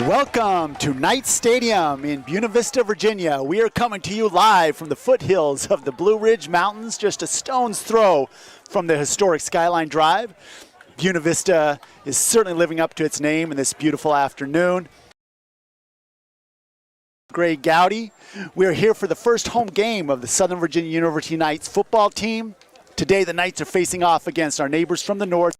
Welcome to Knight Stadium in Buena Vista, Virginia. We are coming to you live from the foothills of the Blue Ridge Mountains, just a stone's throw from the historic Skyline Drive. Buena Vista is certainly living up to its name in this beautiful afternoon. Greg Gowdy. We are here for the first home game of the Southern Virginia University Knights football team. Today the Knights are facing off against our neighbors from the north.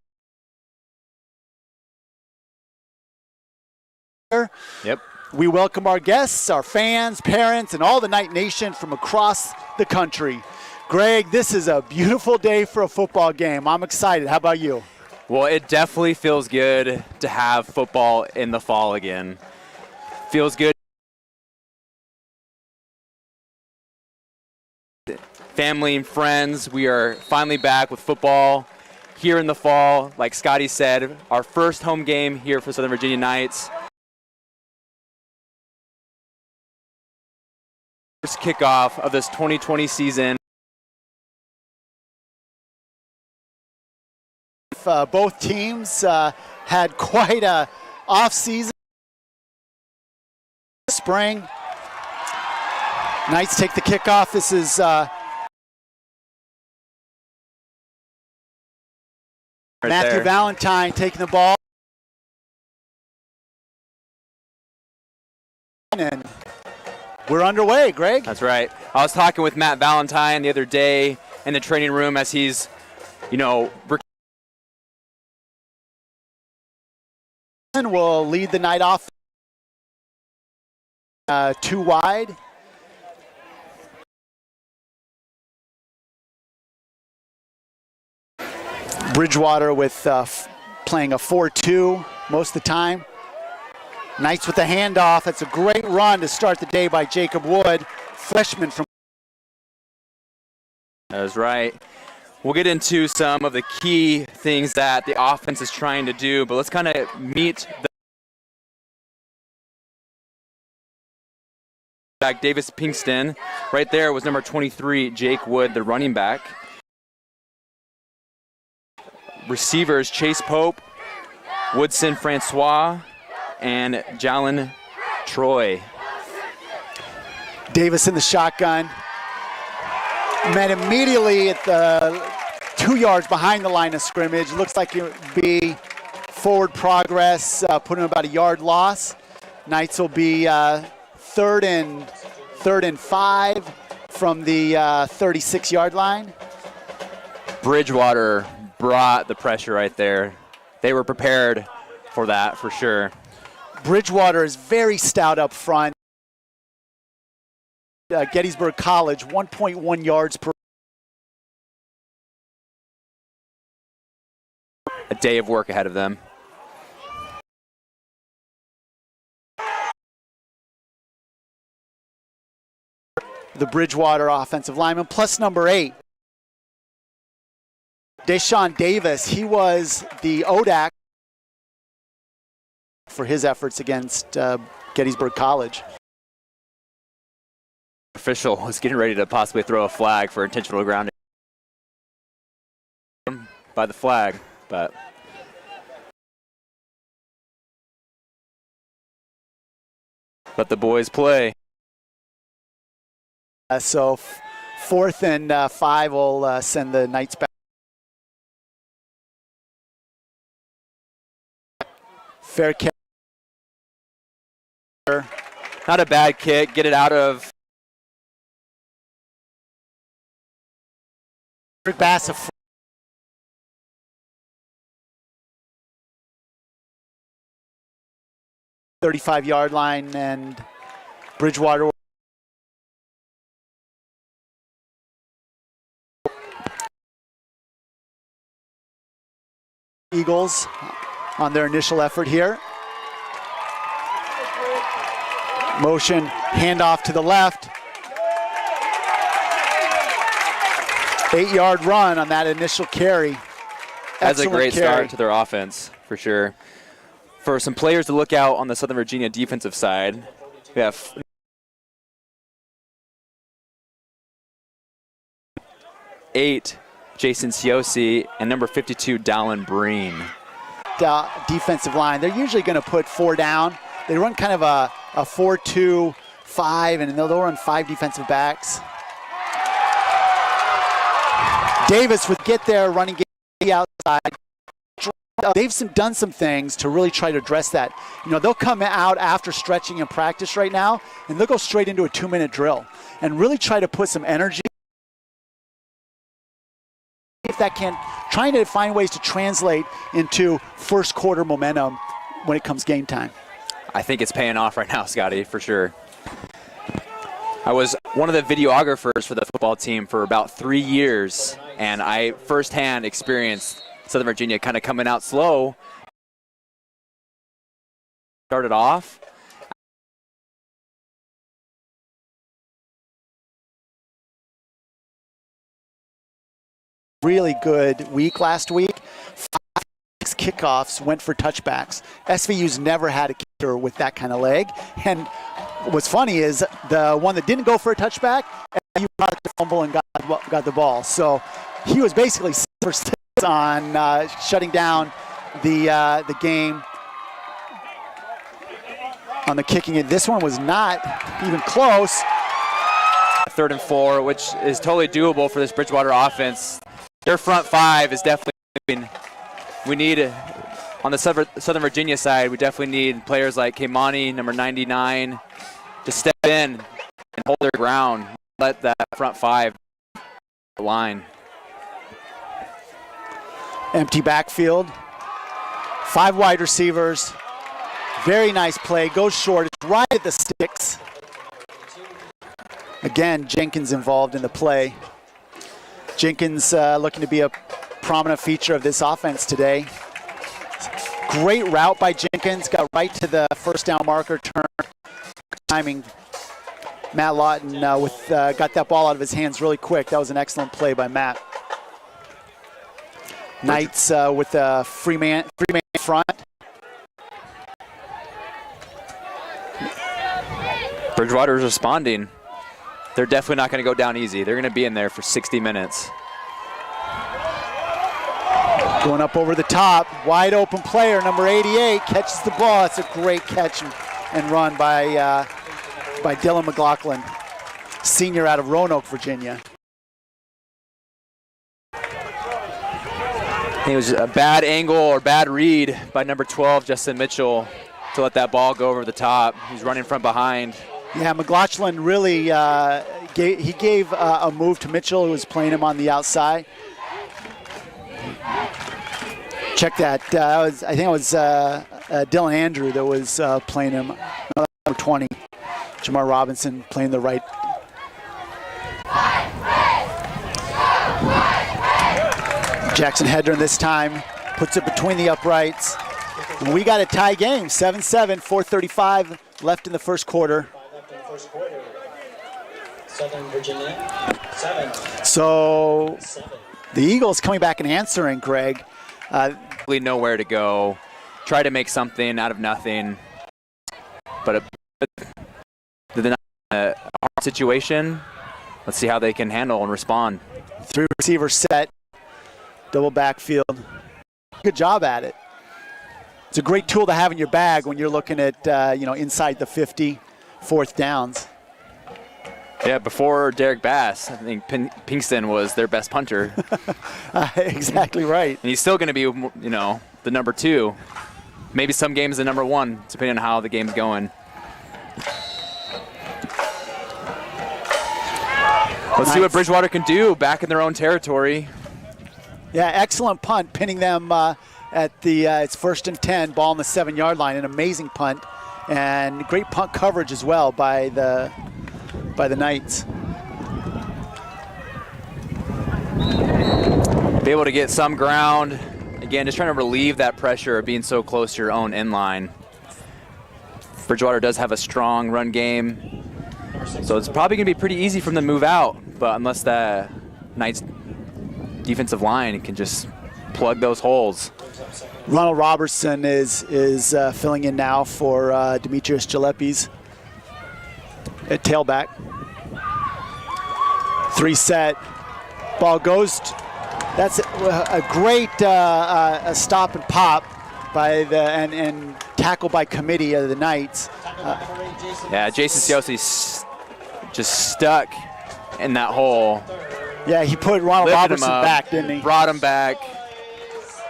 Yep. We welcome our guests, our fans, parents, and all the Knight Nation from across the country. Greg, this is a beautiful day for a football game. I'm excited. How about you? Well, it definitely feels good to have football in the fall again. Feels good. Family and friends, we are finally back with football here in the fall. Like Scotty said, our first home game here for Southern Virginia Knights. First kickoff of this 2020 season. Both teams had quite a off-season. Spring. Knights take the kickoff. This is Matthew Valentine taking the ball. And we're underway, Greg. That's right. I was talking with Matt Valentine the other day in the training room as he's, will lead the night off 2 wide. Bridgewater with playing a 4-2 most of the time. Knights with the handoff. That's a great run to start the day by Jacob Wood, freshman from. That's right. We'll get into some of the key things that the offense is trying to do, but let's kind of meet the back. Davis Pinkston. Right there was number 23, Jake Wood, the running back. Receivers, Chase Pope, Woodson Francois, and Jalen Troy. Davis in the shotgun. Met immediately at the 2 yards behind the line of scrimmage. Looks like it would be forward progress, put him about a yard loss. Knights will be third and 5 from the 36-yard line. Bridgewater brought the pressure right there. They were prepared for that for sure. Bridgewater is very stout up front. Gettysburg College, 1.1 yards per. A day of work ahead of them. The Bridgewater offensive lineman, plus number 8. Deshaun Davis, he was the ODAC for his efforts against Gettysburg College. Official was getting ready to possibly throw a flag for intentional grounding by the flag, but let the boys play. So 4th and 5 will send the Knights back. Fair catch. Not a bad kick. Get it out of. Bass 35-yard line, and Bridgewater. Eagles on their initial effort here. Motion, handoff to the left. 8-yard run on that initial carry. That's a great carry. start to their offense, for sure. For some players to look out on the Southern Virginia defensive side, we have 8, Jason Siosi, and number 52, Dallin Breen. Defensive line, they're usually going to put 4 down. They run kind of a 4-2-5, and they'll run 5 defensive backs. Davis would get there, running game outside. They've done some things to really try to address that. You know, they'll come out after stretching in practice right now, and they'll go straight into a 2-minute drill and really try to put some energy. If that can, trying to find ways to translate into first quarter momentum when it comes game time. I think it's paying off right now, Scotty, for sure. I was one of the videographers for the football team for about 3 years, and I firsthand experienced Southern Virginia kind of coming out slow. Started off. Really good week last week. 5 kickoffs went for touchbacks. SVU's never had a kicker with that kind of leg. And what's funny is the one that didn't go for a touchback, SVU got the fumble and got the ball. So he was basically first on shutting down the game on the kicking it. This one was not even close. 3rd and 4, which is totally doable for this Bridgewater offense. Their front 5 is definitely, we need, on the Southern Virginia side, we definitely need players like Keimani, number 99, to step in and hold their ground, let that front 5 line. Empty backfield. 5 wide receivers. Very nice play. Goes short. It's right at the sticks. Again, Jenkins involved in the play. Jenkins looking to be a prominent feature of this offense today. Great route by Jenkins. Got right to the first down marker. Turn. Timing. Matt Lawton got that ball out of his hands really quick. That was an excellent play by Matt. Knights with a free man front. Bridgewater is responding. They're definitely not going to go down easy. They're going to be in there for 60 minutes. Going up over the top, wide open player, number 88, catches the ball. It's a great catch and run by Dylan McLaughlin, senior out of Roanoke, Virginia. It was a bad angle or bad read by number 12, Justin Mitchell, to let that ball go over the top. He's running from behind. Yeah, McLaughlin really gave a move to Mitchell, who was playing him on the outside. Check that. I think it was Dylan Andrew that was playing him. No, number 20, Jamar Robinson playing the right. Jackson Hedren this time puts it between the uprights. And we got a tie game, 7-7, 4:35 left in the first quarter. Southern Virginia, 7. So the Eagles coming back and answering, Greg. Really know where to go. Try to make something out of nothing. But a hard situation. Let's see how they can handle and respond. 3 receiver set, double backfield. Good job at it. It's a great tool to have in your bag when you're looking at inside the 50, 4th downs. Yeah, before Derek Bass, I think Pinkston was their best punter. Exactly right. And he's still going to be, the number 2. Maybe some games the number 1, depending on how the game's going. Let's see what Bridgewater can do back in their own territory. Yeah, excellent punt, pinning them at it's 1st and 10, ball on the 7-yard line. An amazing punt, and great punt coverage as well by the Knights. Be able to get some ground. Again, just trying to relieve that pressure of being so close to your own end line. Bridgewater does have a strong run game, so it's probably going to be pretty easy for them to move out, but unless the Knights defensive line can just plug those holes. Ronald Robertson is filling in now for Demetrius Gileppi's at tailback. 3 set, ball goes. That's a great stop and pop by and tackle by committee of the Knights. Yeah, Jason Siosi just stuck in that hole. Yeah, he put Ronald Robertson back, didn't he? Brought him back.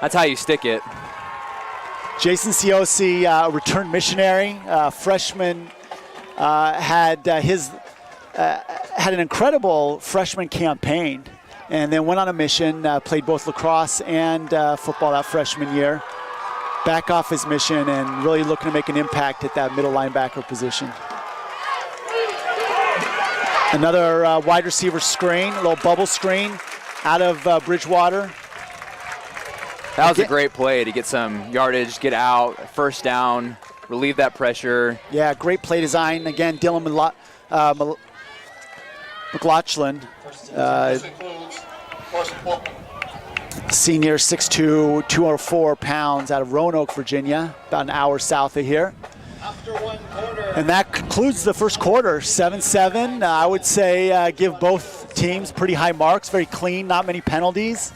That's how you stick it. Jason Siosi, returned missionary, freshman, had an incredible freshman campaign, and then went on a mission, played both lacrosse and football that freshman year. Back off his mission and really looking to make an impact at that middle linebacker position. Another wide receiver screen, a little bubble screen out of Bridgewater. That was a great play to get some yardage, get out, 1st down, relieve that pressure. Yeah, great play design. Again, Dylan McLaughlin, senior, 6'2", 204 pounds, out of Roanoke, Virginia, about an hour south of here. And that concludes the first quarter, 7-7. I would say give both teams pretty high marks, very clean, not many penalties.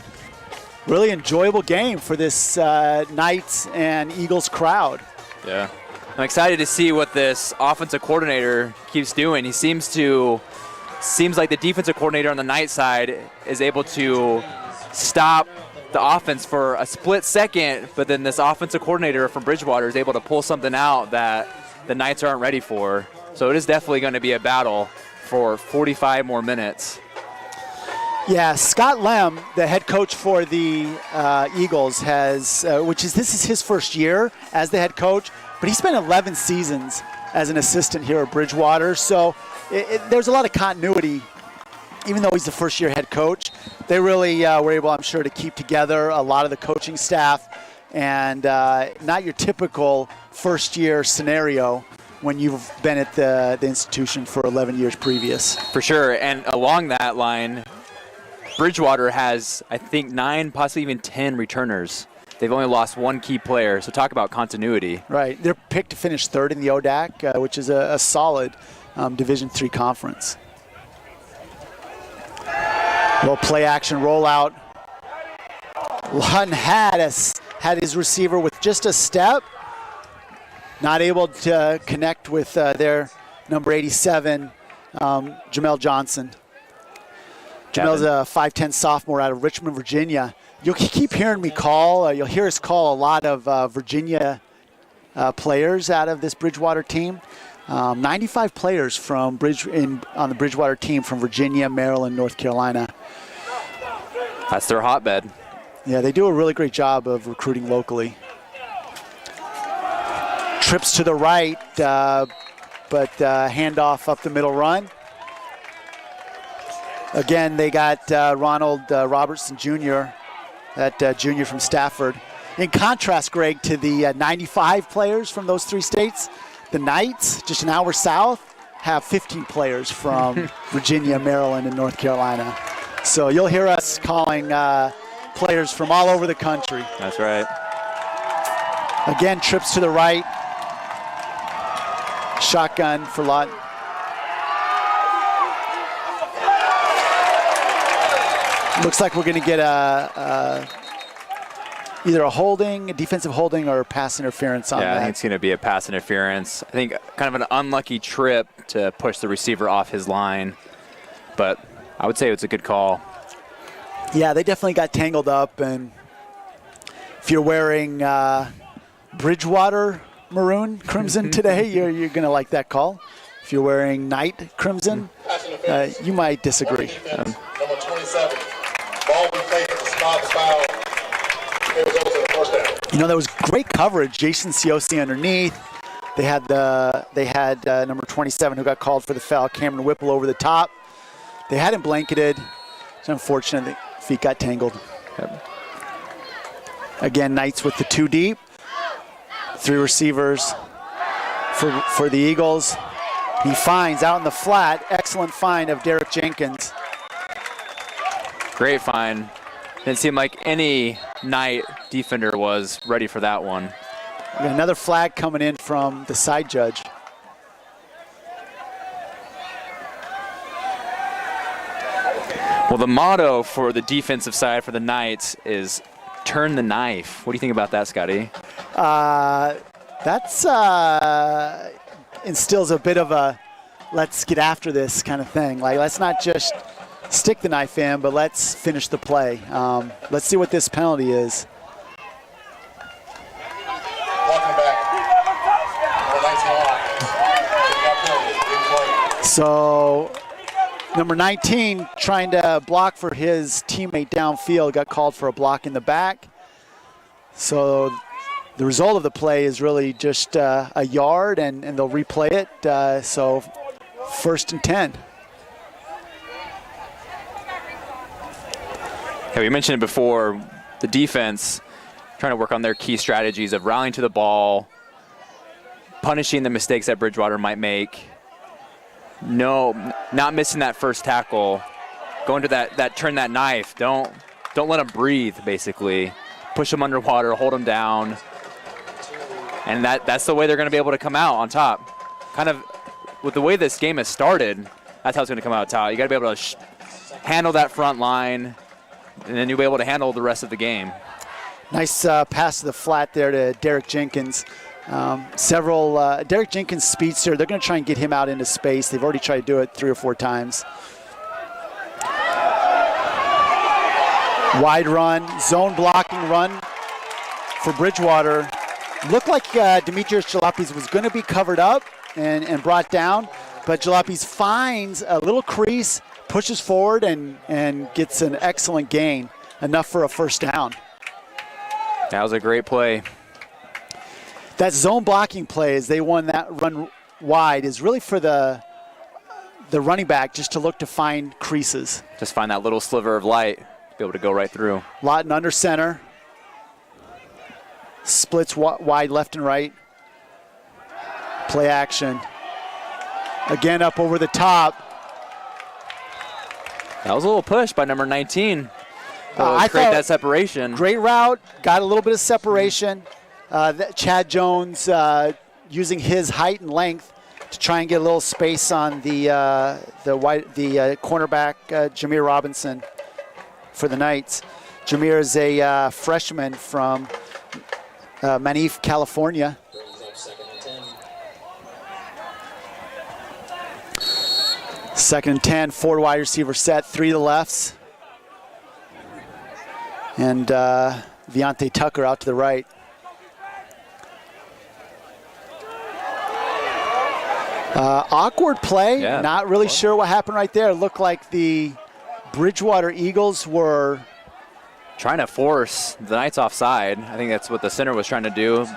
Really enjoyable game for this Knights and Eagles crowd. Yeah. I'm excited to see what this offensive coordinator keeps doing. He seems like the defensive coordinator on the Knights side is able to stop the offense for a split second, but then this offensive coordinator from Bridgewater is able to pull something out that the Knights aren't ready for. So it is definitely going to be a battle for 45 more minutes. Yeah, Scott Lem, the head coach for the Eagles, has, this is his first year as the head coach, but he spent 11 seasons as an assistant here at Bridgewater. So there's a lot of continuity. Even though he's the first-year head coach, they really were able, I'm sure, to keep together a lot of the coaching staff, and not your typical first-year scenario when you've been at the institution for 11 years previous. For sure, and along that line, Bridgewater has, I think, 9, possibly even 10 returners. They've only lost 1 key player, so talk about continuity. Right. They're picked to finish 3rd in the ODAC, which is a solid Division III conference. Little play action rollout. Lawton had his receiver with just a step. Not able to connect with their number 87, Jamel Johnson. Jamel's a 5'10 sophomore out of Richmond, Virginia. You'll keep hearing me call. You'll hear us call a lot of Virginia players out of this Bridgewater team. 95 players on the Bridgewater team from Virginia, Maryland, North Carolina. That's their hotbed. Yeah, they do a really great job of recruiting locally. Trips to the right, but handoff up the middle run. Again, they got Ronald Robertson Jr., that junior from Stafford. In contrast, Greg, to the 95 players from those three states, the Knights, just an hour south, have 15 players from Virginia, Maryland, and North Carolina. So you'll hear us calling players from all over the country. That's right. Again, trips to the right. Shotgun for Lawton. Looks like we're going to get either a defensive holding, or pass interference on that. Yeah, I think it's going to be a pass interference. I think kind of an unlucky trip to push the receiver off his line, but I would say it's a good call. Yeah, they definitely got tangled up, and if you're wearing Bridgewater maroon crimson today, you're going to like that call. If you're wearing Knight crimson, you might disagree. Number 27. Ball was taken to spot foul. It was over to the first down. You know, that was great coverage. Jason Siosi underneath. They had number 27 who got called for the foul, Cameron Whipple, over the top. They had him blanketed. It's unfortunate that feet got tangled. Yep. Again, Knights with the two deep. Three receivers for the Eagles. He finds out in the flat. Excellent find of Derek Jenkins. Great find. Didn't seem like any Knight defender was ready for that one. We got another flag coming in from the side judge. Well, the motto for the defensive side for the Knights is turn the knife. What do you think about that, Scotty? That's instills a bit of a let's get after this kind of thing. Like, let's not just stick the knife in, but let's finish the play. Let's see what this penalty is. Walking back. So number 19 trying to block for his teammate downfield, got called for a block in the back. So the result of the play is really just a yard, and they'll replay it. So 1st and 10. Yeah, we mentioned it before, the defense trying to work on their key strategies of rallying to the ball, punishing the mistakes that Bridgewater might make. No, not missing that first tackle, going to that turn that knife. Don't let them breathe, basically. Push them underwater, hold them down. And that's the way they're going to be able to come out on top. Kind of with the way this game has started, that's how it's going to come out on top. You got to be able to handle that front line, and then you'll be able to handle the rest of the game. Nice pass to the flat there to Derek Jenkins. Derek Jenkins speedster. They're going to try and get him out into space. They've already tried to do it 3 or 4 times. Wide run, zone blocking run for Bridgewater. Looked like Demetrius Jalapis was going to be covered up and brought down, but Jalapis finds a little crease, pushes forward, and gets an excellent gain, enough for a first down. That was a great play. That zone blocking play, as they won that run wide, is really for the running back just to look to find creases. Just find that little sliver of light, be able to go right through. Lawton under center. Splits wide left and right. Play action. Again up over the top. That was a little push by number 19. I create thought that separation. Great route. Got a little bit of separation. Chad Jones using his height and length to try and get a little space on the cornerback, Jameer Robinson, for the Knights. Jameer is a freshman from Manif, California. Brings up 2nd and 10. 2nd and 10, 4 wide receiver set, 3 to the lefts. And Viante Tucker out to the right. Awkward play. Yeah. Not really sure what happened right there. It looked like the Bridgewater Eagles were Trying to force the Knights offside. I think that's what the center was trying to do.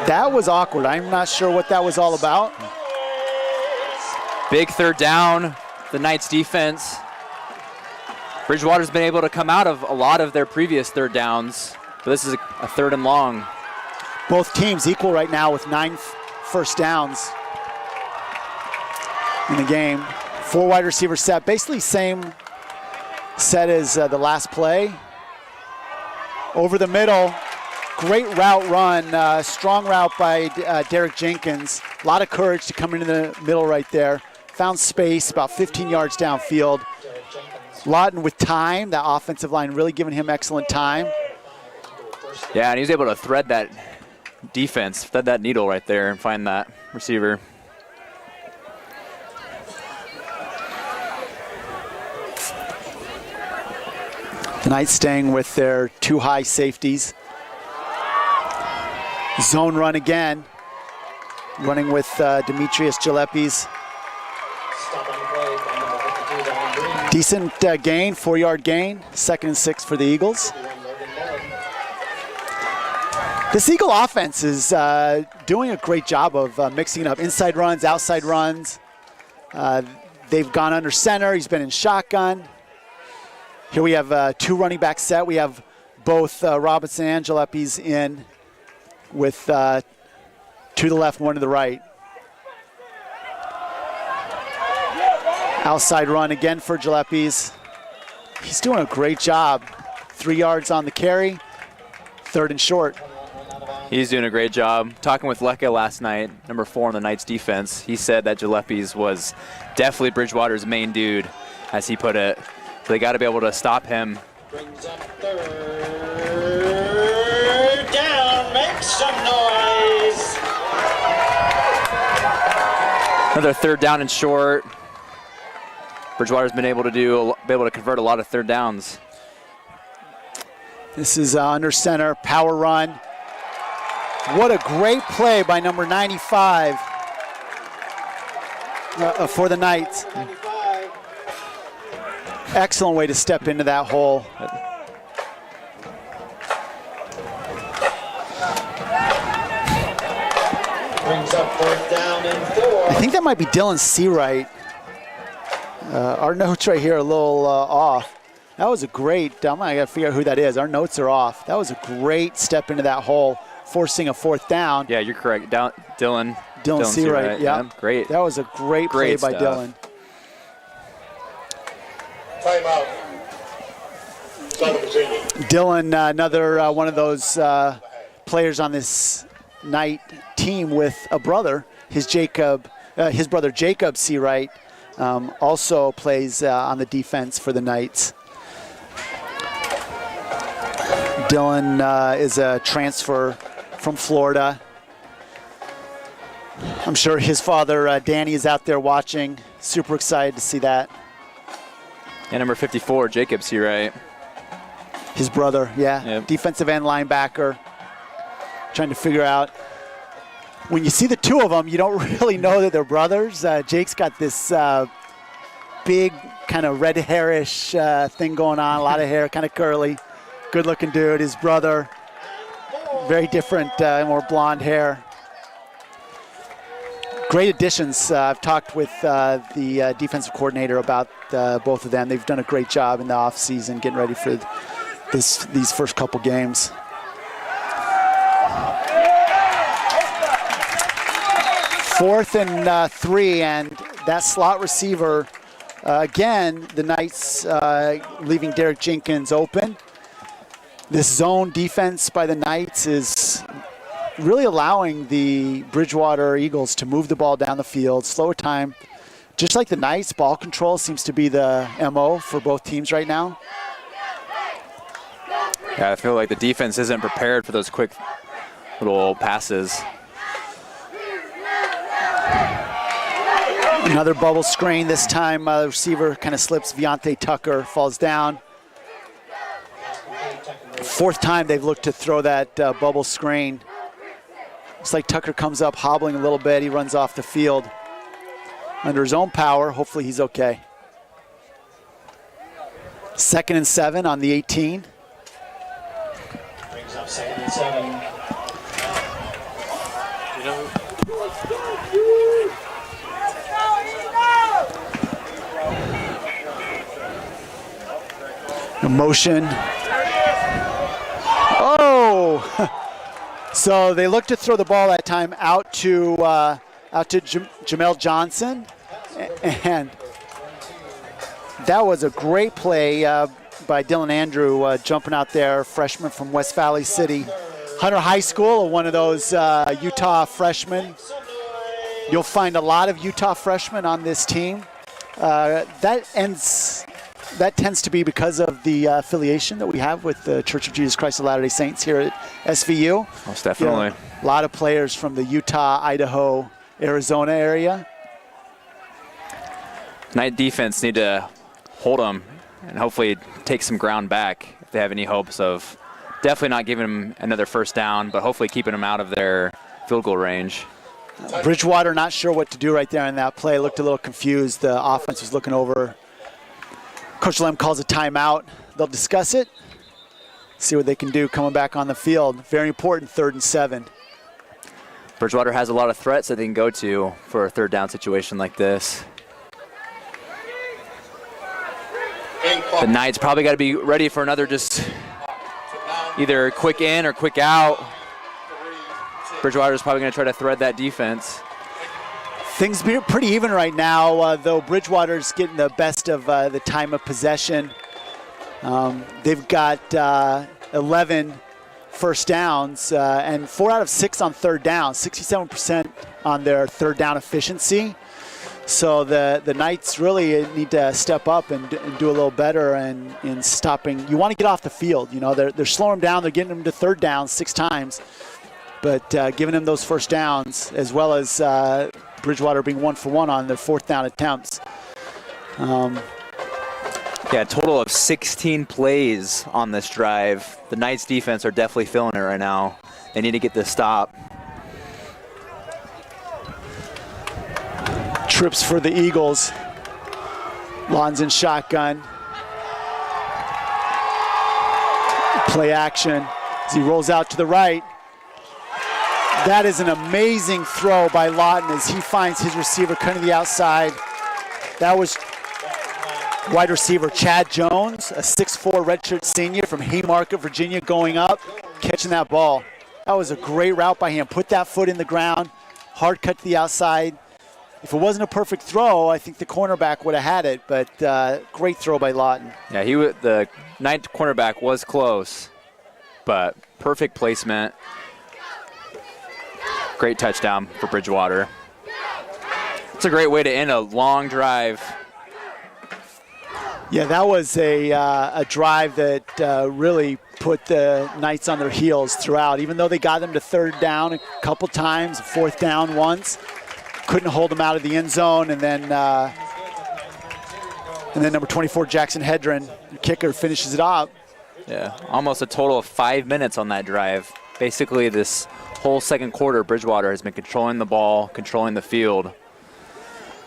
that was awkward. I'm not sure what that was all about. Big 3rd down, the Knights defense. Bridgewater's been able to come out of a lot of their previous 3rd downs, but this is a 3rd and long. Both teams equal right now with 9 first downs in the game. 4 wide receiver set, basically same set as the last play. Over the middle, great route run, strong route by Derek Jenkins. A lot of courage to come into the middle right there. Found space about 15 yards downfield. Lawton with time, that offensive line really giving him excellent time. Yeah, and he was able to thread that defense, thread that needle right there and find that receiver. The Knights staying with their 2 high safeties. Zone run again. Running with Demetrius Gileppi's. Stop on play by number 52, Don Green. Decent gain, 4-yard gain. 2nd and 6 for the Eagles. This Eagle offense is doing a great job of mixing it up. Inside runs, outside runs. They've gone under center. He's been in shotgun. Here we have 2 running back set. We have both Robinson and Gileppi's in with 2 to the left, 1 to the right. Outside run again for Gileppi's. He's doing a great job. 3 yards on the carry, 3rd and short. He's doing a great job. Talking with Lecca last night, number 4 on the Knights defense, he said that Gileppi's was definitely Bridgewater's main dude, as he put it. So they got to be able to stop him. Brings up 3rd down. Make some noise. Another 3rd down and short. Bridgewater's been able to convert a lot of 3rd downs. This is under center, power run. What a great play by number 95 for the Knights. Excellent way to step into that hole. Brings up 4th down and 4. I think that might be Dylan Seawright. Our notes right here are a little off. That was a great, I got to figure out who that is. Our notes are off. That was a great step into that hole, forcing a 4th down. Yeah, you're correct. Dylan Seawright, yeah. Great. That was a great play by Dylan. Timeout. Southern Virginia. Dylan, another one of those players on this Knight team with a brother. His brother Jacob Seawright also plays on the defense for the Knights. Dylan is a transfer from Florida. I'm sure his father, Danny, is out there watching. Super excited to see that. And number 54, Jacob Seawright. His brother, yeah. Yep. Defensive end linebacker. Trying to figure out. When you see the 2 of them, you don't really know that they're brothers. Jake's got this big kind of red hairish thing going on. A lot of hair, kind of curly. Good looking dude. His brother, very different, more blonde hair. Great additions. I've talked with the defensive coordinator about both of them. They've done a great job in the offseason getting ready for these first couple games. Fourth and 3, and that slot receiver, again, the Knights leaving Derek Jenkins open. This zone defense by the Knights is really allowing the Bridgewater Eagles to move the ball down the field, slow time Just like the Knights, ball control seems to be the MO for both teams right now. Yeah, I feel like the defense isn't prepared for those quick little passes. Another bubble screen. This time the receiver kind of slips. Viante Tucker falls down. Fourth time they've looked to throw that bubble screen. Looks like Tucker comes up hobbling a little bit. He runs off the field under his own power. Hopefully he's okay. 2nd and 7 on the 18. Brings up 2nd and 7. Motion. Oh! So they look to throw the ball that time out to Jamel Johnson, and that was a great play by Dylan Andrew jumping out there, freshman from West Valley City, Hunter High School, one of those Utah freshmen. You'll find a lot of Utah freshmen on this team. That tends to be because of the affiliation that we have with the Church of Jesus Christ of Latter-day Saints here at SVU. Most definitely. A lot of players from the Utah, Idaho, Arizona area. Knight defense need to hold them and hopefully take some ground back if they have any hopes of definitely not giving them another first down, but hopefully keeping them out of their field goal range. Bridgewater not sure what to do right there in that play. Looked a little confused. The offense was looking over. Coach Lem calls a timeout. They'll discuss it, see what they can do coming back on the field. Very important, 3rd and 7. Bridgewater has a lot of threats that they can go to for a third down situation like this. The Knights probably got to be ready for another just either quick in or quick out. Bridgewater's probably going to try to thread that defense. Things are pretty even right now, though Bridgewater's getting the best of the time of possession. They've got 11 first downs and 4 out of 6 on third down, 67% on their third down efficiency. So the Knights really need to step up and do a little better in stopping. You want to get off the field. You know, they're slowing them down. They're getting them to third down 6 times. But giving them those first downs, as well as Bridgewater being 1 for 1 on their 4th down attempts. Yeah, a total of 16 plays on this drive. The Knights defense are definitely feeling it right now. They need to get this stop. Trips for the Eagles. Lawns in shotgun. Play action as he rolls out to the right. That is an amazing throw by Lawton as he finds his receiver cutting to the outside. That was wide receiver Chad Jones, a 6'4" redshirt senior from Haymarket, Virginia, going up, catching that ball. That was a great route by him. Put that foot in the ground, hard cut to the outside. If it wasn't a perfect throw, I think the cornerback would have had it, but great throw by Lawton. Yeah, the Knight cornerback was close, but perfect placement. Great touchdown for Bridgewater. It's a great way to end a long drive. Yeah, that was a drive that really put the Knights on their heels throughout. Even though they got them to third down a couple times, 4th down once, couldn't hold them out of the end zone, and then number 24 Jackson Hedren, the kicker, finishes it off. Yeah, almost a total of 5 minutes on that drive. Basically, this whole second quarter, Bridgewater has been controlling the ball, controlling the field.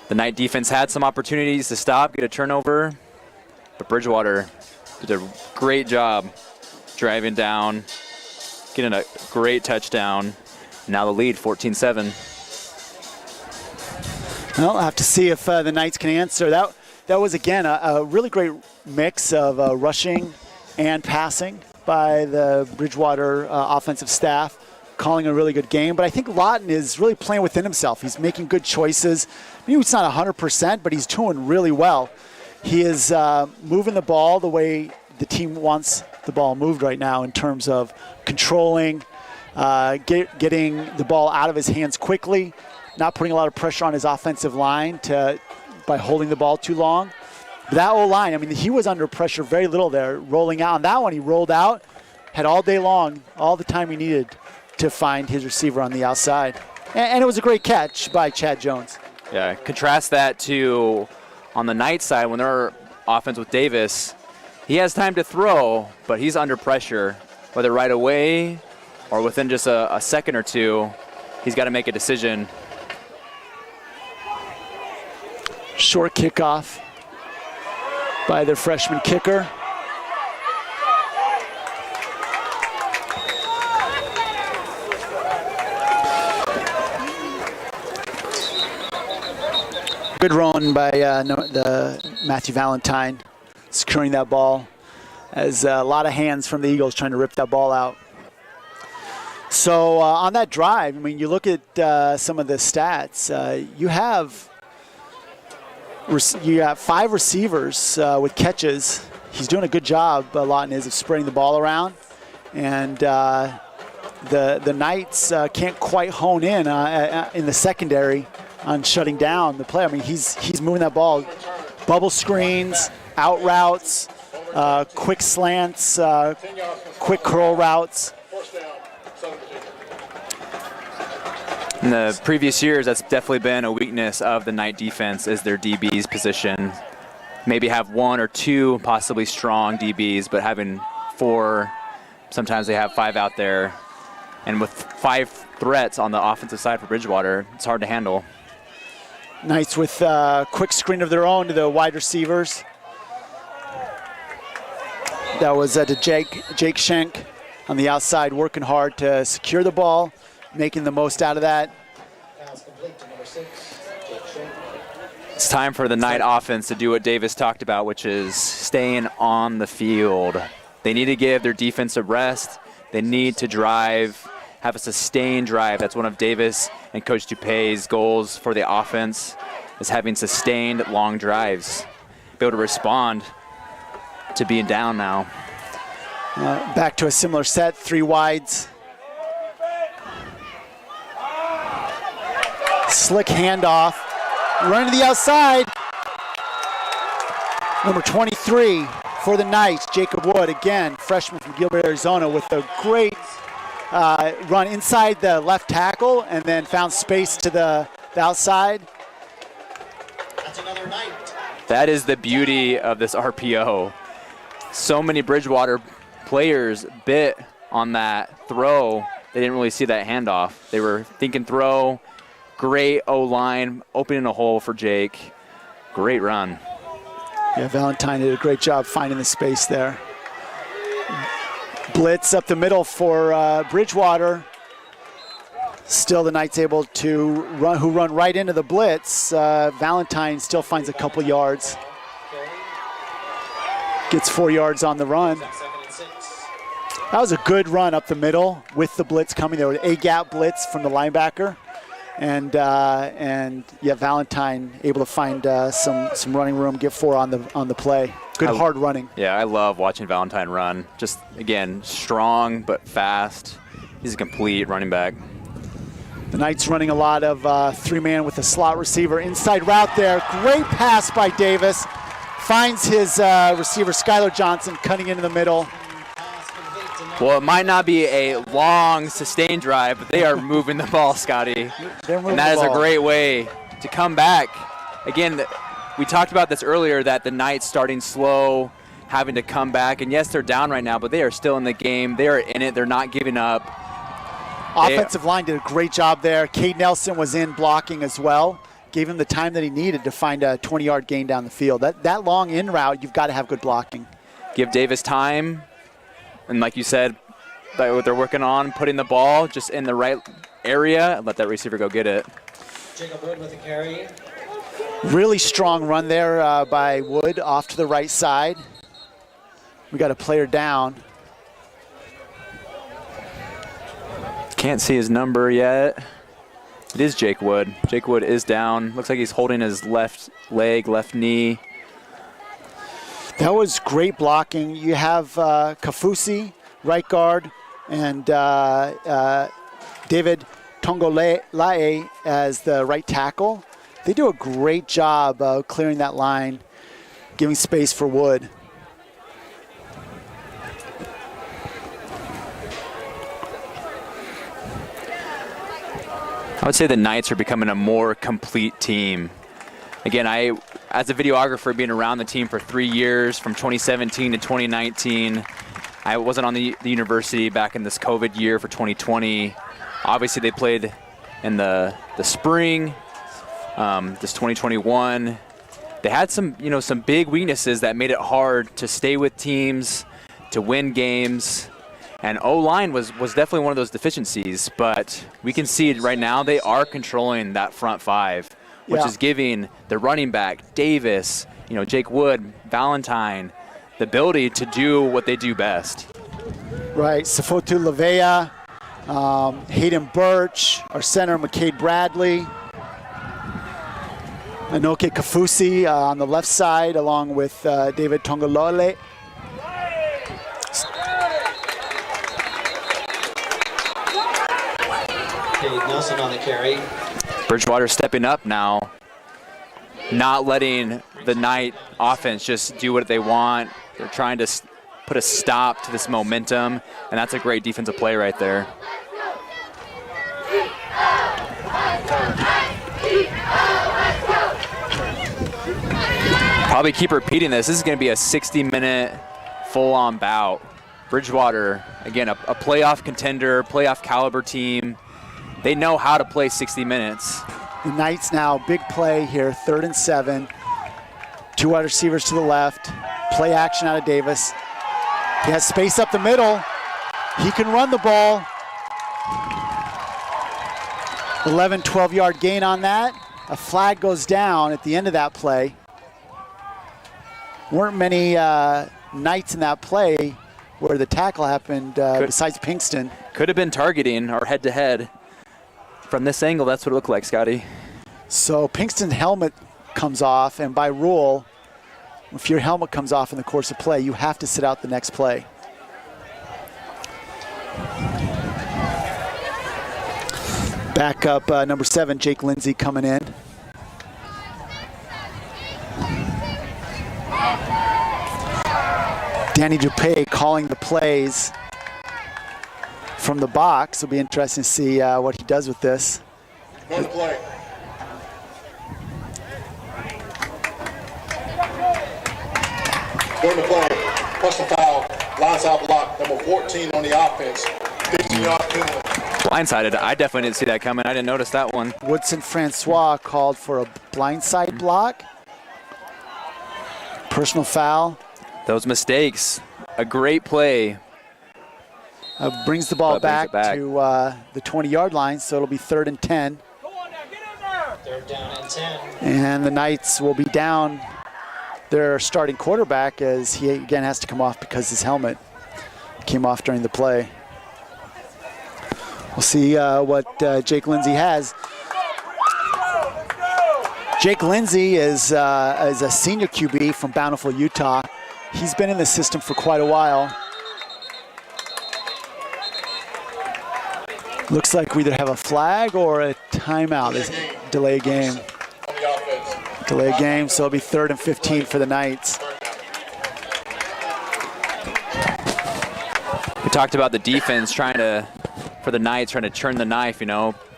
The Knight defense had some opportunities to stop, get a turnover, but Bridgewater did a great job driving down, getting a great touchdown. Now the lead, 14-7. Well, I'll have to see if the Knights can answer. That was, again, a really great mix of rushing and passing by the Bridgewater offensive staff, calling a really good game. But I think Lawton is really playing within himself. He's making good choices. Maybe it's not 100%, but he's doing really well. He is moving the ball the way the team wants the ball moved right now in terms of controlling, getting the ball out of his hands quickly, not putting a lot of pressure on his offensive line to by holding the ball too long. But that O-line, I mean, he was under pressure very little there, rolling out. On that one, he rolled out, had all day long, all the time he needed to find his receiver on the outside. And it was a great catch by Chad Jones. Yeah, contrast that to on the Knights side when they're offense with Davis. He has time to throw, but he's under pressure, whether right away or within just a second or two. He's got to make a decision. Short kickoff by their freshman kicker. Good run by Matthew Valentine, securing that ball. As a lot of hands from the Eagles trying to rip that ball out. So on that drive, I mean, you look at some of the stats. You have 5 receivers with catches. He's doing a good job, Lawton is, of spreading the ball around. And the Knights can't quite hone in the secondary on shutting down the play. I mean, he's moving that ball. Bubble screens, out routes, quick slants, quick curl routes. In the previous years, that's definitely been a weakness of the Knight defense, is their DB's position. Maybe have 1 or 2 possibly strong DBs, but having 4, sometimes they have 5 out there. And with 5 threats on the offensive side for Bridgewater, it's hard to handle. Knights with a quick screen of their own to the wide receivers. That was to Jake Schenk on the outside, working hard to secure the ball, making the most out of that. It's time for the Knight offense to do what Davis talked about, which is staying on the field. They need to give their defense a rest. They need to drive, have a sustained drive. That's one of Davis and Coach Dupay's goals for the offense, is having sustained long drives. Be able to respond to being down now. Back to a similar set, 3 wides. Slick handoff, running to the outside. Number 23 for the Knights, Jacob Wood, again, freshman from Gilbert, Arizona, with a great run inside the left tackle and then found space to the outside. That's another Knight. That is the beauty of this RPO. So many Bridgewater players bit on that throw. They didn't really see that handoff. They were thinking throw. Great O-line, opening a hole for Jake. Great run. Yeah, Valentine did a great job finding the space there. Blitz up the middle for Bridgewater. Still the Knights able to run right into the blitz. Valentine still finds a couple yards. Gets 4 yards on the run. That was a good run up the middle with the blitz coming. There was an A-gap blitz from the linebacker. And yeah, Valentine able to find some running room, get 4 on the play. Good hard running. Yeah, I love watching Valentine run. Just, again, strong but fast. He's a complete running back. The Knights running a lot of 3-man with a slot receiver. Inside route there. Great pass by Davis. Finds his receiver, Skylar Johnson, cutting into the middle. Well, it might not be a long, sustained drive, but they are moving the ball, Scotty. And that is a great way to come back. Again, we talked about this earlier, that the Knights starting slow, having to come back. And yes, they're down right now, but they are still in the game. They are in it. They're not giving up. Offensive line did a great job there. Cade Nelson was in blocking as well. Gave him the time that he needed to find a 20-yard gain down the field. That long in route, you've got to have good blocking. Give Davis time. And like you said, what they're working on, putting the ball just in the right area and let that receiver go get it. Jacob Wood with a carry. Really strong run there by Wood off to the right side. We got a player down. Can't see his number yet. It is Jake Wood. Jake Wood is down. Looks like he's holding his left leg, left knee. That was great blocking. You have Kafusi, right guard, and David Tongolae as the right tackle. They do a great job clearing that line, giving space for Wood. I would say the Knights are becoming a more complete team. Again, as a videographer, being around the team for 3 years, from 2017 to 2019, I wasn't on the university back in this COVID year for 2020. Obviously, they played in the spring, this 2021. They had some big weaknesses that made it hard to stay with teams, to win games. And O-line was definitely one of those deficiencies, but we can see right now they are controlling that front five, which is giving the running back, Davis, Jake Wood, Valentine, the ability to do what they do best. Right, Safotu Lavea, Hayden Birch, our center, McCade Bradley, Anoke Kafusi on the left side, along with David Tongolole. Nelson on the carry. Bridgewater stepping up now, not letting the Knight offense just do what they want. They're trying to put a stop to this momentum, and that's a great defensive play right there. Probably keep repeating this. This is going to be a 60-minute full-on bout. Bridgewater, again, a playoff contender, playoff caliber team. They know how to play 60 minutes. The Knights now, big play here, 3rd and 7. 2 wide receivers to the left. Play action out of Davis. He has space up the middle. He can run the ball. 11, 12-yard gain on that. A flag goes down at the end of that play. Weren't many Knights in that play where the tackle happened besides Pinkston. Could have been targeting or head-to-head. From this angle, that's what it looked like, Scotty. So Pinkston's helmet comes off, and by rule, if your helmet comes off in the course of play, you have to sit out the next play. Back up number 7, Jake Lindsay coming in. Danny Dupay calling the plays from the box. It'll be interesting to see what he does with this. Run the play. Run the play. Personal foul. Lines out block. Number 14 on the offense. 15-yard penalty. Blindsided. I definitely didn't see that coming. I didn't notice that one. Woodson Francois called for a blindside block. Personal foul. Those mistakes. A great play. Brings the ball back to the 20-yard line, so it'll be 3rd and 10. 3rd down and 10. And the Knights will be down their starting quarterback as he again has to come off because his helmet came off during the play. We'll see what Jake Lindsay has. Jake Lindsay is a senior QB from Bountiful, Utah. He's been in the system for quite a while. Looks like we either have a flag or a timeout. Delay game. Delay game, so it'll be 3rd and 15 for the Knights. We talked about the defense for the Knights trying to turn the knife,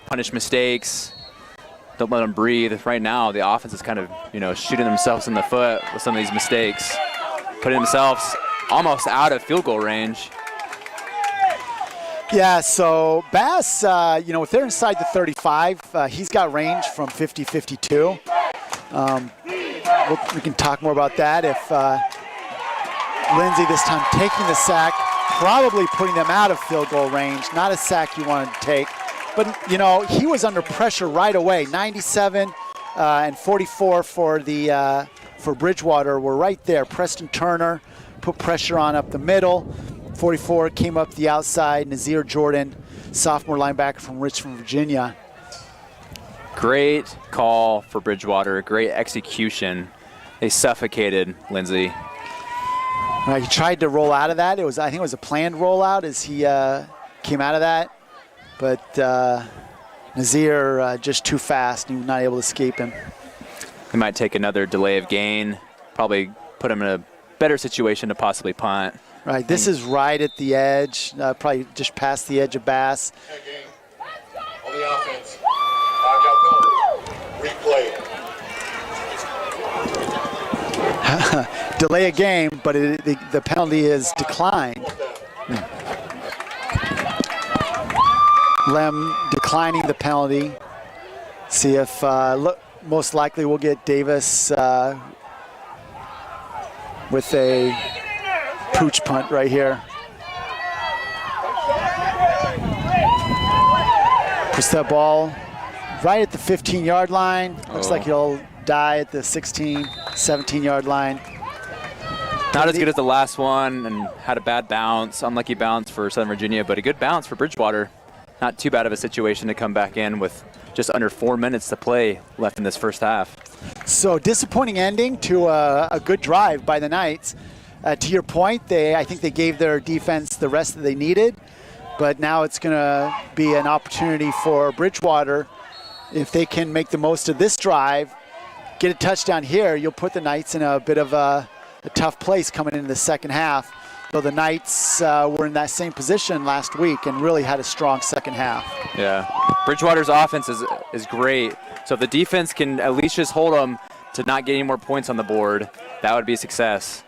punish mistakes, don't let them breathe. Right now, the offense is kind of, shooting themselves in the foot with some of these mistakes, putting themselves almost out of field goal range. Yeah, so Bass, if they're inside the 35, he's got range from 50, 52. We can talk more about that. If Lindsay this time taking the sack, probably putting them out of field goal range, not a sack you wanted to take. But, he was under pressure right away. 97 and 44 for Bridgewater were right there. Preston Turner put pressure on up the middle. 44 came up the outside. Nazir Jordan, sophomore linebacker from Richmond, Virginia. Great call for Bridgewater. Great execution. They suffocated Lindsay. He tried to roll out of that. I think it was a planned rollout as he came out of that. But Nazir just too fast. He was not able to escape him. He might take another delay of gain, probably put him in a better situation to possibly punt. Right, this is right at the edge, probably just past the edge of Bass. On the offense, 5-yard penalty. Replay. Delay a game, but the penalty is declined. Lem declining the penalty. See if, most likely we'll get Davis with a pooch punt right here. Puts that ball right at the 15-yard line. Looks like he'll die at the 16, 17-yard line. Not as good as the last one, and had a bad bounce, unlucky bounce for Southern Virginia, but a good bounce for Bridgewater. Not too bad of a situation to come back in with just under 4 minutes to play left in this first half. So disappointing ending to a good drive by the Knights. To your point, I think they gave their defense the rest that they needed, but now it's going to be an opportunity for Bridgewater. If they can make the most of this drive, get a touchdown here, you'll put the Knights in a bit of a tough place coming into the second half. Though the Knights were in that same position last week and really had a strong second half. Yeah, Bridgewater's offense is great. So if the defense can at least just hold them to not get any more points on the board, that would be a success.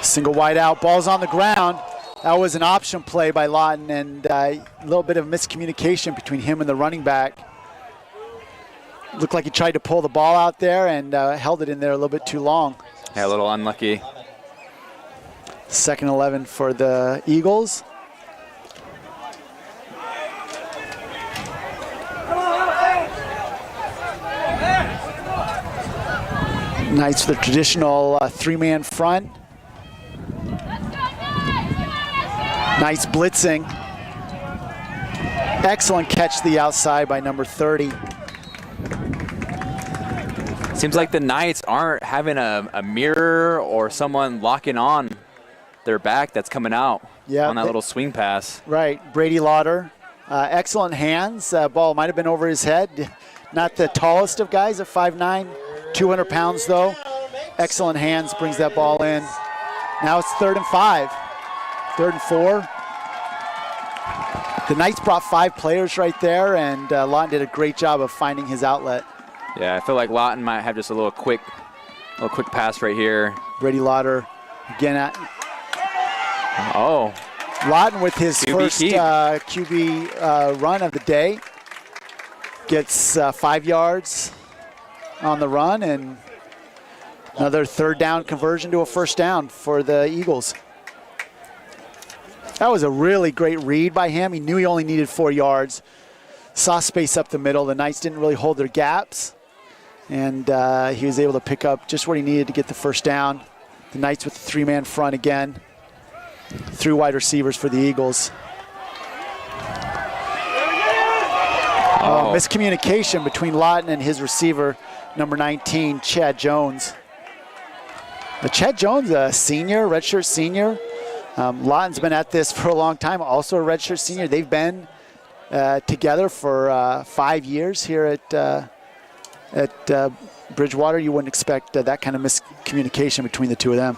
Single wide out, ball's on the ground. That was an option play by Lawton, and a little bit of miscommunication between him and the running back. Looked like he tried to pull the ball out there and held it in there a little bit too long. Yeah, a little unlucky. Second 11 for the Eagles. Knights with a traditional three-man front. Nice blitzing. Excellent catch to the outside by number 30. Seems like the Knights aren't having a mirror or someone locking on their back that's coming out on that little swing pass. Right, Brady Lauder. Excellent hands. Ball might have been over his head. Not the tallest of guys at 5'9", 200 pounds though. Excellent hands, brings that ball in. Now it's 3rd and 5. 3rd and 4. The Knights brought 5 players right there, and Lawton did a great job of finding his outlet. Yeah, I feel like Lawton might have just a little quick pass right here. Brady Lauder again at. Lawton with his first QB run of the day. Gets 5 yards on the run, and another 3rd down conversion to a 1st down for the Eagles. That was a really great read by him. He knew he only needed 4 yards. Saw space up the middle. The Knights didn't really hold their gaps, and he was able to pick up just what he needed to get the 1st down. The Knights with the 3-man front again. 3 wide receivers for the Eagles. Miscommunication between Lawton and his receiver, number 19, Chad Jones. Chad Jones, a senior, redshirt senior. Lawton's been at this for a long time, also a redshirt senior. They've been together for 5 years here at Bridgewater. You wouldn't expect that kind of miscommunication between the two of them.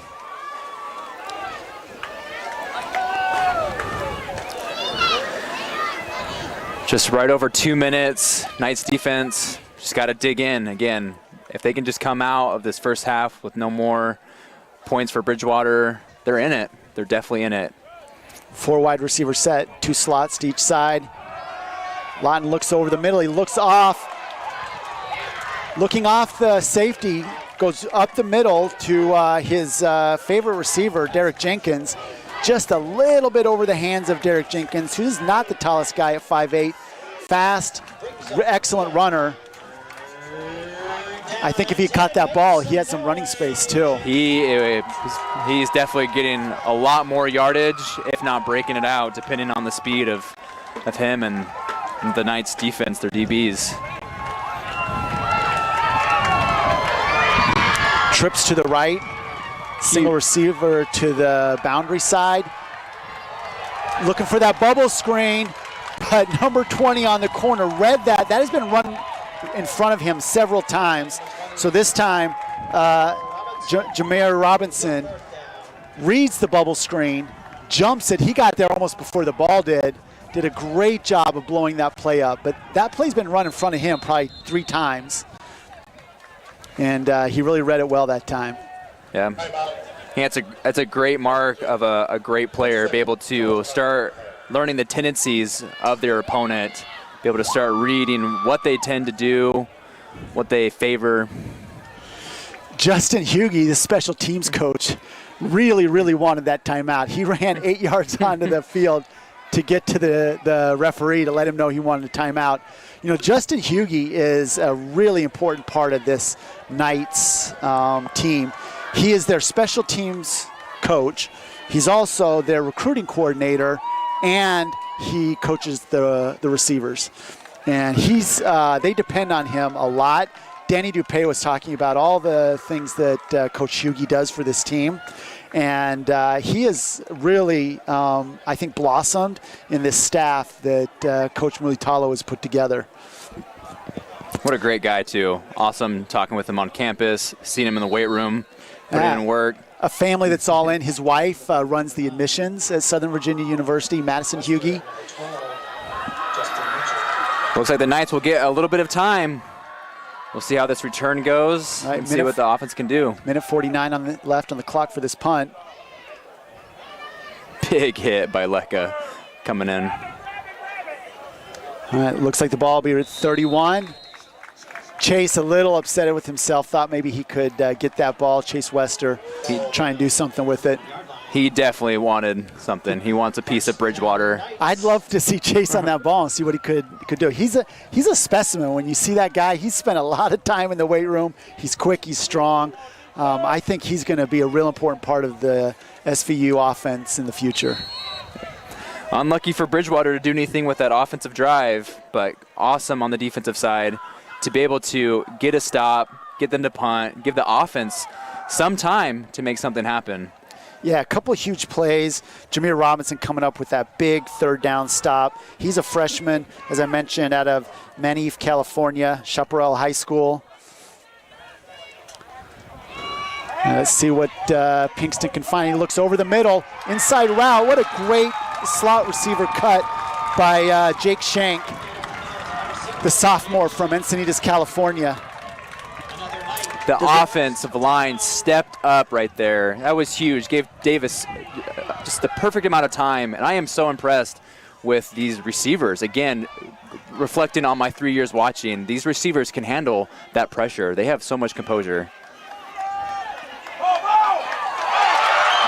Just right over 2 minutes. Knights defense just got to dig in again. If they can just come out of this first half with no more points for Bridgewater, they're in it. They're definitely in it. 4 wide receiver set, 2 slots to each side. Lawton looks over the middle. He looks off. Looking off the safety, goes up the middle to his favorite receiver, Derek Jenkins. Just a little bit over the hands of Derek Jenkins, who's not the tallest guy at 5'8". Fast, excellent runner. I think if he caught that ball, he had some running space too. He's definitely getting a lot more yardage, if not breaking it out, depending on the speed of him and the Knights defense, their DBs. Trips to the right. Single receiver to the boundary side. Looking for that bubble screen. But number 20 on the corner read that. That has been run in front of him several times. So this time, Jameer Robinson reads the bubble screen, jumps it. He got there almost before the ball did. Did a great job of blowing that play up. But that play's been run in front of him probably 3 times. And he really read it well that time. Yeah. That's a great mark of a great player, be able to start learning the tendencies of their opponent, be able to start reading what they tend to do, what they favor. Justin Hughey, the special teams coach, really, really wanted that timeout. He ran 8 yards onto the field to get to the referee to let him know he wanted a timeout. You know, Justin Hughey is a really important part of this Knights team. He is their special teams coach. He's also their recruiting coordinator, and he coaches the receivers. And they depend on him a lot. Danny Dupay was talking about all the things that Coach Hughey does for this team. And he has really, I think, blossomed in this staff that Coach Mulitalo has put together. What a great guy, too. Awesome talking with him on campus, seeing him in the weight room, putting in work. A family that's all in. His wife runs the admissions at Southern Virginia University, Madison Hughey. Looks like the Knights will get a little bit of time. We'll see how this return goes and see what the offense can do. Minute 49 left on the clock for this punt. Big hit by Lecca coming in. All right, looks like the ball will be at 31. Chase a little upset with himself, thought maybe he could get that ball. Chase Wester, try and do something with it. He definitely wanted something. He wants a piece of Bridgewater. I'd love to see Chase on that ball and see what he could do. He's a specimen. When you see that guy, he's spent a lot of time in the weight room. He's quick, he's strong. I think he's going to be a real important part of the SVU offense in the future. Unlucky for Bridgewater to do anything with that offensive drive, but awesome on the defensive side to be able to get a stop, get them to punt, give the offense some time to make something happen. Yeah, a couple of huge plays. Jameer Robinson coming up with that big third down stop. He's a freshman, as I mentioned, out of Manif, California, Chaparral High School. Let's see what Pinkston can find. He looks over the middle, inside route. What a great slot receiver cut by Jake Shank, the sophomore from Encinitas, California. The offensive line stepped up right there. That was huge. Gave Davis just the perfect amount of time. And I am so impressed with these receivers. Again, reflecting on my 3 years watching, these receivers can handle that pressure. They have so much composure.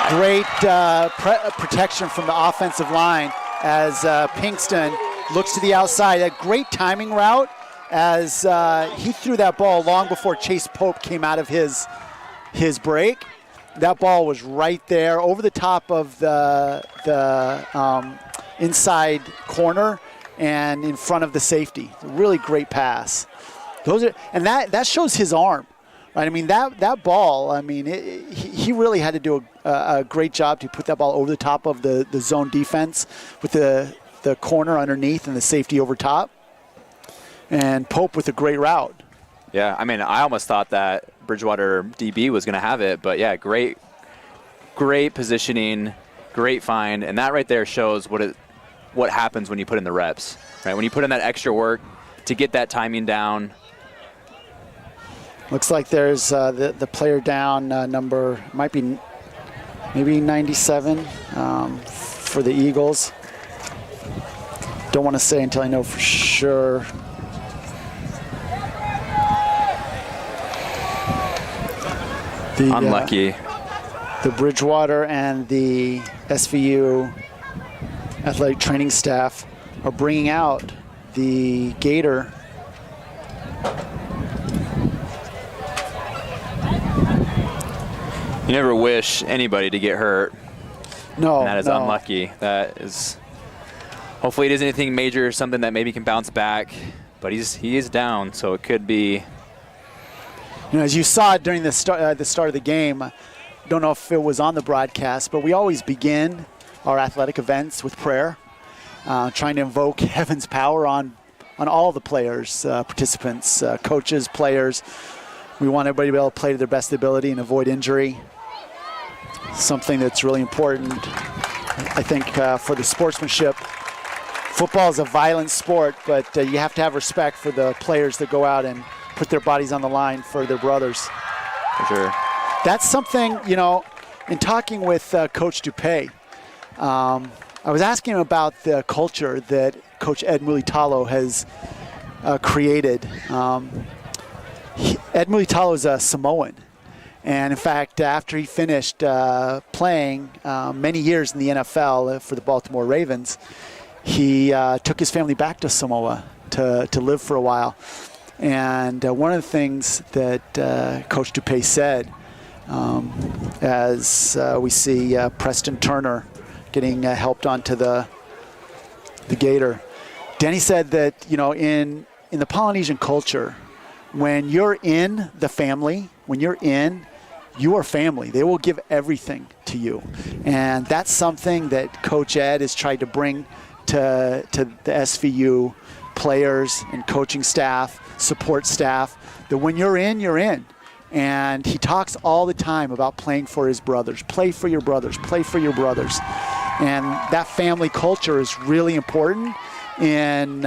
Great protection from the offensive line as Pinkston looks to the outside. A great timing route as he threw that ball long before Chase Pope came out of his break. That ball was right there over the top of the inside corner and in front of the safety. Really great pass. That shows his arm. Right? I mean, that ball, I mean, he really had to do a great job to put that ball over the top of the zone defense with the corner underneath and the safety over top. And Pope with a great route. Yeah, I mean, I almost thought that Bridgewater DB was going to have it, but yeah, great positioning, great find, and that right there shows what happens when you put in the reps, right? When you put in that extra work to get that timing down. Looks like there's the player down number, might be maybe 97 for the Eagles. Don't want to say until I know for sure. Unlucky. The Bridgewater and the SVU athletic training staff are bringing out the Gator. You never wish anybody to get hurt. No, and that is unlucky. That is. Hopefully, it isn't anything major, something that maybe can bounce back. But he is down, so it could be. You know, as you saw during the start of the game, I don't know if it was on the broadcast, but we always begin our athletic events with prayer. trying to invoke heaven's power on all the players, participants, coaches, players. We want everybody to be able to play to their best ability and avoid injury. Something that's really important, I think, for the sportsmanship. Football is a violent sport, but you have to have respect for the players that go out and put their bodies on the line for their brothers. For sure. That's something, you know, in talking with Coach Dupay, I was asking him about the culture that Coach Ed Mulitalo has created. Ed Mulitalo is a Samoan. And in fact, after he finished playing many years in the NFL for the Baltimore Ravens, he took his family back to Samoa to live for a while. And one of the things that Coach Dupay said, as we see Preston Turner getting helped onto the Gator, Danny said that, you know, in the Polynesian culture, when you're in the family, when you're in, you are family. They will give everything to you. And that's something that Coach Ed has tried to bring to the SVU players and coaching staff, support staff, that when you're in, you're in. And he talks all the time about playing for his brothers. Play for your brothers. Play for your brothers. And that family culture is really important in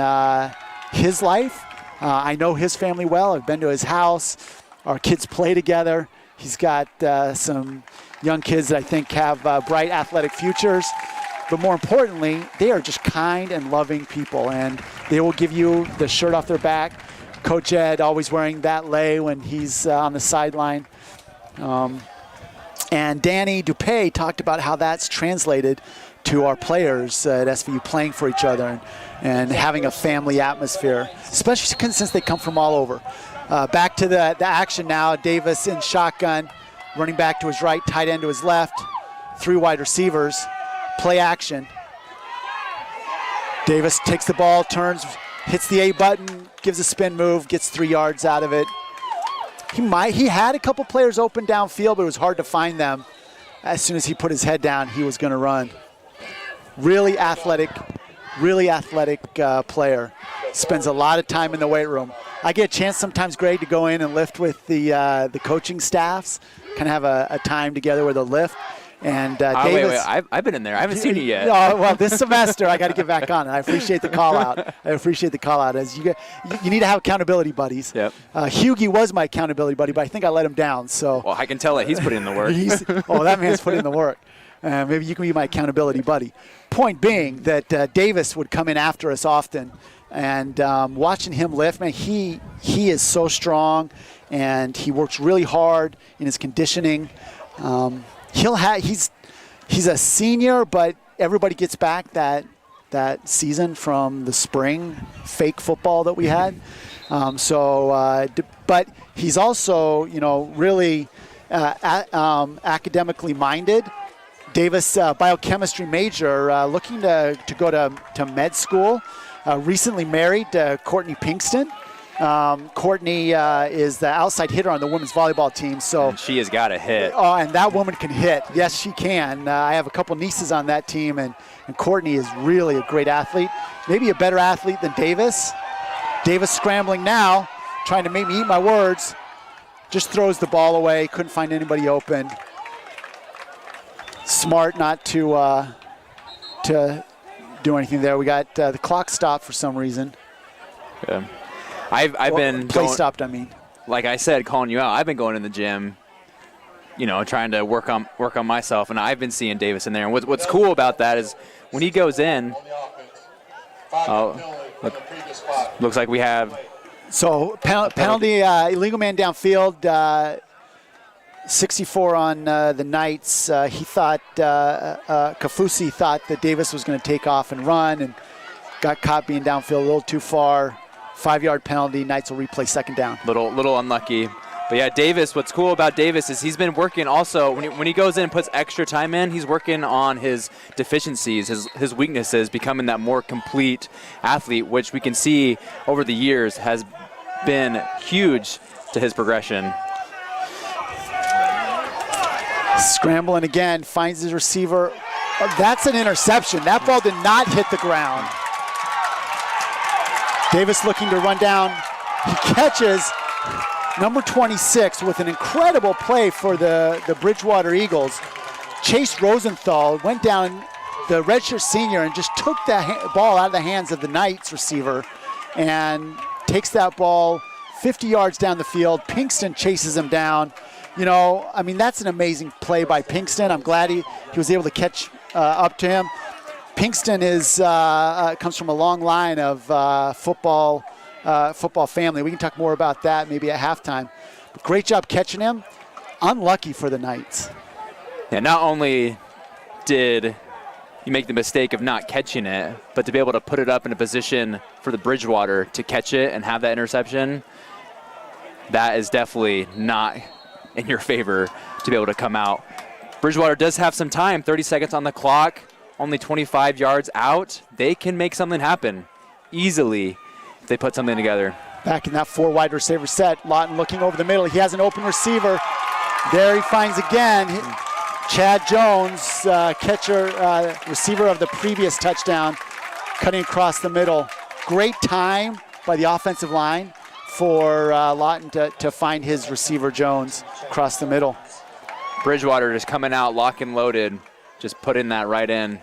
his life. I know his family well. I've been to his house. Our kids play together. He's got some young kids that I think have bright athletic futures. But more importantly, they are just kind and loving people, and they will give you the shirt off their back. Coach Ed always wearing that lei when he's on the sideline. And Danny Dupay talked about how that's translated to our players at SVU playing for each other and having a family atmosphere, especially since they come from all over. Back to the action now. Davis in shotgun, running back to his right, tight end to his left, 3 wide receivers. Play action. Davis takes the ball, turns, hits the A button, gives a spin move, gets 3 yards out of it. He had a couple players open downfield, but it was hard to find them. As soon as he put his head down, he was going to run. Really athletic player. Spends a lot of time in the weight room. I get a chance sometimes, Greg, to go in and lift with the coaching staffs, kind of have a time together where they'll lift. And Davis, wait, I've been in there. I haven't seen you yet. Oh, well, this semester I got to get back on. And I appreciate the call out. As you need to have accountability buddies. Yep. Hughie was my accountability buddy, but I think I let him down. So. Well, I can tell that he's putting in the work. That man's putting in the work. Maybe you can be my accountability buddy. Point being that Davis would come in after us often, and watching him lift, man, he is so strong, and he works really hard in his conditioning. He's a senior, but everybody gets back that season from the spring fake football that we had. But he's also, you know, really academically minded. Davis, biochemistry major, looking to go to med school. Recently married to Courtney Pinkston. Courtney is the outside hitter on the women's volleyball team. So and she has got a hit. Oh, and that woman can hit. Yes, she can. I have a couple nieces on that team, and Courtney is really a great athlete. Maybe a better athlete than Davis. Davis scrambling now, trying to make me eat my words. Just throws the ball away. Couldn't find anybody open. Smart not to do anything there. We got the clock stopped for some reason. Yeah. I've been play going, stopped. I mean, like I said, calling you out. I've been going in the gym, you know, trying to work on myself, and I've been seeing Davis in there. And what's cool about that is when he goes in. Looks like we have. So penalty, illegal man downfield. 64 on the Knights. He thought Kafusi thought that Davis was going to take off and run, and got caught being downfield a little too far. 5-yard penalty. Knights will replay second down. Little unlucky. But yeah, Davis, what's cool about Davis is he's been working also, when he goes in and puts extra time in, he's working on his deficiencies, his weaknesses, becoming that more complete athlete, which we can see over the years has been huge to his progression. Scrambling again, finds his receiver Oh, that's an interception. That ball did not hit the ground. Davis looking to run down. He catches number 26 with an incredible play for the Bridgewater Eagles. Chase Rosenthal went down, the redshirt senior, and just took that ball out of the hands of the Knights receiver and takes that ball 50 yards down the field. Pinkston chases him down. You know, I mean, that's an amazing play by Pinkston. I'm glad he was able to catch up to him. Pinkston comes from a long line of football family. We can talk more about that maybe at halftime. But great job catching him. Unlucky for the Knights. Yeah, not only did you make the mistake of not catching it, but to be able to put it up in a position for the Bridgewater to catch it and have that interception, that is definitely not in your favor to be able to come out. Bridgewater does have some time, 30 seconds on the clock, only 25 yards out. They can make something happen easily if they put something together. Back in that 4 wide receiver set, Lawton looking over the middle. He has an open receiver. There he finds again Chad Jones, receiver of the previous touchdown, cutting across the middle. Great time by the offensive line for Lawton to find his receiver Jones across the middle. Bridgewater just coming out lock and loaded, just putting that right in.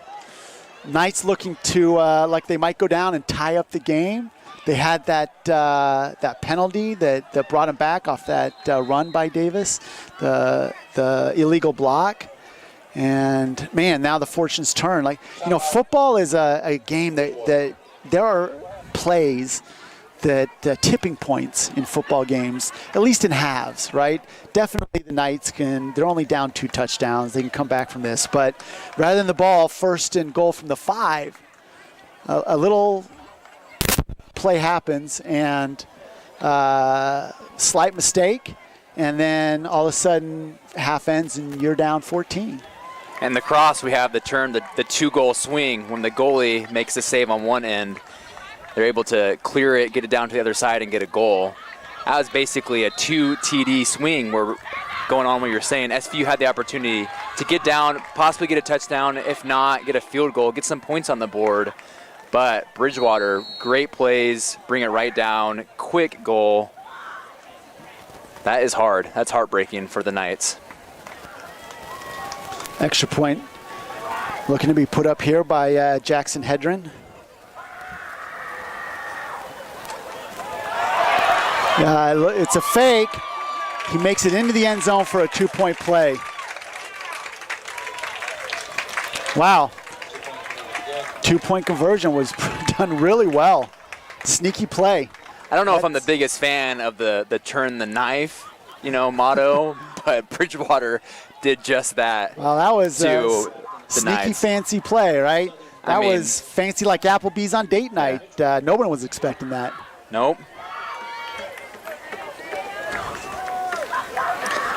Knights looking to like they might go down and tie up the game. They had that penalty that brought him back off that run by Davis, the illegal block. And man, now the fortunes turn. Like, you know, football is a game that there are plays that tipping points in football games, at least in halves, right? Definitely the Knights they're only down 2 touchdowns. They can come back from this. But rather than the ball, 1st and goal from the 5, a little play happens and slight mistake, and then all of a sudden half ends and you're down 14. And the cross, we have the 2-goal swing. When the goalie makes a save on one end, they're able to clear it, get it down to the other side, and get a goal. That was basically a 2 TD swing. We're going on what you're saying. SVU had the opportunity to get down, possibly get a touchdown, if not, get a field goal, get some points on the board. But Bridgewater, great plays, bring it right down, quick goal. That is hard. That's heartbreaking for the Knights. Extra point looking to be put up here by Jackson Hedren. It's a fake. He makes it into the end zone for a 2-point play. Wow. 2-point conversion was done really well. Sneaky play. I don't know if I'm the biggest fan of the turn the knife, motto, but Bridgewater did just that. Well, that was to sneaky Knights. Fancy play, right? That I mean, was fancy like Applebee's on date night. No one was expecting that. Nope.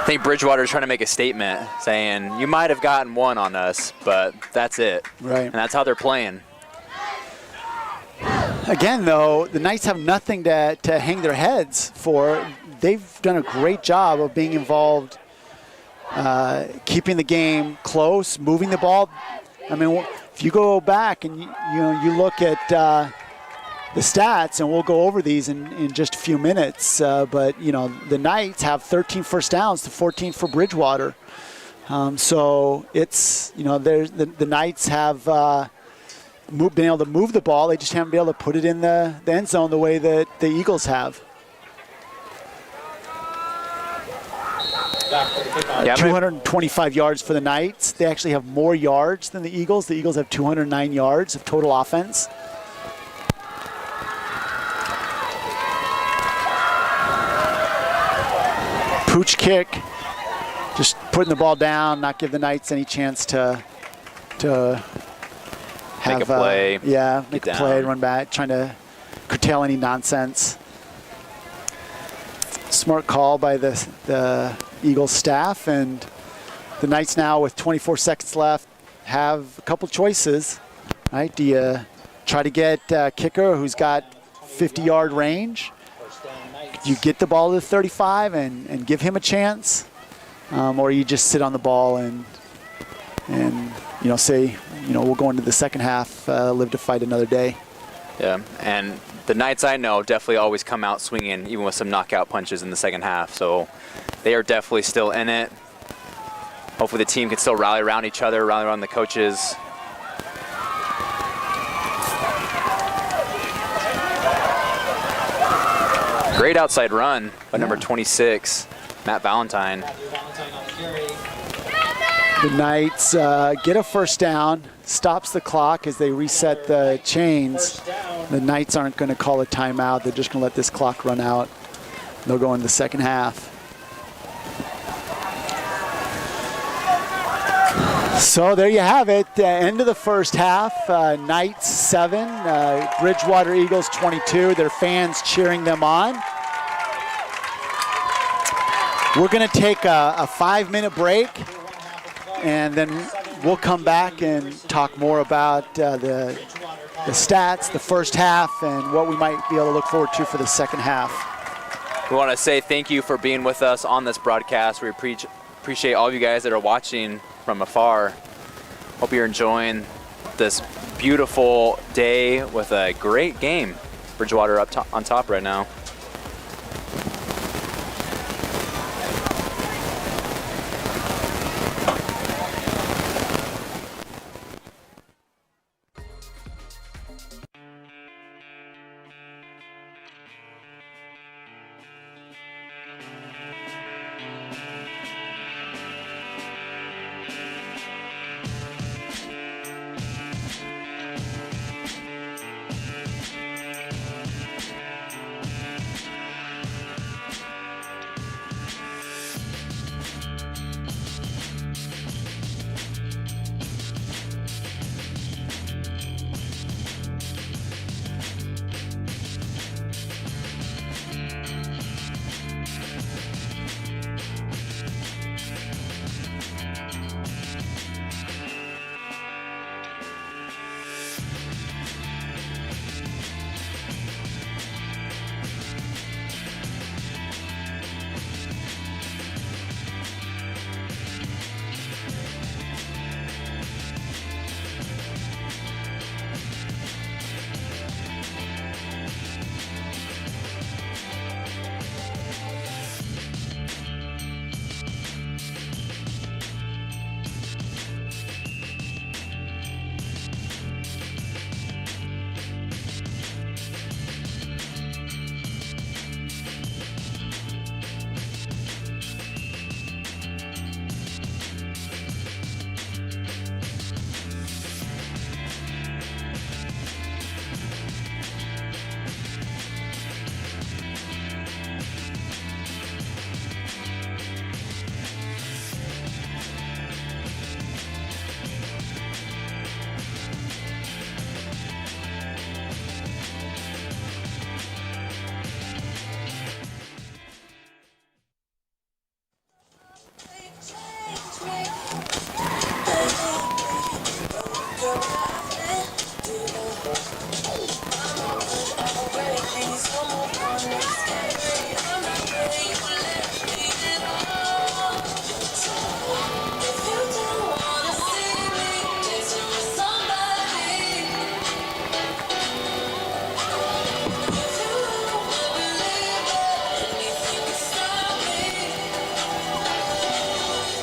I think Bridgewater is trying to make a statement saying, you might have gotten one on us, but that's it. Right. And that's how they're playing. Again, though, the Knights have nothing to hang their heads for. They've done a great job of being involved, keeping the game close, moving the ball. I mean, if you go back and you look at the stats, and we'll go over these in just a few minutes, but the Knights have 13 first downs to 14 for Bridgewater. So it's, the Knights have been able to move the ball. They just haven't been able to put it in the end zone the way that the Eagles have. Yeah, 225 yards for the Knights. They actually have more yards than the Eagles. The Eagles have 209 yards of total offense. Pooch kick, just putting the ball down, not give the Knights any chance to have make a play. Make a play, run back, trying to curtail any nonsense. Smart call by the Eagles staff, and the Knights now with 24 seconds left have a couple choices. Right? Do you try to get a kicker who's got 50-yard range? You get the ball to the 35 and give him a chance, or you just sit on the ball and say we'll go into the second half, live to fight another day. Yeah, and the Knights I know definitely always come out swinging, even with some knockout punches in the second half. So they are definitely still in it. Hopefully the team can still rally around each other, rally around the coaches. Great outside run by number 26, Matt Valentine. The Knights get a first down, stops the clock as they reset the chains. The Knights aren't going to call a timeout. They're just going to let this clock run out. They'll go into the second half. So there you have it. End of the first half. Knights 7, Bridgewater Eagles 22. Their fans cheering them on. We're going to take a 5-minute break, and then we'll come back and talk more about the stats, the first half, and what we might be able to look forward to for the second half. We want to say thank you for being with us on this broadcast. We appreciate all of you guys that are watching from afar. Hope you're enjoying this beautiful day with a great game. Bridgewater on top right now.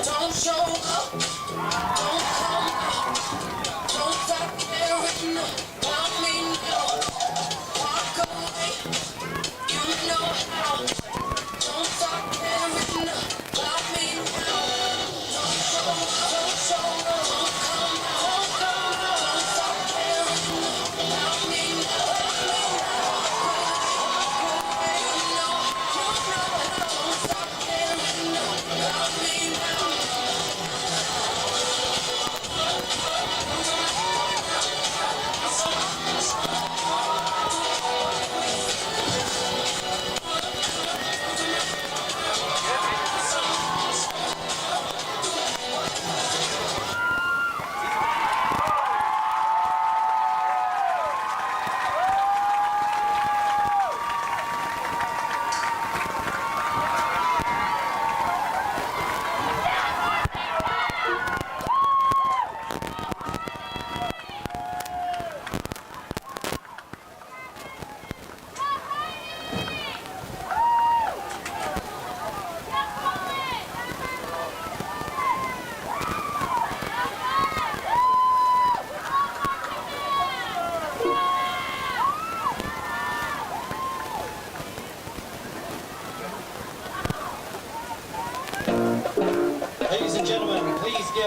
Don't show up, don't come out, don't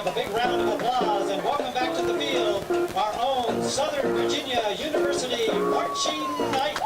give a big round of applause and welcome back to the field our own Southern Virginia University Marching Knights.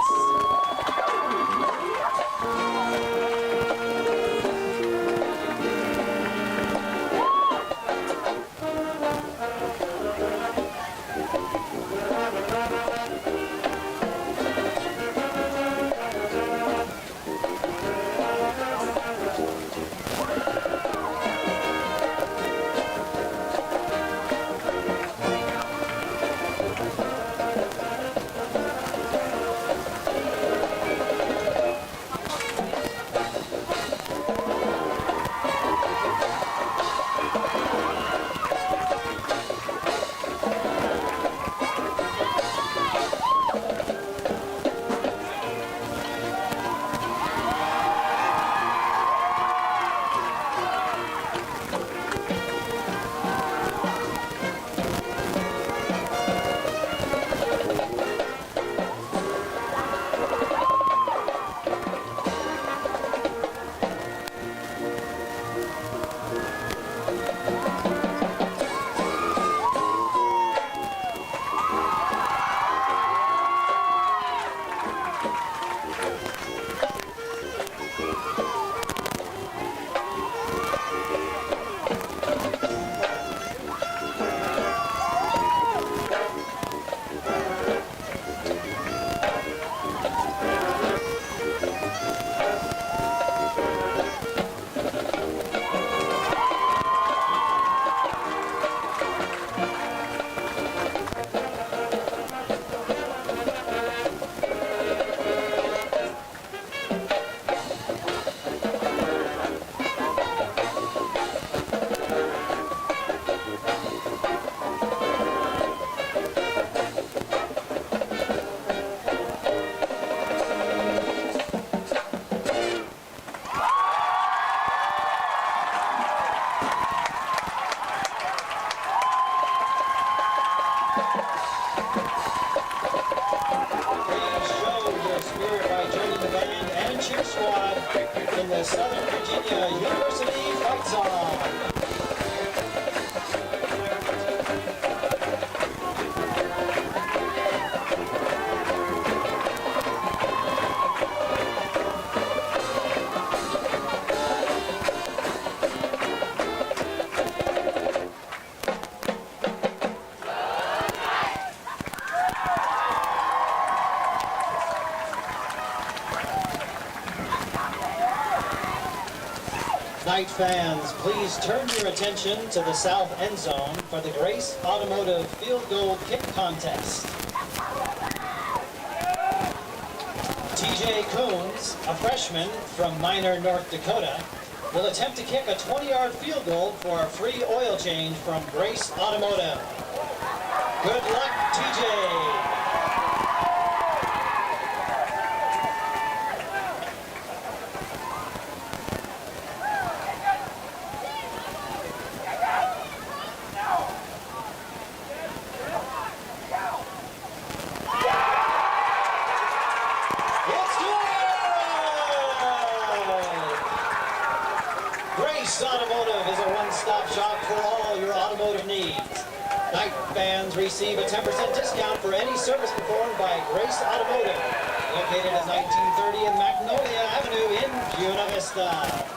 In the Southern Virginia University Fight Song. Knight fans, please turn your attention to the south end zone for the Grace Automotive Field Goal Kick Contest. TJ Coons, a freshman from Minor, North Dakota, will attempt to kick a 20-yard field goal for a free oil change from Grace Automotive. Good luck, TJ! Automotive is a one-stop shop for all your automotive needs. Knight fans receive a 10% discount for any service performed by Grace Automotive, located at 1930 and Magnolia Avenue in Buena Vista.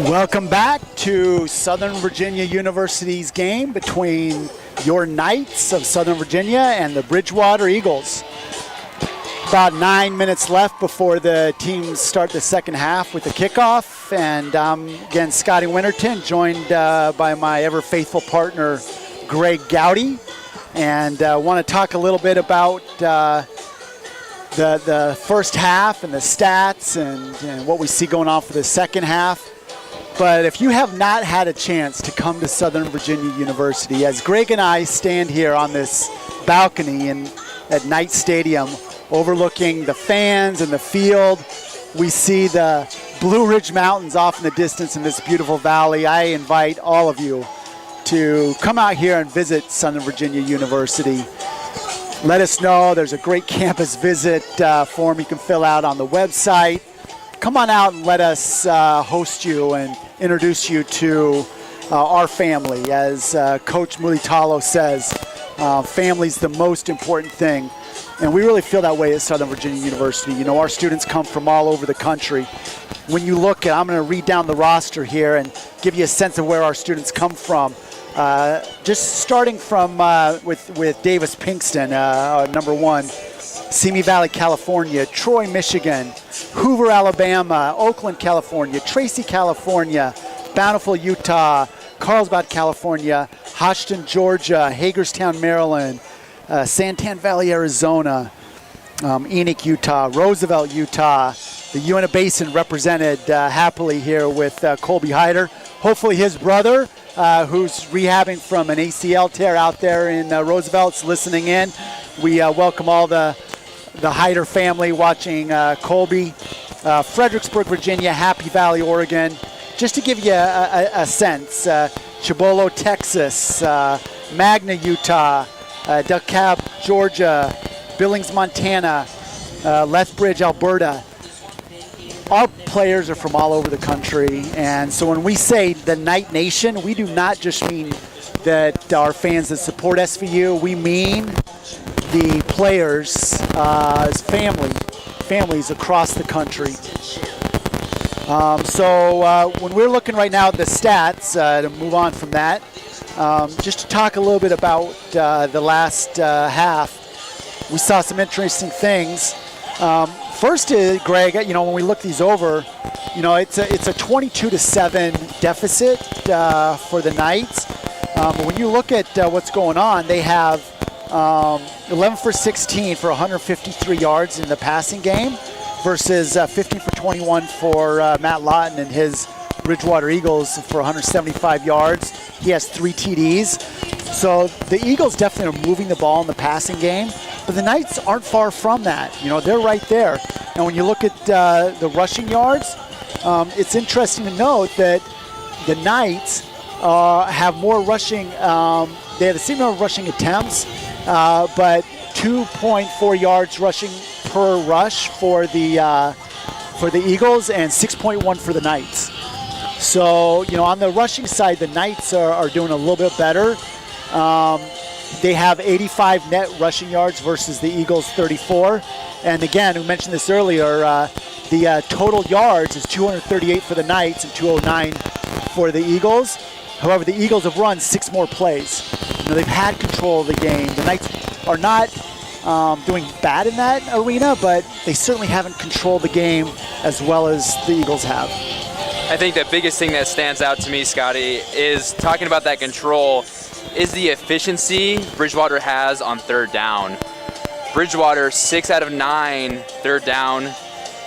Welcome back to Southern Virginia University's game between your Knights of Southern Virginia and the Bridgewater Eagles. About 9 minutes left before the teams start the second half with the kickoff. And again, Scotty Winterton, joined by my ever-faithful partner, Greg Gowdy. And want to talk a little bit about the first half and the stats and what we see going on for the second half. But if you have not had a chance to come to Southern Virginia University, as Greg and I stand here on this balcony at Knight Stadium, overlooking the fans and the field, we see the Blue Ridge Mountains off in the distance in this beautiful valley. I invite all of you to come out here and visit Southern Virginia University. Let us know. There's a great campus visit form you can fill out on the website. Come on out and let us host you and introduce you to our family. As Coach Mulitalo says, family's the most important thing. And we really feel that way at Southern Virginia University. You know, our students come from all over the country. When you look at, I'm going to read down the roster here and give you a sense of where our students come from. Just starting from with Davis Pinkston, number 1. Simi Valley, California, Troy, Michigan, Hoover, Alabama, Oakland, California, Tracy, California, Bountiful, Utah, Carlsbad, California, Hodgson, Georgia, Hagerstown, Maryland, Santan Valley, Arizona, Enoch, Utah, Roosevelt, Utah. The Uinta Basin represented happily here with Colby Hyder. Hopefully his brother, who's rehabbing from an ACL tear out there in Roosevelt's listening in. We welcome all the Hyder family watching Colby. Fredericksburg, Virginia, Happy Valley, Oregon. Just to give you a sense, Chibolo, Texas, Magna, Utah, DeKalb, Georgia, Billings, Montana, Lethbridge, Alberta. Our players are from all over the country, and so when we say the Knight Nation, we do not just mean that our fans that support SVU, we mean the players' families across the country. So when we're looking right now at the stats, to move on from that, just to talk a little bit about the last half, we saw some interesting things. First, Greg, you know, when we look these over, you know, it's a 22-7 deficit for the Knights. But when you look at what's going on, they have 11 for 16 for 153 yards in the passing game versus 15 for 21 for Matt Lawton and his Bridgewater Eagles for 175 yards. He has 3 TDs. So the Eagles definitely are moving the ball in the passing game, but the Knights aren't far from that. You know, they're right there. And when you look at the rushing yards, it's interesting to note that the Knights have more rushing. They have the same number of rushing attempts, but 2.4 yards rushing per rush for the Eagles and 6.1 for the Knights. So, you know, on the rushing side, the Knights are doing a little bit better. They have 85 net rushing yards versus the Eagles 34. And again, we mentioned this earlier, the total yards is 238 for the Knights and 209 for the Eagles. However, the Eagles have run 6 more plays. You know, they've had control of the game. The Knights are not doing bad in that arena, but they certainly haven't controlled the game as well as the Eagles have. I think the biggest thing that stands out to me, Scotty, is talking about that control, is the efficiency Bridgewater has on third down. Bridgewater, 6 out of 9 third down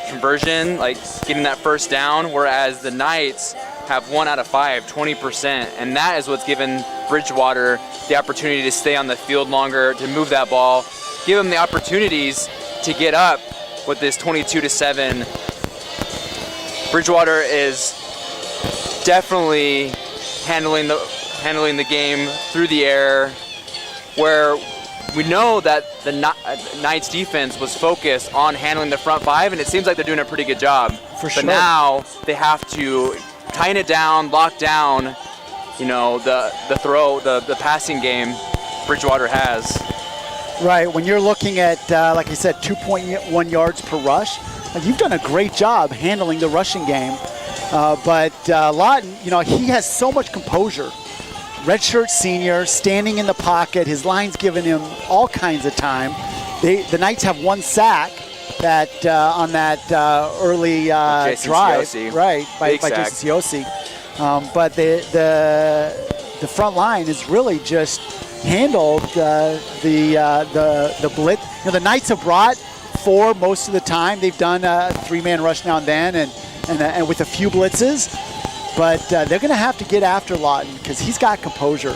conversion, like getting that first down, whereas the Knights have 1 out of 5, 20%. And that is what's given Bridgewater the opportunity to stay on the field longer, to move that ball, give them the opportunities to get up with this 22-7. Bridgewater is definitely handling the game through the air, where we know that the Knights defense was focused on handling the front five, and it seems like they're doing a pretty good job. For sure. But now they have to tighten it down, lock down, you know, the passing game Bridgewater has. Right, when you're looking at, like I said, 2.1 yards per rush, you've done a great job handling the rushing game. But Lawton, you know, he has so much composure. Redshirt senior, standing in the pocket. His line's giving him all kinds of time. The Knights have 1 sack that on that early drive, Cioce. right, by Jason Cioce. But the front line is really just handled the blitz. You know, the Knights have brought 4 most of the time. They've done a 3-man rush now and then, and with a few blitzes. But they're going to have to get after Lawton because he's got composure.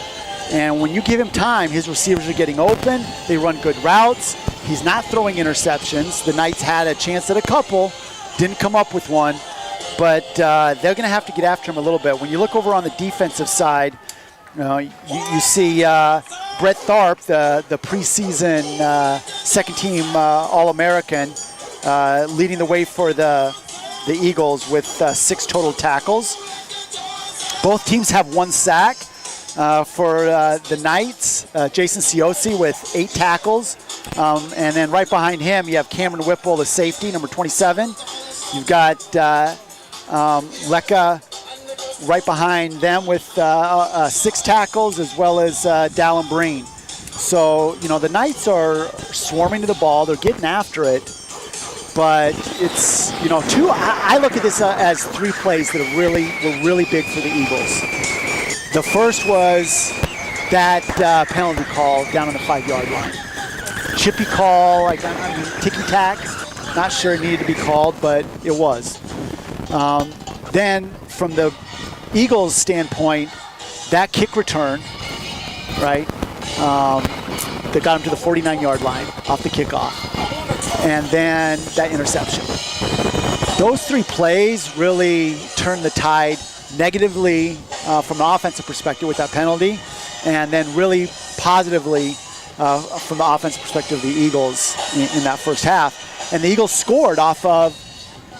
And when you give him time, his receivers are getting open. They run good routes. He's not throwing interceptions. The Knights had a chance at a couple, didn't come up with one. But they're going to have to get after him a little bit. When you look over on the defensive side, you see Brett Tharp, the preseason second-team All-American, leading the way for the Eagles with 6 total tackles. Both teams have 1 sack. For the Knights, Jason Cioce with 8 tackles. And then right behind him, you have Cameron Whipple, the safety, number 27. You've got Lecca right behind them with 6 tackles, as well as Dallin Breen. So, you know, the Knights are swarming to the ball. They're getting after it. But it's, you know, I look at this as 3 plays that were really big for the Eagles. The first was that penalty call down on the 5-yard line. Chippy call, like, I mean, ticky-tack. Not sure it needed to be called, but it was. Then from the Eagles' standpoint, that kick return, right, that got him to the 49-yard line off the kickoff. And then that interception. Those 3 plays really turned the tide negatively from an offensive perspective with that penalty, and then really positively from the offensive perspective of the Eagles in that first half. And the Eagles scored off of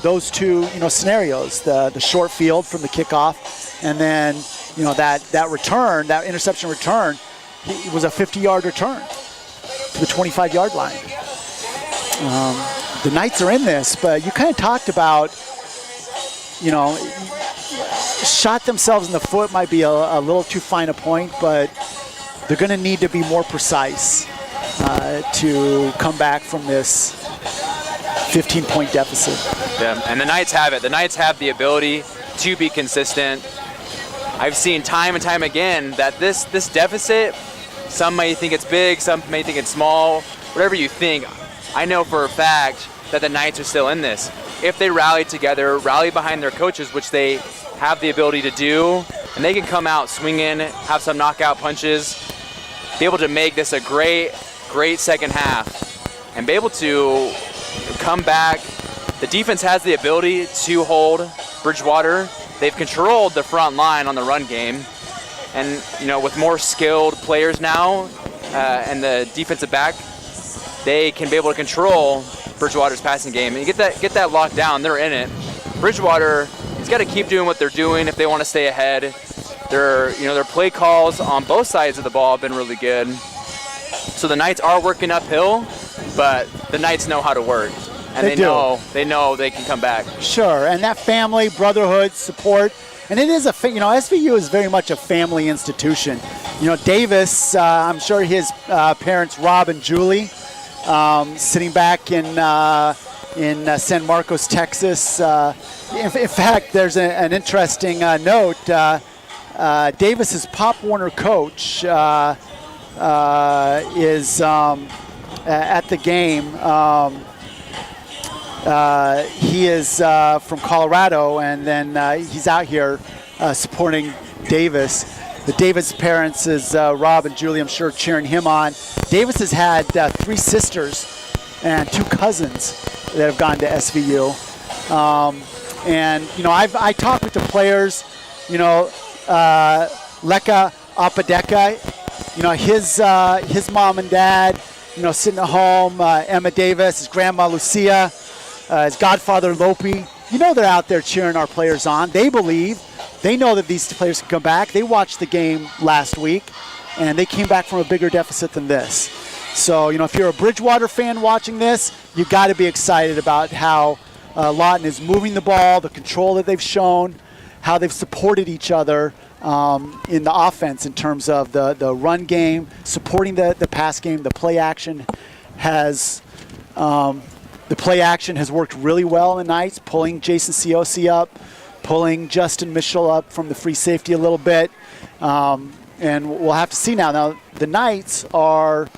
those 2, you know, scenarios: the short field from the kickoff, and then, you know, that return, that interception return, it was a 50-yard return to the 25-yard line. The Knights are in this, but you kind of talked about, you know, shot themselves in the foot might be a little too fine a point, but they're going to need to be more precise to come back from this 15-point deficit. Yeah, and the Knights have it. The Knights have the ability to be consistent. I've seen time and time again that this deficit, some may think it's big, some may think it's small, whatever you think. I know for a fact that the Knights are still in this. If they rally together, rally behind their coaches, which they have the ability to do, and they can come out swinging, have some knockout punches, be able to make this a great second half, and be able to come back. The defense has the ability to hold Bridgewater. They've controlled the front line on the run game, and, you know, with more skilled players now and the defensive back, they can be able to control Bridgewater's passing game and get that locked down. They're in it. Bridgewater has got to keep doing what they're doing if they want to stay ahead. Their play calls on both sides of the ball have been really good. So the Knights are working uphill, but the Knights know how to work, and they know they can come back. Sure, and that family, brotherhood, support, and it is SVU is very much a family institution. You know, Davis, I'm sure his parents, Rob and Julie, sitting back in in San Marcos, Texas. In fact, there's an interesting note. Davis's Pop Warner coach is at the game. He is from Colorado, and then he's out here supporting Davis. The Davis parents is Rob and Julie, I'm sure, cheering him on. Davis has had 3 sisters and 2 cousins that have gone to SVU. And, you know, I talked with the players, you know, Leka Apadeka, you know, his mom and dad, you know, sitting at home, Emma Davis, his grandma Lucia, his godfather Lopi. You know they're out there cheering our players on. They believe. They know that these players can come back. They watched the game last week, and they came back from a bigger deficit than this. So, you know, if you're a Bridgewater fan watching this, you got to be excited about how Lawton is moving the ball, the control that they've shown, how they've supported each other in the offense in terms of the run game, supporting the pass game. The play action has worked really well in the Knights, pulling Jason Ciosi up, pulling Justin Mitchell up from the free safety a little bit. And we'll have to see now. Now, the Knights are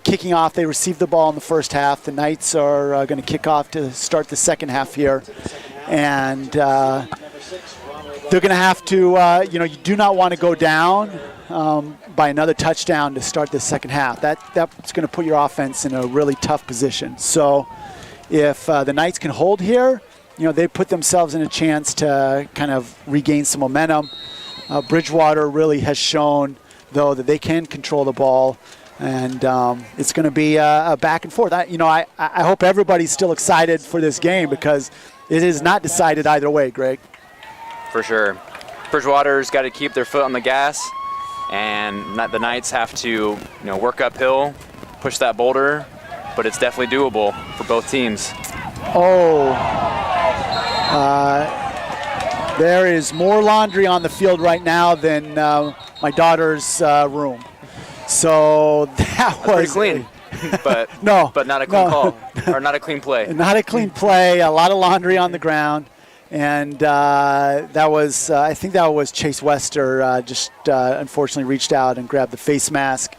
kicking off. They received the ball in the first half. The Knights are going to kick off to start the second half here. And they're going to have to, you know, you do not want to go down by another touchdown to start the second half. That's going to put your offense in a really tough position. So if the Knights can hold here, you know, they put themselves in a chance to kind of regain some momentum. Bridgewater really has shown, though, that they can control the ball, and it's going to be a back and forth. I hope everybody's still excited for this game because it is not decided either way, Greg. For sure. Bridgewater's got to keep their foot on the gas, and the Knights have to, you know, work uphill, push that boulder, but it's definitely doable for both teams. There is more laundry on the field right now than my daughter's room. So that was pretty clean, but but not a clean call or not a clean play. Not a clean play. A lot of laundry on the ground, and that was I think that was Chase Wester just unfortunately reached out and grabbed the face mask.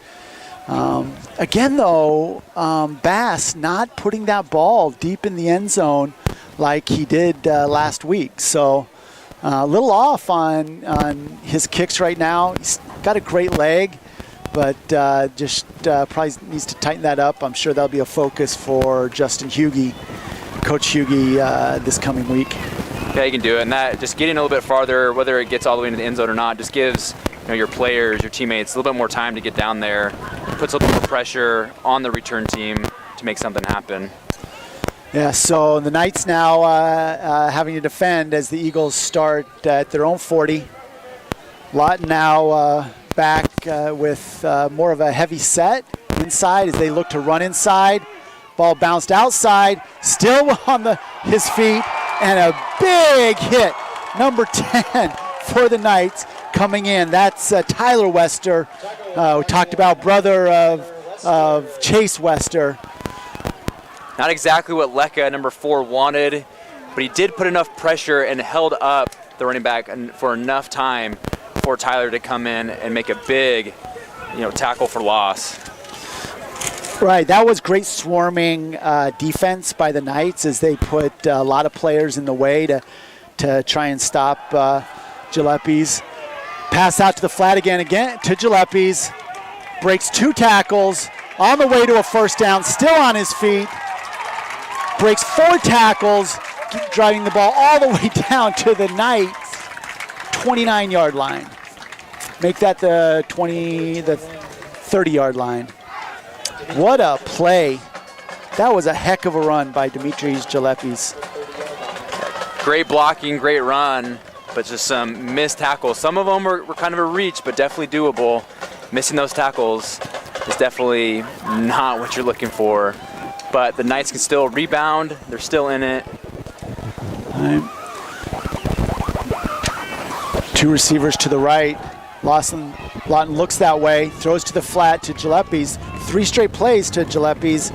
Again, though, Bass not putting that ball deep in the end zone like he did last week. So a little off on his kicks right now. He's got a great leg, but just probably needs to tighten that up. I'm sure that'll be a focus for Justin Hughey, Coach Hughey, this coming week. Yeah, you can do it. And that just getting a little bit farther, whether it gets all the way into the end zone or not, just gives, you know, your players, your teammates a little bit more time to get down there. Puts a little more pressure on the return team to make something happen. Yeah, so the Knights now having to defend as the Eagles start at their own 40. Lawton now back with more of a heavy set inside as they look to run inside. Ball bounced outside, still on his feet, and a big hit, number 10 for the Knights coming in. That's Tyler Wester. We talked about brother of Chase Wester. Not exactly what Leka, number 4, wanted, but he did put enough pressure and held up the running back for enough time for Tyler to come in and make a big, you know, tackle for loss. Right, that was great swarming defense by the Knights as they put a lot of players in the way to try and stop Gillespie's. Pass out to the flat again to Gillespie's. Breaks 2 tackles, on the way to a first down, still on his feet. Breaks 4 tackles, driving the ball all the way down to the Knights' 29-yard line. Make that the 30-yard line. What a play. That was a heck of a run by Dimitris Gillespie's. Great blocking, great run, but just some missed tackles. Some of them were kind of a reach, but definitely doable. Missing those tackles is definitely not what you're looking for. But the Knights can still rebound. They're still in it. Right. 2 receivers to the right. Lawton looks that way, throws to the flat to Gillespie's. 3 straight plays to Gillespie's.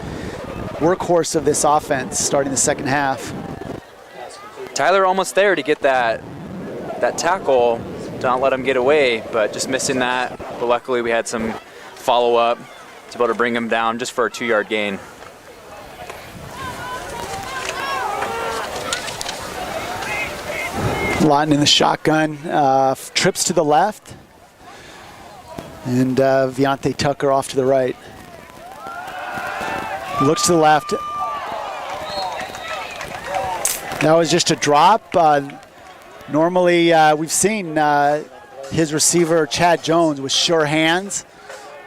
workhorse of this offense starting the second half. Tyler almost there to get that tackle, to not let him get away, but just missing that. But luckily we had some follow-up to be able to bring him down just for a 2-yard gain. Lawton in the shotgun, trips to the left, and Viante Tucker off to the right. Looks to the left. That was just a drop. Normally, we've seen his receiver, Chad Jones, with sure hands.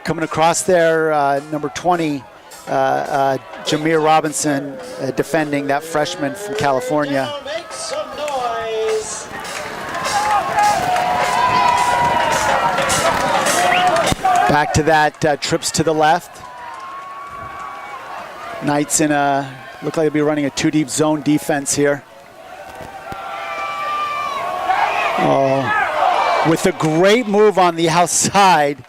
Coming across there, number 20, Jameer Robinson, defending that freshman from California. Make some noise. Back to that, trips to the left. Knights in a, look like they'll be running a 2-deep zone defense here. Oh, with a great move on the outside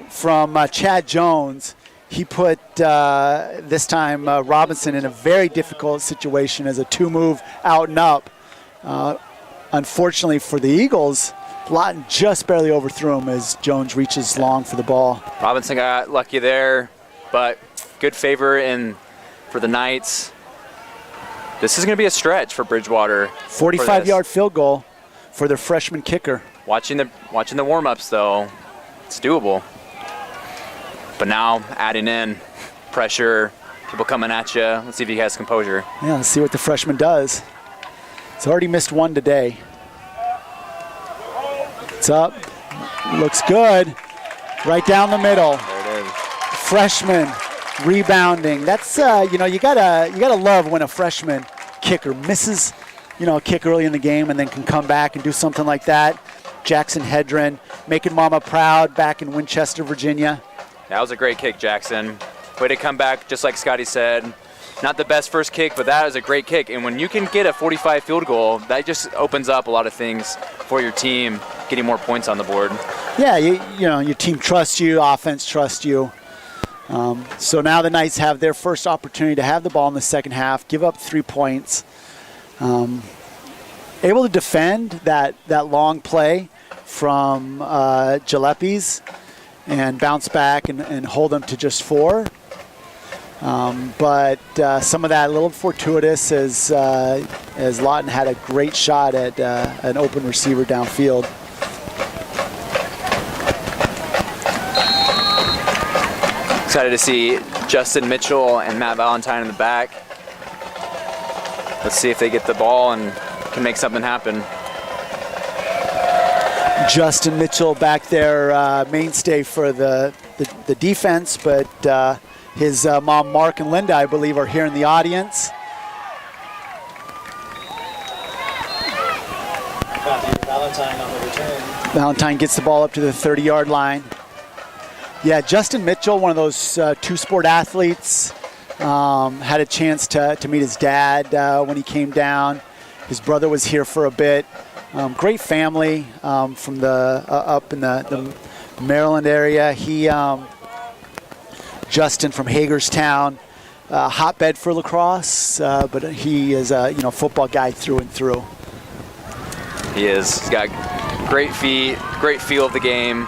from Chad Jones. He put, this time, Robinson in a very difficult situation as a 2-move out and up. Unfortunately for the Eagles, Lawton just barely overthrew him as Jones reaches long for the ball. Robinson got lucky there, but good favor for the Knights. This is going to be a stretch for Bridgewater. 45-yard field goal for their freshman kicker. Watching the warm-ups, though, it's doable. But now adding in pressure, people coming at you. Let's see if he has composure. Yeah, let's see what the freshman does. He's already missed one today. It's up. Looks good. Right down the middle. There it is. Freshman rebounding. That's you gotta love when a freshman kicker misses, a kick early in the game and then can come back and do something like that. Jackson Hedren making mama proud back in Winchester, Virginia. That was a great kick, Jackson. Way to come back, just like Scotty said. Not the best first kick, but that was a great kick. And when you can get a 45 field goal, that just opens up a lot of things for your team, getting more points on the board. Yeah, your team trusts you, offense trusts you. So now the Knights have their first opportunity to have the ball in the second half, give up 3 points. Able to defend that long play from Gillespie's and bounce back and hold them to just 4. But some of that a little fortuitous as Lawton had a great shot at an open receiver downfield. Excited to see Justin Mitchell and Matt Valentine in the back. Let's see if they get the ball and can make something happen. Justin Mitchell back there, mainstay for the defense, but his mom, Mark and Linda, I believe, are here in the audience. Valentine on the return. Valentine gets the ball up to the 30-yard line. Yeah, Justin Mitchell, one of those two-sport athletes, had a chance to meet his dad when he came down. His brother was here for a bit. Great family from the up in the Maryland area. Justin from Hagerstown, hotbed for lacrosse, but he is a football guy through and through. He is. He's got great feet, great feel of the game.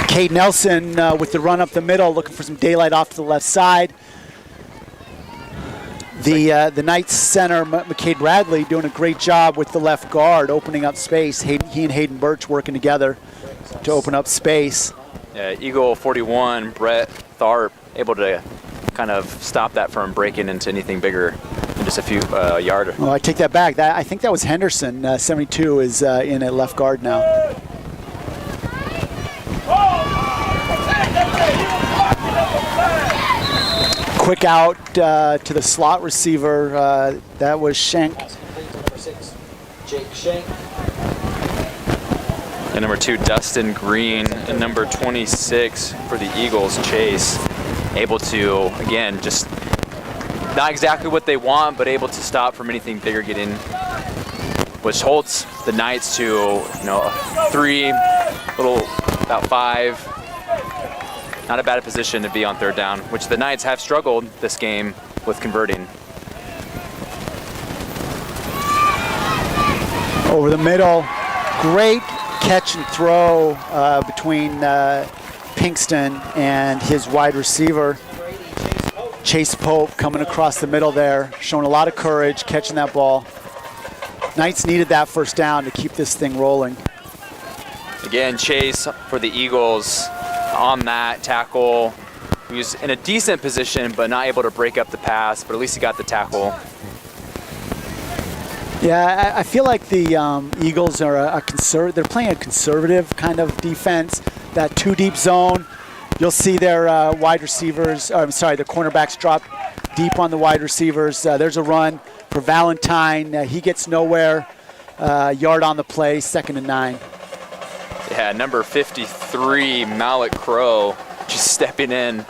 Cade Nelson with the run up the middle, looking for some daylight off to the left side. The Knights center, McCade Bradley, doing a great job with the left guard, opening up space. He and Hayden Birch working together to open up space. Eagle 41, Brett Tharp, able to kind of stop that from breaking into anything bigger than just a few yards. Oh, I take that back. I think that was Henderson. 72 is in at left guard now. Quick out to the slot receiver. That was Schenk. Number 6, Jake Schenk. And number 2, Dustin Green, and number 26 for the Eagles, Chase. Able to, again, just not exactly what they want, but able to stop from anything bigger getting, which holds the Knights to, 3, about 5. not a bad position to be on third down, which the Knights have struggled this game with converting. Over the middle, great catch and throw between Pinkston and his wide receiver. Chase Pope coming across the middle there, showing a lot of courage, catching that ball. Knights needed that first down to keep this thing rolling. Again, Chase for the Eagles on that tackle. He was in a decent position, but not able to break up the pass, but at least he got the tackle. Yeah, I feel like the Eagles are they're playing a conservative kind of defense. That two deep zone, you'll see their wide receivers, the cornerbacks drop deep on the wide receivers. There's a run for Valentine. He gets nowhere. Yard on the play, 2nd and 9. Yeah, number 53, Malik Crow, just stepping in,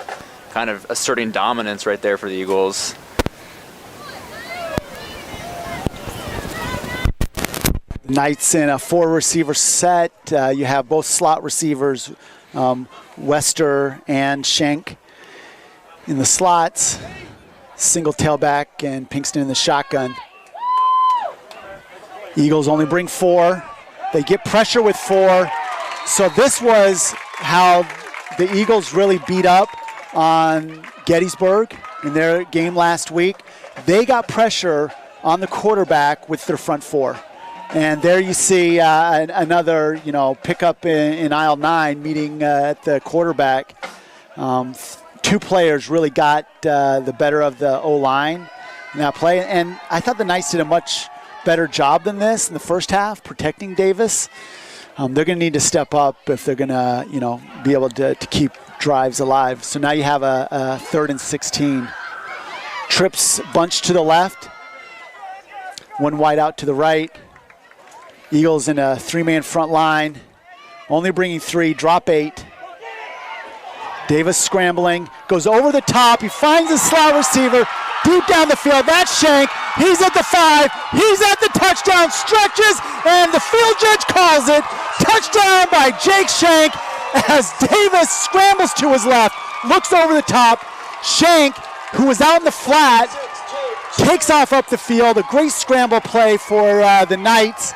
kind of asserting dominance right there for the Eagles. Knights in a 4-receiver set. You have both slot receivers, Wester and Schenk in the slots. Single tailback and Pinkston in the shotgun. Eagles only bring 4. They get pressure with 4. So this was how the Eagles really beat up on Gettysburg in their game last week. They got pressure on the quarterback with their front 4. And there you see another, pickup in aisle 9 meeting at the quarterback. 2 players really got the better of the O-line in that play. And I thought the Knights did a much better job than this in the first half, protecting Davis. They're going to need to step up if they're going to, be able to keep drives alive. So now you have a 3rd and 16. Trips bunched to the left. 1 wide out to the right. Eagles in a 3-man front line, only bringing 3, drop 8. Davis scrambling, goes over the top. He finds a slot receiver deep down the field. That's Schenk. He's at the 5. He's at the touchdown, stretches, and the field judge calls it. Touchdown by Jake Schenk as Davis scrambles to his left, looks over the top. Schenk, who was out in the flat, takes off up the field. A great scramble play for the Knights.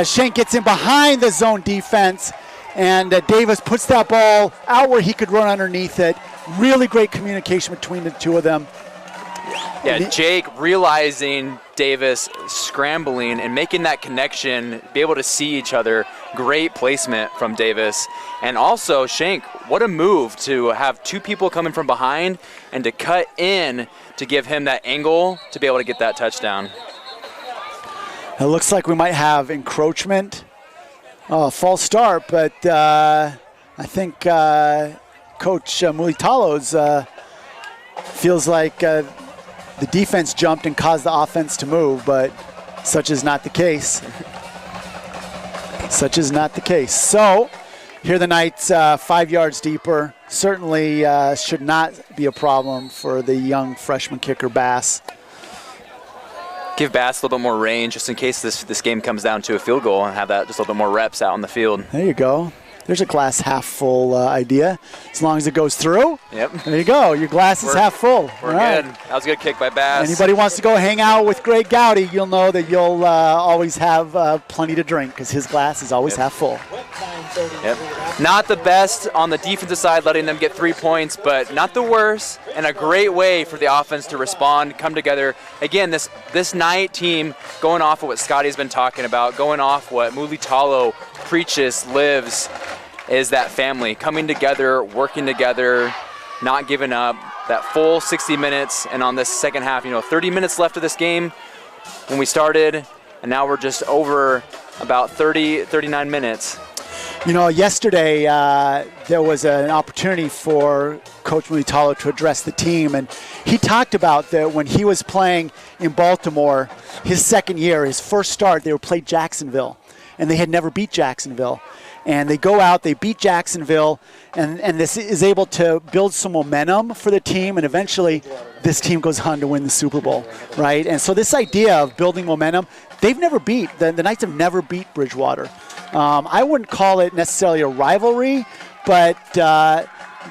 Schenk gets in behind the zone defense, and Davis puts that ball out where he could run underneath it. Really great communication between the two of them. Yeah, Jake realizing Davis scrambling and making that connection, be able to see each other. Great placement from Davis. And also, Schenk, what a move to have 2 people coming from behind and to cut in to give him that angle to be able to get that touchdown. It looks like we might have encroachment. False start, but I think Coach Mulitalos feels like the defense jumped and caused the offense to move, but such is not the case. Such is not the case. So here the Knights 5 yards deeper. Certainly should not be a problem for the young freshman kicker Bass. Give Bass a little bit more range just in case this game comes down to a field goal and have that just a little bit more reps out on the field. There you go. There's a glass half full idea. As long as it goes through. Yep. There you go. Your glass is half full. We're good. That was a good kick by Bass. Anybody wants to go hang out with Greg Gowdy, you'll know that you'll always have plenty to drink because his glass is always half full. Yep. Not the best on the defensive side, letting them get 3 points, but not the worst, and a great way for the offense to respond, come together. Again, this Knight team, going off of what Scotty's been talking about, going off what Mulitalo preaches, lives, is that family coming together, working together, not giving up. That full 60 minutes, and on this second half, 30 minutes left of this game when we started, and now we're just over about 39 minutes. Yesterday there was an opportunity for Coach Mulitalo to address the team, and he talked about that when he was playing in Baltimore, his second year, his first start, they played Jacksonville, and they had never beat Jacksonville. And they go out, they beat Jacksonville, and this is able to build some momentum for the team, and eventually this team goes on to win the Super Bowl, right? And so this idea of building momentum, they've never beat, the Knights have never beat Bridgewater. I wouldn't call it necessarily a rivalry, but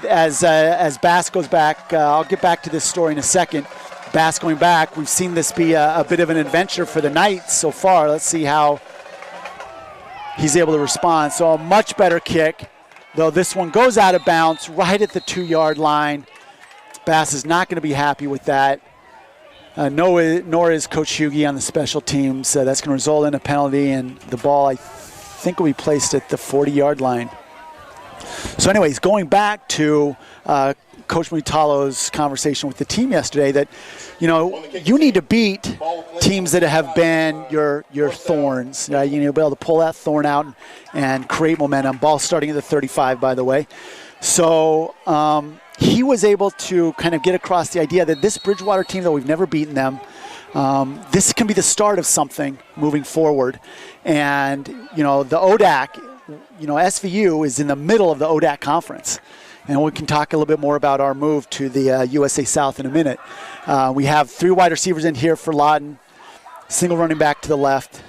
as Bass goes back, I'll get back to this story in a second. Bass going back, we've seen this be a bit of an adventure for the Knights so far. Let's see how he's able to respond. So a much better kick, though this one goes out of bounds right at the 2-yard line. Bass is not going to be happy with that. Nor is Coach Hughey on the special teams. That's going to result in a penalty, and the ball, I think, will be placed at the 40-yard line. So anyways, going back to Coach Mutalo's conversation with the team yesterday, that, you know, you need to beat teams that have been your thorns. You need to be able to pull that thorn out and create momentum. Ball starting at the 35, by the way. So he was able to kind of get across the idea that this Bridgewater team, though we've never beaten them, this can be the start of something moving forward. And, you know, the ODAC, you know, SVU is in the middle of the ODAC conference. And we can talk a little bit more about our move to the USA South in a minute. We have 3 wide receivers in here for Lawton. Single running back to the left.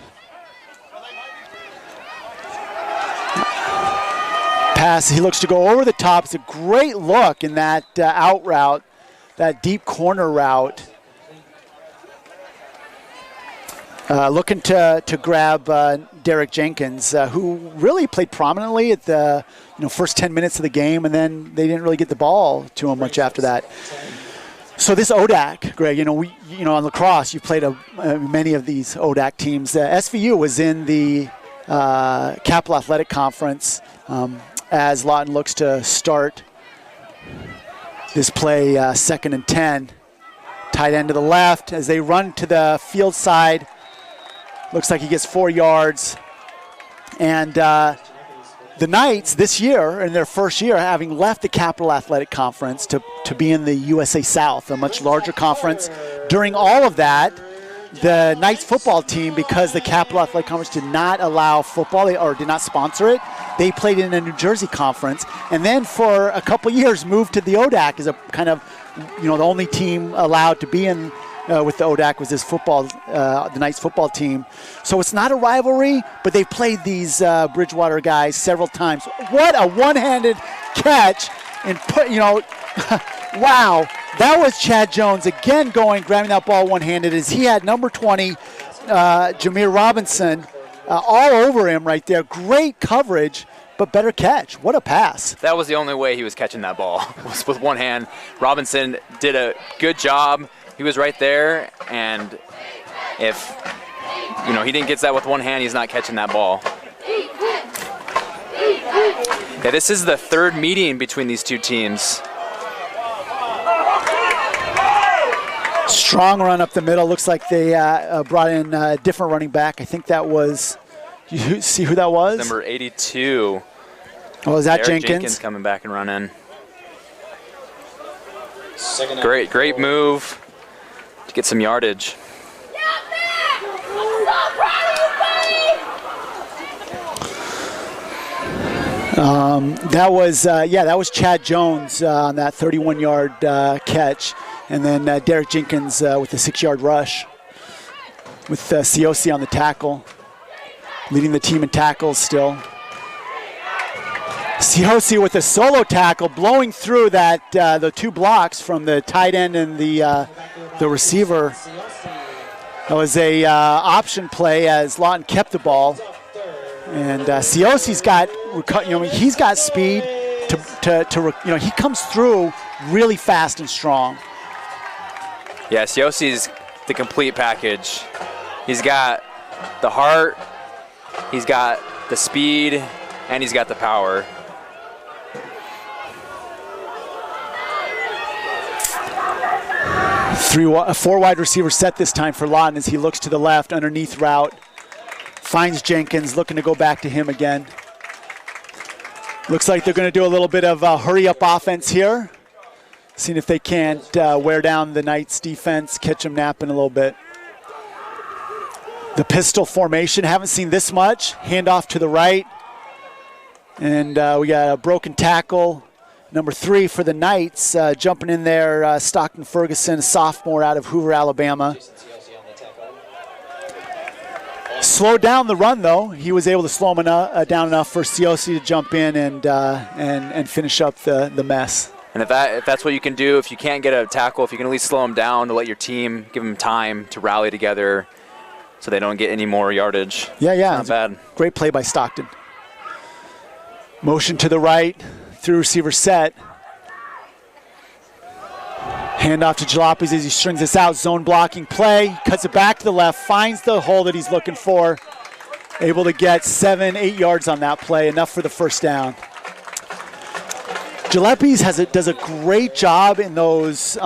Pass, he looks to go over the top. It's a great look in that out route, that deep corner route. Looking to grab Derek Jenkins, who really played prominently at the first 10 minutes of the game, and then they didn't really get the ball to him much after that. So this ODAC, Greg, on lacrosse, you've played many of these ODAC teams. SVU was in the Capital Athletic Conference as Lawton looks to start this play 2nd and 10. Tight end to the left as they run to the field side. Looks like he gets 4 yards. And the Knights this year, in their first year, having left the Capital Athletic Conference to be in the USA South, a much larger conference. During all of that, the Knights football team, because the Capital Athletic Conference did not allow football or did not sponsor it, they played in a New Jersey conference. And then for a couple years moved to the ODAC as a kind of, the only team allowed to be in with the ODAC was this football, the Knights football team. So it's not a rivalry, but they've played these Bridgewater guys several times. What a one-handed catch. And wow, that was Chad Jones again grabbing that ball one-handed as he had number 20, Jameer Robinson, all over him right there. Great coverage, but better catch. What a pass. That was the only way he was catching that ball, was with one hand. Robinson did a good job. He was right there, and if he didn't get that with one hand, he's not catching that ball. Yeah, this is the 3rd meeting between these two teams. Strong run up the middle. Looks like they brought in a different running back. I think that was, you see who that was? Number 82. Oh, is that Eric Jenkins? Coming back and running. Great move to get some yardage. That was Chad Jones on that 31-yard catch, and then Derek Jenkins with a 6-yard rush with Ciosi on the tackle, leading the team in tackles still. Ciosi with a solo tackle, blowing through that the 2 blocks from the tight end and the receiver. That was a option play as Lawton kept the ball, and Ciosi's got he's got speed to he comes through really fast and strong. Yeah, Ciosi's the complete package. He's got the heart, he's got the speed, and he's got the power. A 4 wide receiver set this time for Lawton as he looks to the left, underneath route. Finds Jenkins, looking to go back to him again. Looks like they're going to do a little bit of hurry-up offense here. Seeing if they can't wear down the Knights defense, catch them napping a little bit. The pistol formation, haven't seen this much. Handoff to the right. And we got a broken tackle. Number 3 for the Knights, jumping in there, Stockton Ferguson, a sophomore out of Hoover, Alabama. slowed down the run, though. He was able to slow him down enough for Ciosi to jump in and finish up the mess. And if that's what you can do, if you can't get a tackle, if you can at least slow them down to let your team, give them time to rally together so they don't get any more yardage. Yeah. Not bad. Great play by Stockton. Motion to the right, through receiver set. Hand off to Jalopies as he strings this out. Zone blocking play, cuts it back to the left, finds the hole that he's looking for. Able to get 7-8 yards on that play, enough for the first down. Jalopies does a great job in those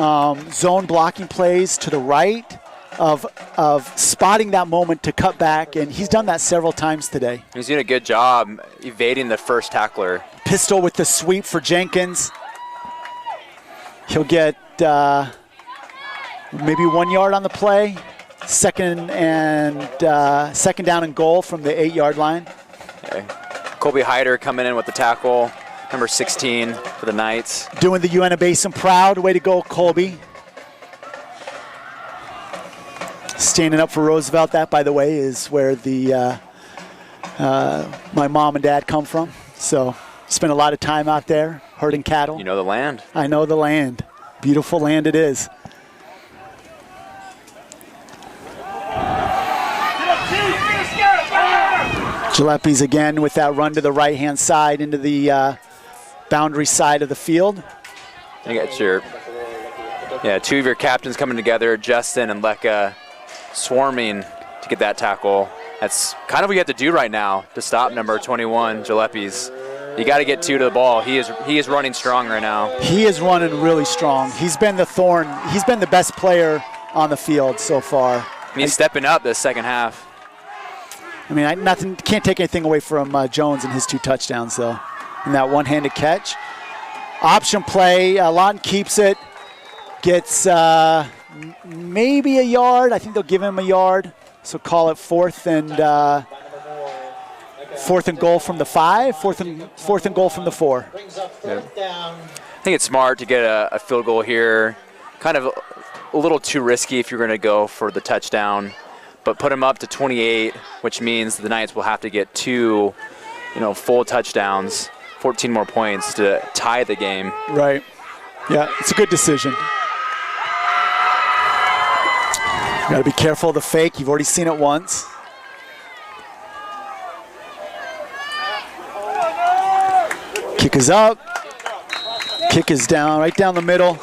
zone blocking plays to the right of spotting that moment to cut back, and he's done that several times today. He's doing a good job evading the first tackler. Pistol with the sweep for Jenkins. He'll get maybe 1 yard on the play. Second down and goal from the 8-yard line. Okay. Colby Hyder coming in with the tackle, number 16 for the Knights. Doing the Uinta Basin proud. Way to go, Colby. Standing up for Roosevelt. That, by the way, is where my mom and dad come from. So spent a lot of time out there herding cattle. You know the land. I know the land. Beautiful land it is. Gillespie's again with that run to the right-hand side into the boundary side of the field. I think it's two of your captains coming together, Justin and Leka, swarming to get that tackle. That's kind of what you have to do right now to stop number 21, Gillespie's. You got to get two to the ball. He is running strong right now. He is running really strong. He's been the thorn. He's been the best player on the field so far. And he's stepping up this second half. I mean, can't take anything away from Jones and his 2 touchdowns, though. And that one-handed catch. Option play. Lawton keeps it. Gets maybe a yard. I think they'll give him a yard. So call it fourth and goal from the 5. Fourth and goal from the 4. Yeah. I think it's smart to get a field goal here. Kind of a little too risky if you're going to go for the touchdown. But put him up to 28, which means the Knights will have to get 2, full touchdowns, 14 more points to tie the game. Right. Yeah, it's a good decision. Got to be careful of the fake. You've already seen it once. Kick is up. Kick is down, right down the middle.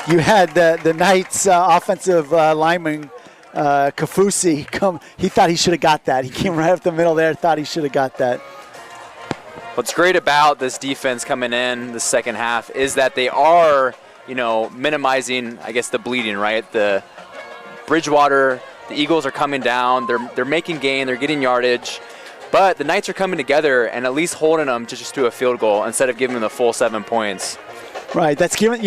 You had the Knights offensive lineman, Kafusi, come. He thought he should have got that. He came right up the middle there, thought he should have got that. What's great about this defense coming in the second half is that they are, minimizing, I guess, the bleeding, right? The Bridgewater, the Eagles are coming down. They're making gain. They're getting yardage. But the Knights are coming together and at least holding them to just do a field goal instead of giving them the full 7 points. Right, that's given,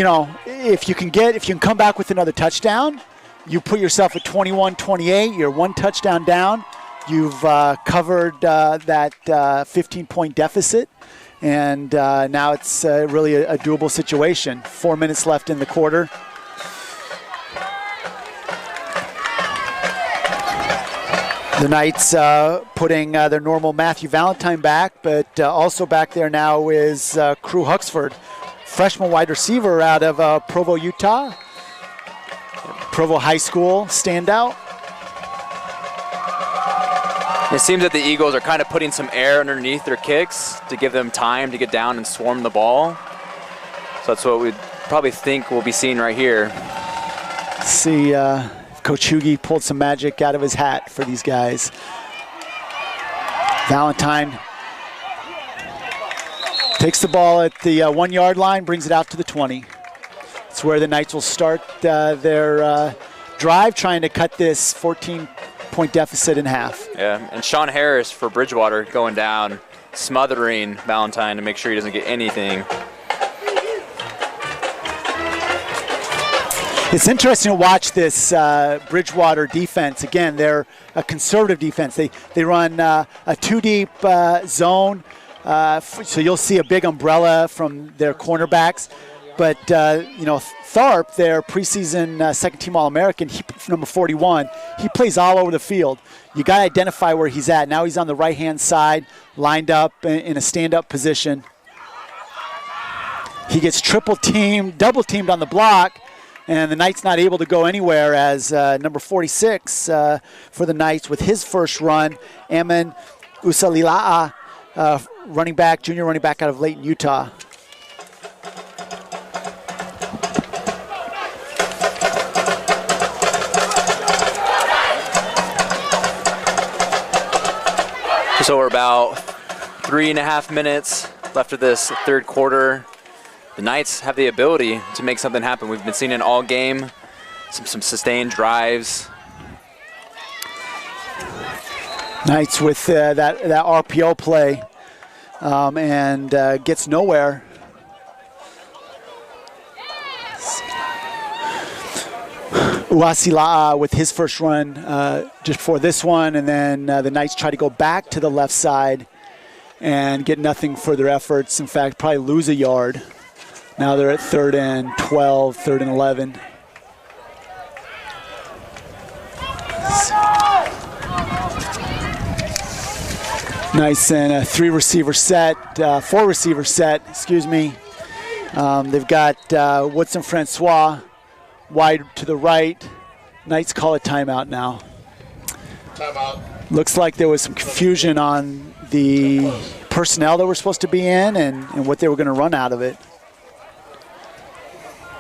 if you can come back with another touchdown, you put yourself at 21-28, you're 1 touchdown down, you've covered that 15-point deficit, and now it's really a doable situation. 4 minutes left in the quarter. The Knights putting their normal Matthew Valentine back, but also back there now is Crew Huxford. Freshman wide receiver out of Provo, Utah. Provo High School standout. It seems that the Eagles are kind of putting some air underneath their kicks to give them time to get down and swarm the ball. So that's what we probably think we'll be seeing right here. Let's see if Coach Hugie pulled some magic out of his hat for these guys. Valentine takes the ball at the 1 yard line, brings it out to the 20. It's where the Knights will start their drive, trying to cut this 14-point deficit in half. Yeah, and Sean Harris for Bridgewater going down, smothering Valentine to make sure he doesn't get anything. It's interesting to watch this Bridgewater defense. Again, they're a conservative defense. They run a 2-deep zone. So you'll see a big umbrella from their cornerbacks. But, Tharp, their preseason second-team All-American, number 41, he plays all over the field. You got to identify where he's at. Now he's on the right-hand side, lined up in a stand-up position. He gets triple-teamed, double-teamed on the block, and the Knights not able to go anywhere as number 46 for the Knights with his first run, Amin Usalila'a, junior running back out of Layton, Utah. So we're about 3.5 minutes left of this third quarter. The Knights have the ability to make something happen. We've been seeing it all game, some sustained drives. Knights with that RPO play and gets nowhere. Uasila with his first run just before this one, and then the Knights try to go back to the left side and get nothing for their efforts. In fact, probably lose a yard. Now they're at 3rd and 12, 3rd and 11. Nice, and a 4-receiver set, excuse me. They've got Woodson Francois wide to the right. Knights call a timeout now. Timeout. Looks like there was some confusion on the personnel that were supposed to be in and what they were going to run out of it.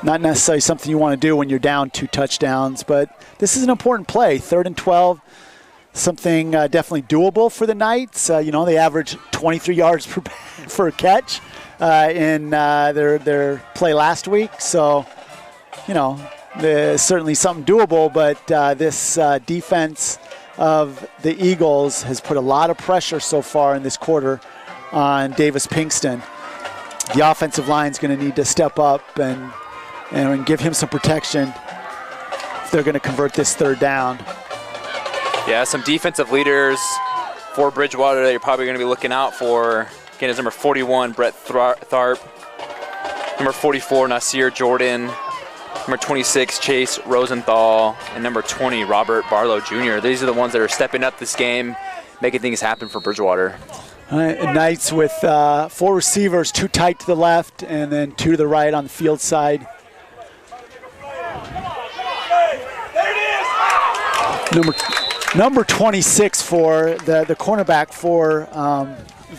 Not necessarily something you want to do when you're down 2 touchdowns, but this is an important play. 3rd and 12, something definitely doable for the Knights. They average 23 yards per catch in their play last week. So, there's certainly something doable, but this defense of the Eagles has put a lot of pressure so far in this quarter on Davis Pinkston. The offensive line is going to need to step up and give him some protection if they're going to convert this 3rd down. Yeah, some defensive leaders for Bridgewater that you're probably going to be looking out for. Again, is number 41, Brett Tharp. Number 44, Nasir Jordan. Number 26, Chase Rosenthal. And number 20, Robert Barlow Jr. These are the ones that are stepping up this game, making things happen for Bridgewater. All right, Knights with 4 receivers, 2 tight to the left and then 2 to the right on the field side. Number 26 for the cornerback for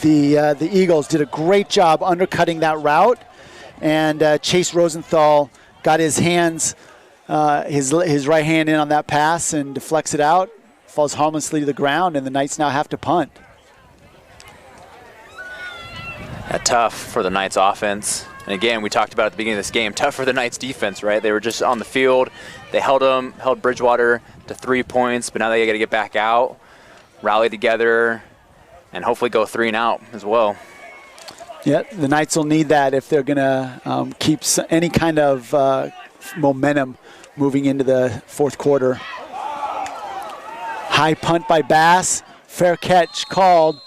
the Eagles did a great job undercutting that route, and Chase Rosenthal got his hands, his right hand in on that pass and deflects it out, falls harmlessly to the ground, and the Knights now have to punt. Tough for the Knights offense. And again, we talked about at the beginning of this game, tough for the Knights defense, right? They were just on the field. They held Bridgewater to 3 points, but now they got to get back out, rally together, and hopefully go 3 and out as well. Yeah, the Knights will need that if they're going to keep any kind of momentum moving into the 4th quarter. High punt by Bass, fair catch called.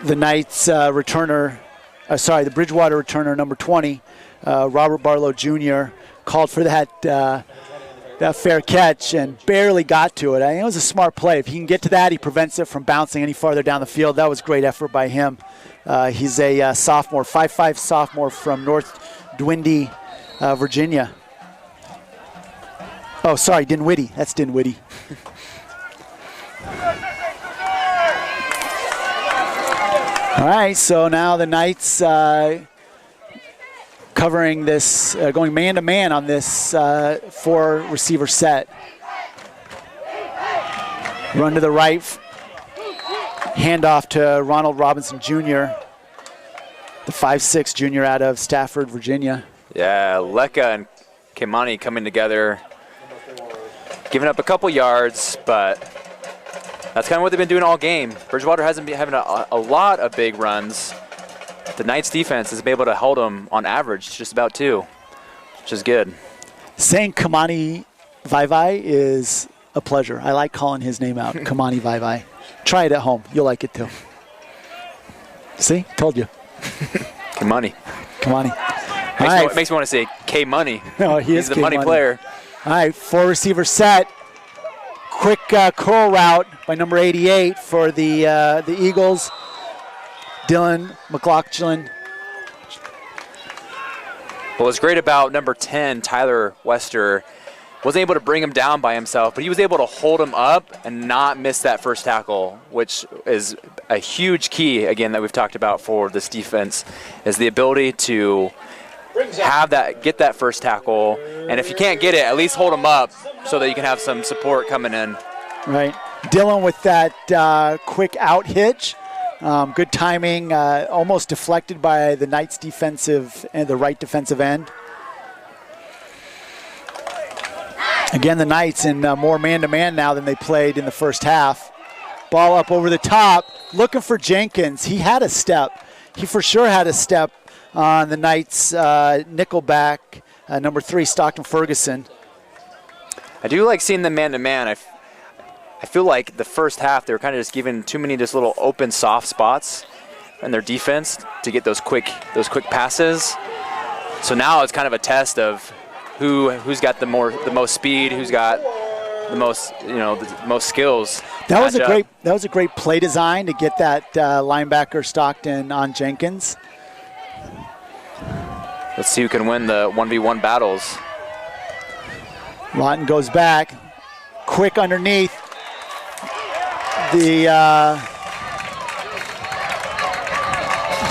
The Knights the Bridgewater returner, number 20, Robert Barlow Jr., called for that fair catch and barely got to it. I think it was a smart play. If he can get to that, he prevents it from bouncing any farther down the field. That was great effort by him. He's a sophomore, 5'5" sophomore from North Dinwiddie, Virginia. Oh, sorry, Dinwiddie. That's Dinwiddie. All right, so now the Knights covering this, going man-to-man on this 4-receiver set. Run to the right, handoff to Ronald Robinson Jr., the 5'6" junior out of Stafford, Virginia. Yeah, Leka and Kimani coming together, giving up a couple yards, but that's kind of what they've been doing all game. Bridgewater hasn't been having a lot of big runs. The Knights defense has been able to hold them on average just about 2, which is good. Saying Kamani Vaivai is a pleasure. I like calling his name out, Kamani Vaivai. Try it at home. You'll like it too. See? Told you. Money. Come on. Makes me want to say K-Money. No, he's the money player. All right, 4 receiver set. Quick curl route by number 88 for the Eagles. Dylan McLaughlin. Well, what's great about number 10, Tyler Wester, wasn't able to bring him down by himself, but he was able to hold him up and not miss that first tackle, which is a huge key, again, that we've talked about for this defense, is the ability to get that first tackle, and if you can't get it, at least hold him up so that you can have some support coming in. Right. Dylan with that quick out hitch. Good timing, almost deflected by the Knights defensive and the right defensive end. Again, the Knights in more man-to-man now than they played in the first half. Ball up over the top, looking for Jenkins. He had a step. He for sure had a step on the Knights nickelback, number 3, Stockton Ferguson. I do like seeing them man-to-man. I feel like the first half they were kind of just giving too many just little open soft spots in their defense to get those quick passes. So now it's kind of a test of who's got the most speed, who's got the most the most skills. That was a great play design to get that linebacker Stockton on Jenkins. Let's see who can win the 1v1 battles. Lawton goes back, quick underneath. The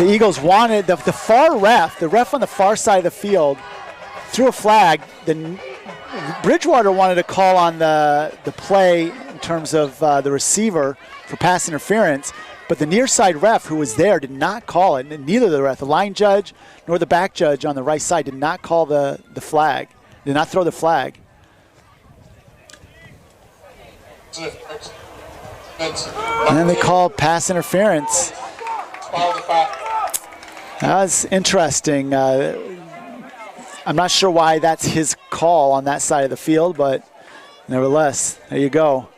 Eagles wanted the ref on the far side of the field threw a flag. Bridgewater wanted to call on the play in terms of the receiver for pass interference, but the near side ref who was there did not call it. And neither the ref, the line judge nor the back judge on the right side, did not call the flag, did not throw the flag. And then they called pass interference. That was interesting. I'm not sure why that's his call on that side of the field, but nevertheless, there you go.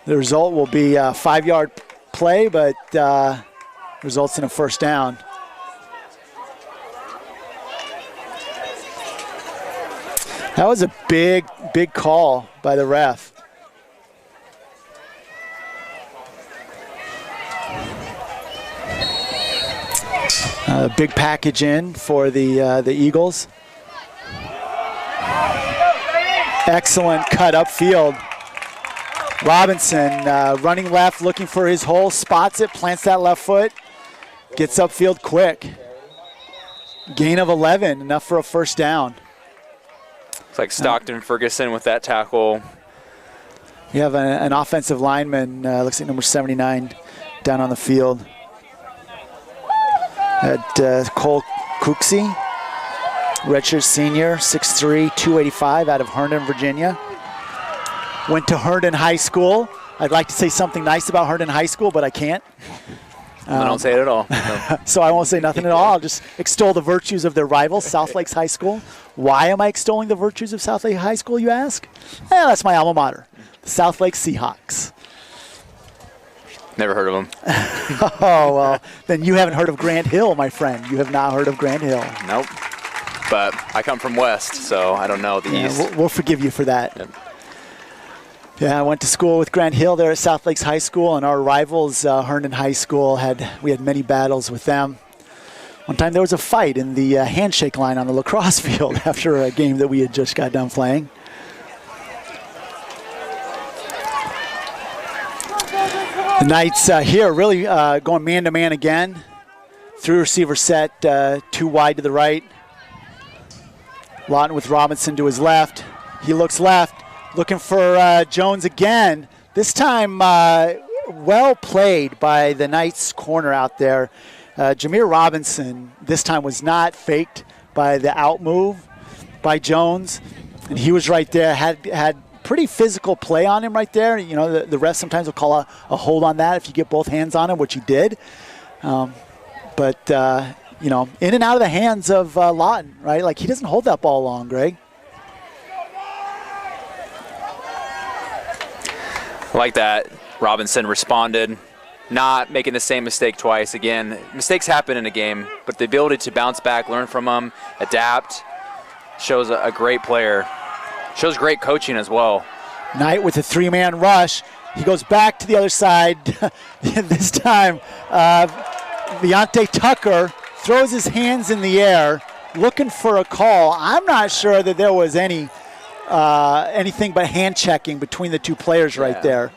The result will be a 5-yard play, but results in a first down. That was a big call by the ref. Big package in for the Eagles. Excellent cut upfield. Robinson running left, looking for his hole, spots it, plants that left foot, gets upfield quick. Gain of 11, enough for a first down. It's like Stockton Ferguson with that tackle. You have an offensive lineman, looks like number 79, down on the field. Cole Cooksey, redshirt senior, 6'3", 285, out of Herndon, Virginia. Went to Herndon High School. I'd like to say something nice about Herndon High School, but I can't. I don't say it at all. No. So I won't say nothing at all. I'll just extol the virtues of their rival, South Lakes High School. Why am I extolling the virtues of South Lake High School, you ask? That's my alma mater, the South Lake Seahawks. Never heard of them. Oh, well, then you haven't heard of Grant Hill, my friend. You have not heard of Grant Hill. Nope. But I come from West, so I don't know the East. We'll forgive you for that. Yep. Yeah, I went to school with Grant Hill there at South Lakes High School, and our rivals, Herndon High School, we had many battles with them. One time there was a fight in the handshake line on the lacrosse field after a game that we had just got done playing. The Knights here really going man-to-man again. 3 receiver set, 2 wide to the right. Lawton with Robinson to his left. He looks left, looking for Jones again. This time well played by the Knights corner out there. Jameer Robinson this time was not faked by the out move by Jones. And he was right there, had pretty physical play on him right there. You know, the refs sometimes will call a hold on that if you get both hands on him, which he did. But you know, in and out of the hands of Lawton, right? Like, he doesn't hold that ball long, Greg. I like that. Robinson responded, not making the same mistake twice. Again, mistakes happen in a game, but the ability to bounce back, learn from them, adapt, shows a great player. Shows great coaching as well. Knight with a 3-man rush. He goes back to the other side. This time, Deontay Tucker throws his hands in the air, looking for a call. I'm not sure that there was anything but hand checking between the two players right there.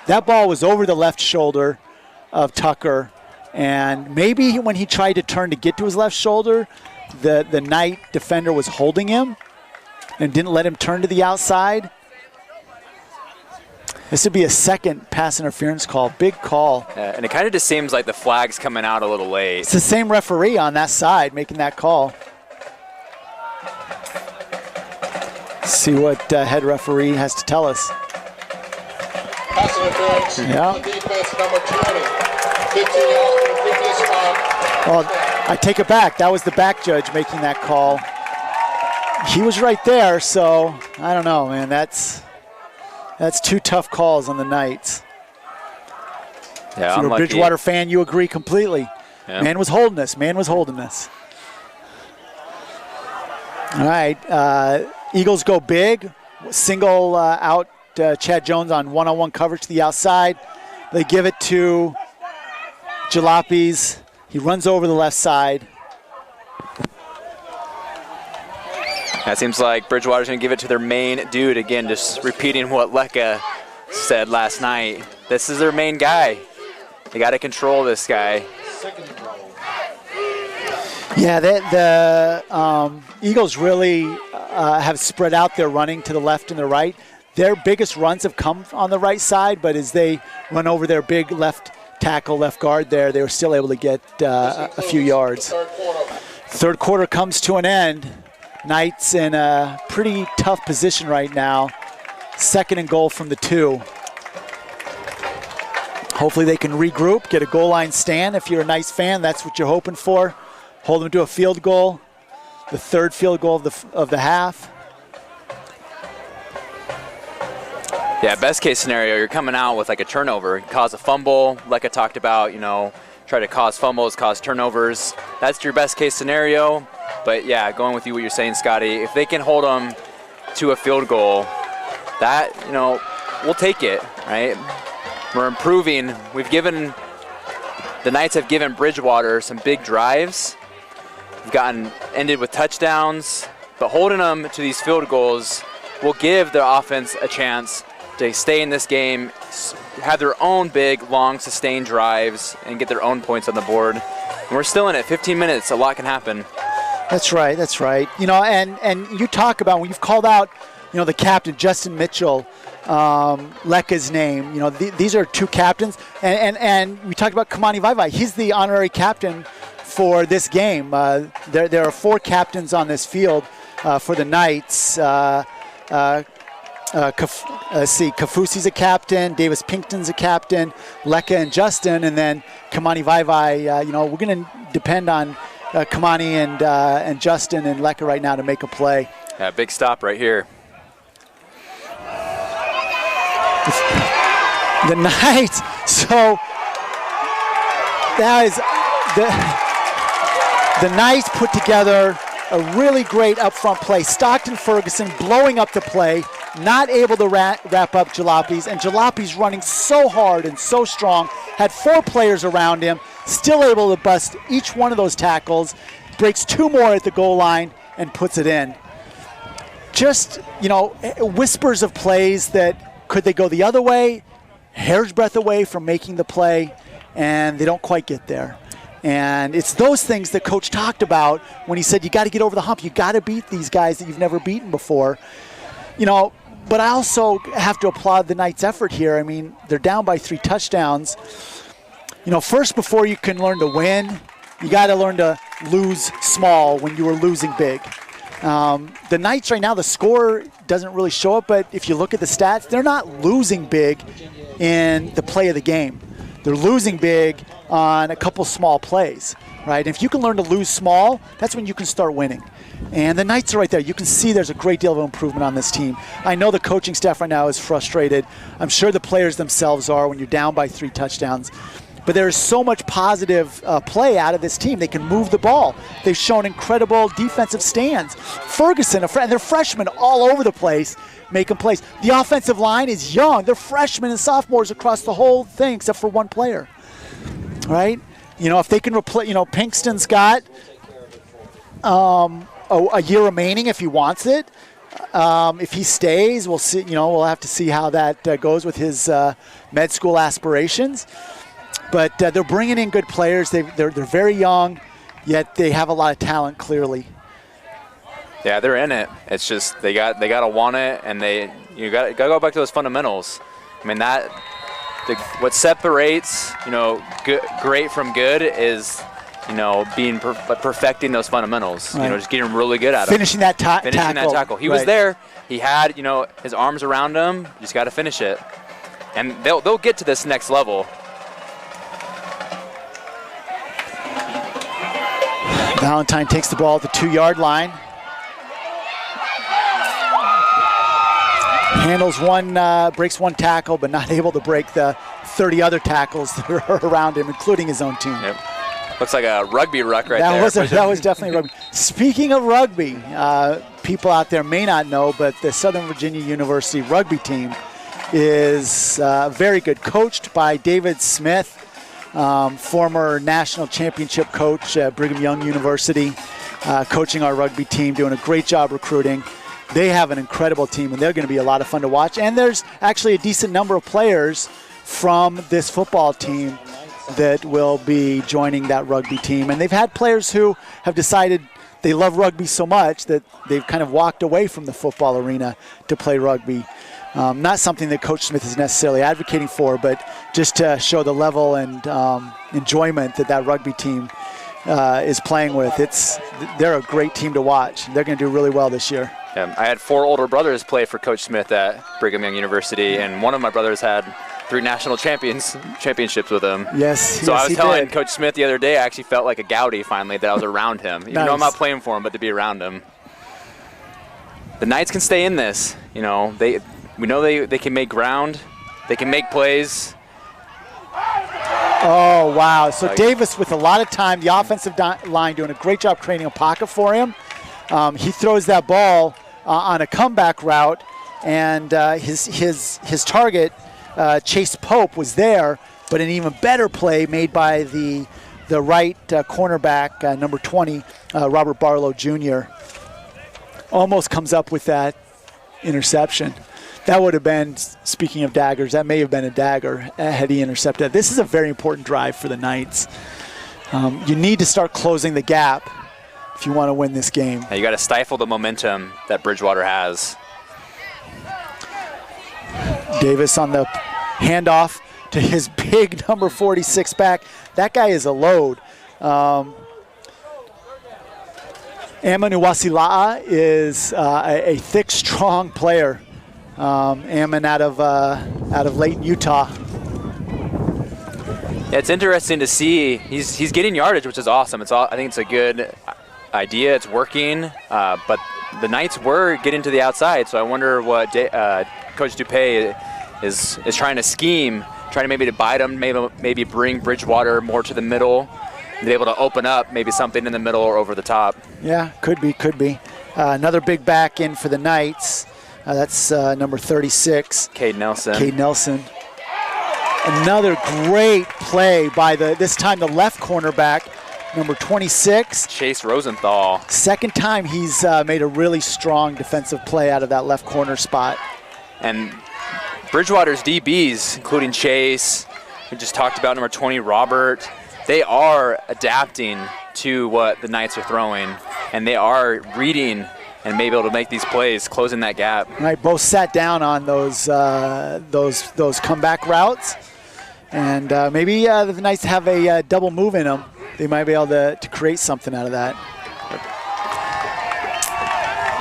That ball was over the left shoulder of Tucker, and maybe when he tried to turn to get to his left shoulder, the Knight defender was holding him and didn't let him turn to the outside. This would be a second pass interference call. Big call. And it kind of just seems like the flag's coming out a little late. It's the same referee on that side making that call. See what head referee has to tell us. Pass interference. On defense, number 20. 15 yards from the previous spot. Well, I take it back. That was the back judge making that call. He was right there, so I don't know, man. That's two tough calls on the Knights. Yeah, if you're a Bridgewater fan, you agree completely. Yeah. Man was holding us. Man was holding us. All right. Eagles go big. Single out Chad Jones on one-on-one coverage to the outside. They give it to Jalopes. He runs over the left side. That seems like Bridgewater's going to give it to their main dude. Again, just repeating what Lecca said last night. This is their main guy. They got to control this guy. Yeah, the Eagles really have spread out their running to the left and the right. Their biggest runs have come on the right side, but as they run over their big left tackle, left guard there, they were still able to get a few yards. Third quarter comes to an end. Knights in a pretty tough position right now. 2nd and goal from the 2. Hopefully they can regroup, get a goal line stand. If you're a Knights fan, that's what you're hoping for. Hold them to a field goal, the 3rd field goal of the half. Yeah, best case scenario, you're coming out with like a turnover. You cause a fumble, like I talked about, try to cause fumbles, cause turnovers. That's your best case scenario. But yeah, going with you what you're saying, Scotty, if they can hold them to a field goal, that, we'll take it, right? We're improving. The Knights have given Bridgewater some big drives. We've ended with touchdowns, but holding them to these field goals will give the offense a chance to stay in this game, have their own big, long, sustained drives, and get their own points on the board. And we're still in it. 15 minutes, a lot can happen. That's right. And you talk about when you've called out, the captain, Justin Mitchell, Lecca's name. These are 2 captains. And we talked about Kamani Vaivai. He's the honorary captain for this game. There are 4 captains on this field for the Knights. Kafusi's a captain, Davis Pinkton's a captain, Lecca and Justin, and then Kamani Vaivai. We're going to depend on Kamani and Justin and Lecca right now to make a play. Yeah, big stop right here. The Knights. So that is the Knights put together a really great up-front play. Stockton Ferguson blowing up the play, not able to wrap up Jalopes, and Jalopes running so hard and so strong, had 4 players around him, still able to bust each one of those tackles, breaks 2 more at the goal line, and puts it in. Just, whispers of plays that could they go the other way, hair's breadth away from making the play, and they don't quite get there. And it's those things that Coach talked about when he said you got to get over the hump. You got to beat these guys that you've never beaten before. But I also have to applaud the Knights' effort here. I mean, they're down by 3 touchdowns. First, before you can learn to win, you got to learn to lose small when you were losing big. The Knights right now, the score doesn't really show it, but if you look at the stats, they're not losing big in the play of the game. They're losing big on a couple small plays, right? And if you can learn to lose small, that's when you can start winning. And the Knights are right there. You can see there's a great deal of improvement on this team. I know the coaching staff right now is frustrated. I'm sure the players themselves are when you're down by 3 touchdowns. but there is so much positive play out of this team. They can move the ball. They've shown incredible defensive stands. Ferguson, and they're freshmen all over the place, making plays. The offensive line is young. They're freshmen and sophomores across the whole thing except for one player, right? You know, if they can replace, you know, Pinkston's got a year remaining if he wants it. If he stays, we'll see. You know, we'll have to see how that goes with his med school aspirations. But they're bringing in good players. They're very young, yet they have a lot of talent. Clearly. Yeah, they're in it. It's just they gotta want it, and you gotta go back to those fundamentals. I mean what separates great from good is being perfecting those fundamentals. Right. Just getting really good at finishing them. That finishing tackle. that tackle. He was there. He had his arms around him. You just got to finish it, and they'll get to this next level. Valentine takes the ball at the 2-yard line. Handles one, breaks one tackle, but not able to break the 30 other tackles that are around him, including his own team. Yep. Looks like a rugby ruck right there. That was definitely rugby. Speaking of rugby, people out there may not know, but the Southern Virginia University rugby team is very good, coached by David Smith, former national championship coach at Brigham Young University, coaching our rugby team, doing a great job recruiting. They have an incredible team, and they're going to be a lot of fun to watch. And there's actually a decent number of players from this football team that will be joining that rugby team. And they've had players who have decided they love rugby so much that they've kind of walked away from the football arena to play rugby. Not something that Coach Smith is necessarily advocating for, but just to show the level and enjoyment that rugby team is playing with. They're a great team to watch. They're going to do really well this year. I had 4 older brothers play for Coach Smith at Brigham Young University, and one of my brothers had 3 national championships with him. Yes. So I was telling Coach Smith the other day, I actually felt like a Gowdy finally that I was around him. Even though I'm not playing for him, but to be around him. The Knights can stay in this. We know they can make ground, they can make plays. Oh, wow. So Davis with a lot of time, the offensive line doing a great job creating a pocket for him. He throws that ball on a comeback route, and his target, Chase Pope, was there, but an even better play made by the right cornerback, number 20, Robert Barlow Jr. Almost comes up with that interception. That would have been, speaking of daggers, that may have been a dagger had he intercepted. This is a very important drive for the Knights. You need to start closing the gap if you want to win this game. You got to stifle the momentum that Bridgewater has. Davis on the handoff to his big number 46 back. That guy is a load. Ammon Uwasila'a is a thick, strong player. Ammon out of Layton, Utah. Yeah, it's interesting to see. He's getting yardage, which is awesome. I think it's a good idea. It's working, but the Knights were getting to the outside, so I wonder what Coach Dupay is trying to scheme, trying to maybe to bite them, maybe bring Bridgewater more to the middle, and be able to open up maybe something in the middle or over the top. Yeah, could be. Another big back in for the Knights. That's number 36. Cade Nelson. Another great play by this time the left cornerback, number 26. Chase Rosenthal. Second time he's made a really strong defensive play out of that left corner spot. And Bridgewater's DBs, including Chase, we just talked about number 20, Robert, they are adapting to what the Knights are throwing, and they are reading and maybe able to make these plays, closing that gap. Right, both sat down on those comeback routes, and maybe the Knights have a double move in them. They might be able to create something out of that.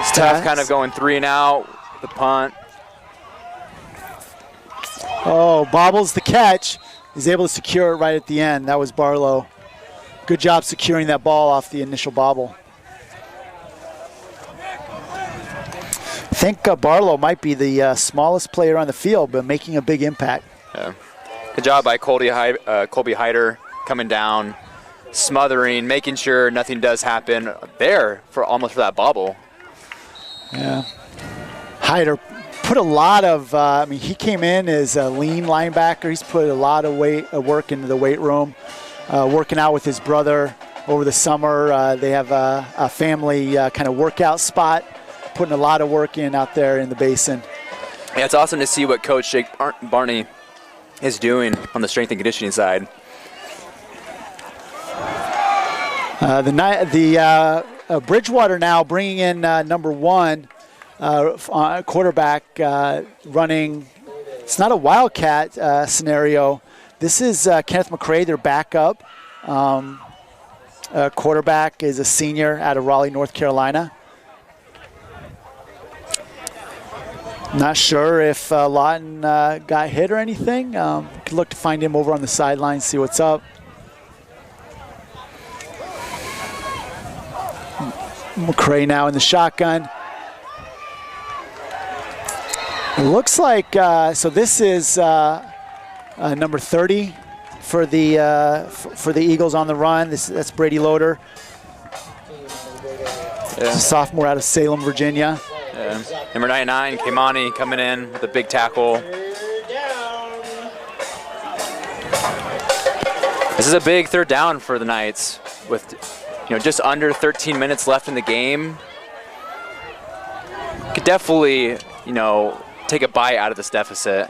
It's tough, kind of going 3 and out, the punt. Oh, bobbles the catch. He's able to secure it right at the end. That was Barlow. Good job securing that ball off the initial bobble. I think Barlow might be the smallest player on the field, but making a big impact. Yeah. Good job by Colby Hyder coming down, smothering, making sure nothing does happen there almost for that bobble. Yeah. Hyder put a lot of, he came in as a lean linebacker. He's put a lot of work into the weight room, working out with his brother over the summer. They have a family kind of workout spot, putting a lot of work in out there in the basin. Yeah, it's awesome to see what Coach Jake Barney is doing on the strength and conditioning side. Bridgewater now bringing in number 1 quarterback running. It's not a wildcat scenario. This is Kenneth McCrae, their backup. Quarterback is a senior out of Raleigh, North Carolina. Not sure if Lawton got hit or anything. Could look to find him over on the sideline, see what's up. McCrae now in the shotgun. It looks like, so this is number 30 for the Eagles on the run. That's Brady Loader. Yeah. Sophomore out of Salem, Virginia. Yeah. Number 99, Kimani, coming in with a big tackle. This is a big third down for the Knights with just under 13 minutes left in the game. Could definitely, take a bite out of this deficit.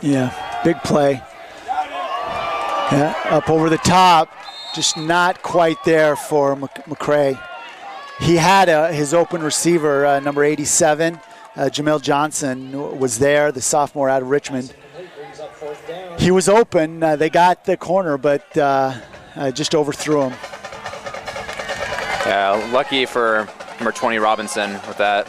Yeah, big play. Yeah, up over the top, just not quite there for McCrae. He had his open receiver, number 87, Jamil Johnson, was there, the sophomore out of Richmond. He was open. They got the corner, but just overthrew him. Yeah, lucky for number 20 Robinson with that.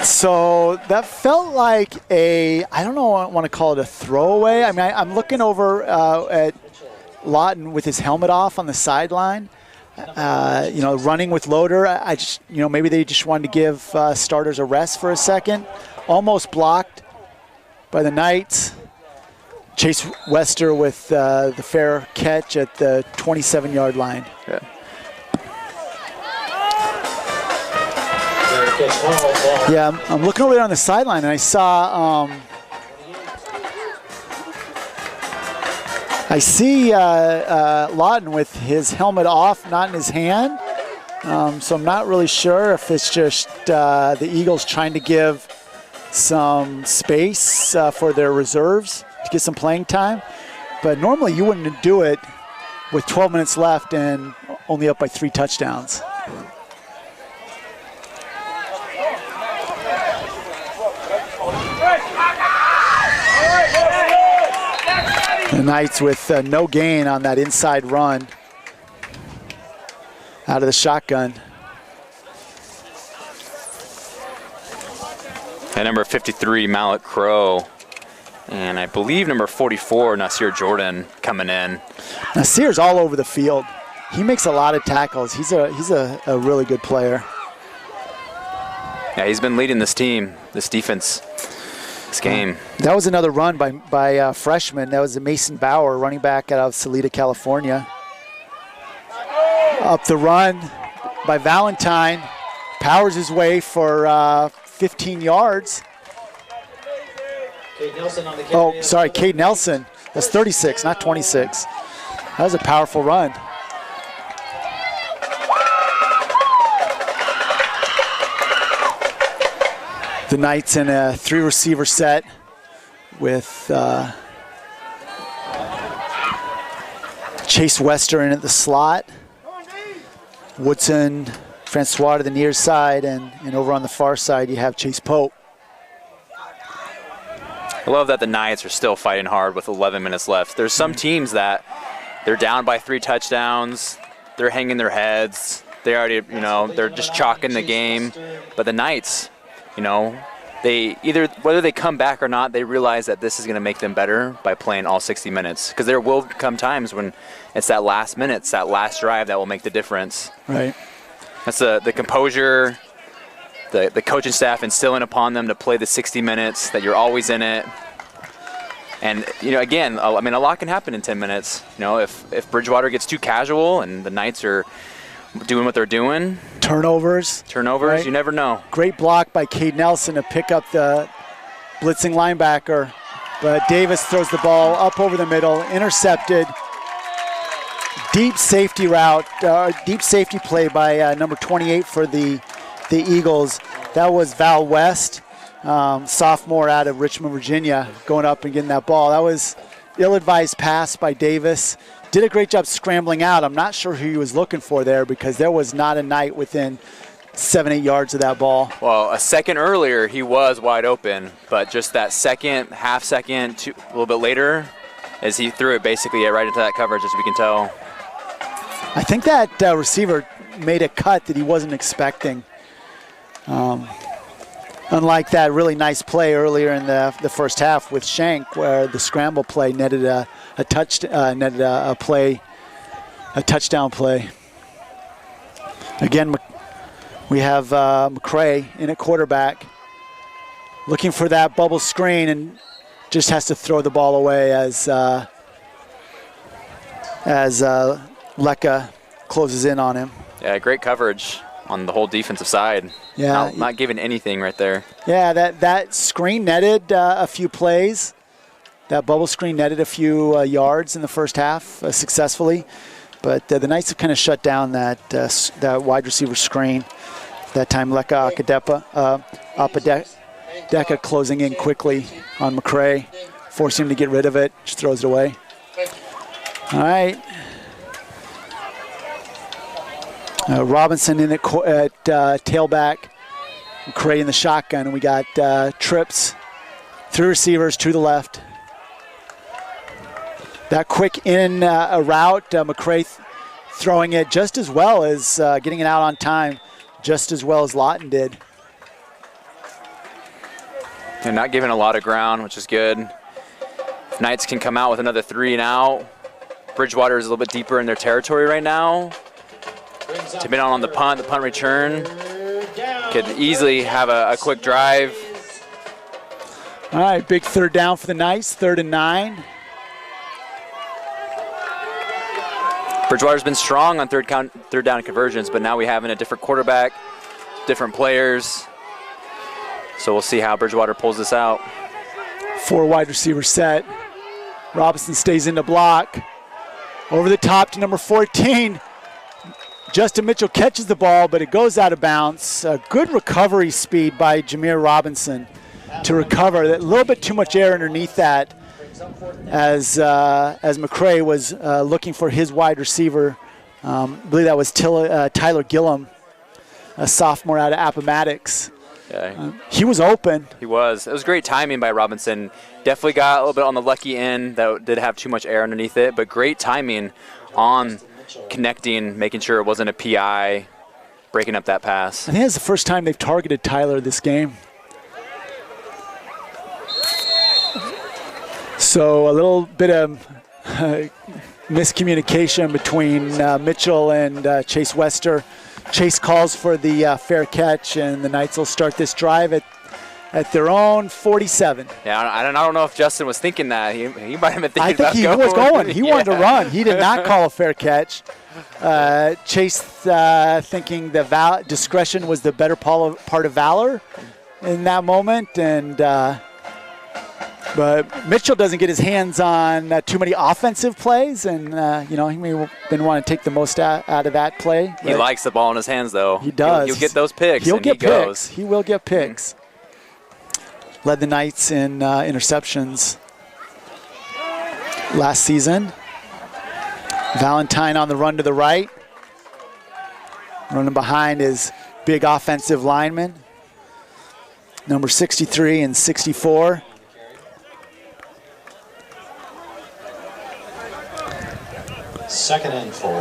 So that felt like I don't know, I want to call it a throwaway. I mean, I'm looking over at Lawton with his helmet off on the sideline, running with Loader. I just, maybe they just wanted to give starters a rest for a second. Almost blocked by the Knights. Chase Wester with the fair catch at the 27-yard line. Yeah. Yeah, I'm looking over there on the sideline, and I saw, I see Lawton with his helmet off, not in his hand. So I'm not really sure if it's just the Eagles trying to give some space for their reserves to get some playing time. But normally you wouldn't do it with 12 minutes left and only up by 3 touchdowns. The Knights with no gain on that inside run out of the shotgun. And number 53, Malik Crow. And I believe number 44, Nasir Jordan, coming in. Nasir's all over the field. He makes a lot of tackles. He's a really good player. Yeah, he's been leading this team, this defense, this game. That was another run by a freshman. That was Mason Bauer, running back out of Salida, California. Up the run by Valentine. Powers his way for 15 yards. Oh, sorry, Cade Nelson. That's 36, not 26. That was a powerful run. The Knights in a 3-receiver set with Chase Wester in at the slot. Woodson, Francois to the near side, and over on the far side you have Chase Pope. I love that the Knights are still fighting hard with 11 minutes left. There's some teams that they're down by 3 touchdowns, they're hanging their heads, they already, they're just chalking the game. But the Knights, they either, whether they come back or not, they realize that this is going to make them better by playing all 60 minutes. Because there will come times when it's that last minute, it's that last drive that will make the difference. Right. That's the composure, the coaching staff instilling upon them to play the 60 minutes, that you're always in it. And, you know, again, I mean, a lot can happen in 10 minutes. You know, if Bridgewater gets too casual and the Knights are doing what they're doing. Turnovers. Right? You never know. Great block by Cade Nelson to pick up the blitzing linebacker. But Davis throws the ball up over the middle, intercepted. Deep safety route, deep safety play by number 28 for the Eagles. That was Val West, sophomore out of Richmond, Virginia, going up and getting that ball. That was ill-advised pass by Davis. Did a great job scrambling out. I'm not sure who he was looking for there because there was not a Knight within 7-8 yards of that ball. Well, a second earlier, he was wide open, but just that second, half second, a little bit later, as he threw it basically right into that coverage, as we can tell. I think that receiver made a cut that he wasn't expecting. Unlike that really nice play earlier in the first half with Shank, where the scramble play netted a touchdown play. Again, we have McCray in at quarterback, looking for that bubble screen, and just has to throw the ball away as Lecca closes in on him. Yeah, great coverage on the whole defensive side. Yeah, not giving anything right there. Yeah, that screen netted a few plays. That bubble screen netted a few yards in the first half successfully, but the Knights have kind of shut down that wide receiver screen. That time, Lecca Apadeka closing in quickly on McCray, forcing him to get rid of it. Just throws it away. All right. Robinson in at tailback, McCray in the shotgun, and we got trips, 3 receivers to the left. That quick in route, McCray throwing it just as well as getting it out on time, just as well as Lawton did. And not giving a lot of ground, which is good. If Knights can come out with another 3 and out. Bridgewater is a little bit deeper in their territory right now. To be on the punt return. Could easily have a quick drive. All right, big third down for the Knights, 3rd and 9. Bridgewater's been strong on third down conversions, but now we have a different quarterback, different players. So we'll see how Bridgewater pulls this out. 4 wide receiver set. Robinson stays in the block. Over the top to number 14. Justin Mitchell catches the ball, but it goes out of bounds. Good recovery speed by Jameer Robinson to recover. A little bit too much air underneath that as McCray was looking for his wide receiver. I believe that was Tyler Gillum, a sophomore out of Appomattox. Yeah. He was open. He was. It was great timing by Robinson. Definitely got a little bit on the lucky end. That did have too much air underneath it, but great timing on connecting, making sure it wasn't a PI, breaking up that pass. I think it's the first time they've targeted Tyler this game. So a little bit of miscommunication between Mitchell and Chase Wester. Chase calls for the fair catch, and the Knights will start this drive at their own 47. Yeah, I don't know if Justin was thinking that. He might have been thinking about he was going. He wanted to run. He did not call a fair catch. Chase thinking the discretion was the better part of valor in that moment, and but Mitchell doesn't get his hands on too many offensive plays, and he didn't want to take the most out of that play. He likes the ball in his hands, though. He does. He'll get those picks. He will get picks. Led the Knights in interceptions last season. Valentine on the run to the right. Running behind his big offensive lineman, number 63 and 64. Second and 4.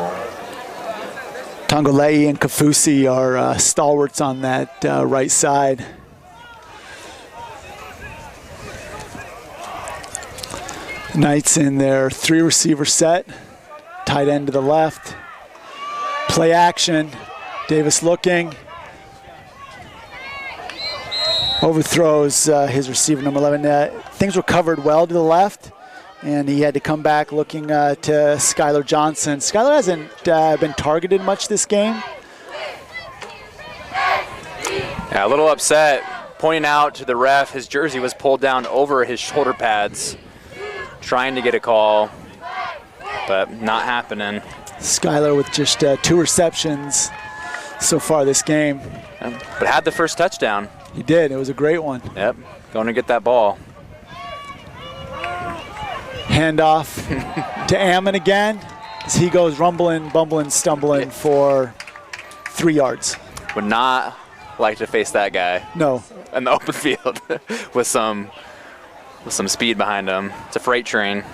Tongolei and Kafusi are stalwarts on that right side. Knights in their 3 receiver set. Tight end to the left. Play action. Davis looking. overthrows his receiver, number 11. Things were covered well to the left, and he had to come back looking to Skylar Johnson. Skylar hasn't been targeted much this game. Yeah, a little upset, pointing out to the ref his jersey was pulled down over his shoulder pads, trying to get a call, but not happening. Skylar with just 2 receptions so far this game. But had the first touchdown. He did. It was a great one. Yep, going to get that ball. Handoff to Ammon again as he goes rumbling, bumbling, stumbling for 3 yards. Would not like to face that guy. No. In the open field with some speed behind him. It's a freight train.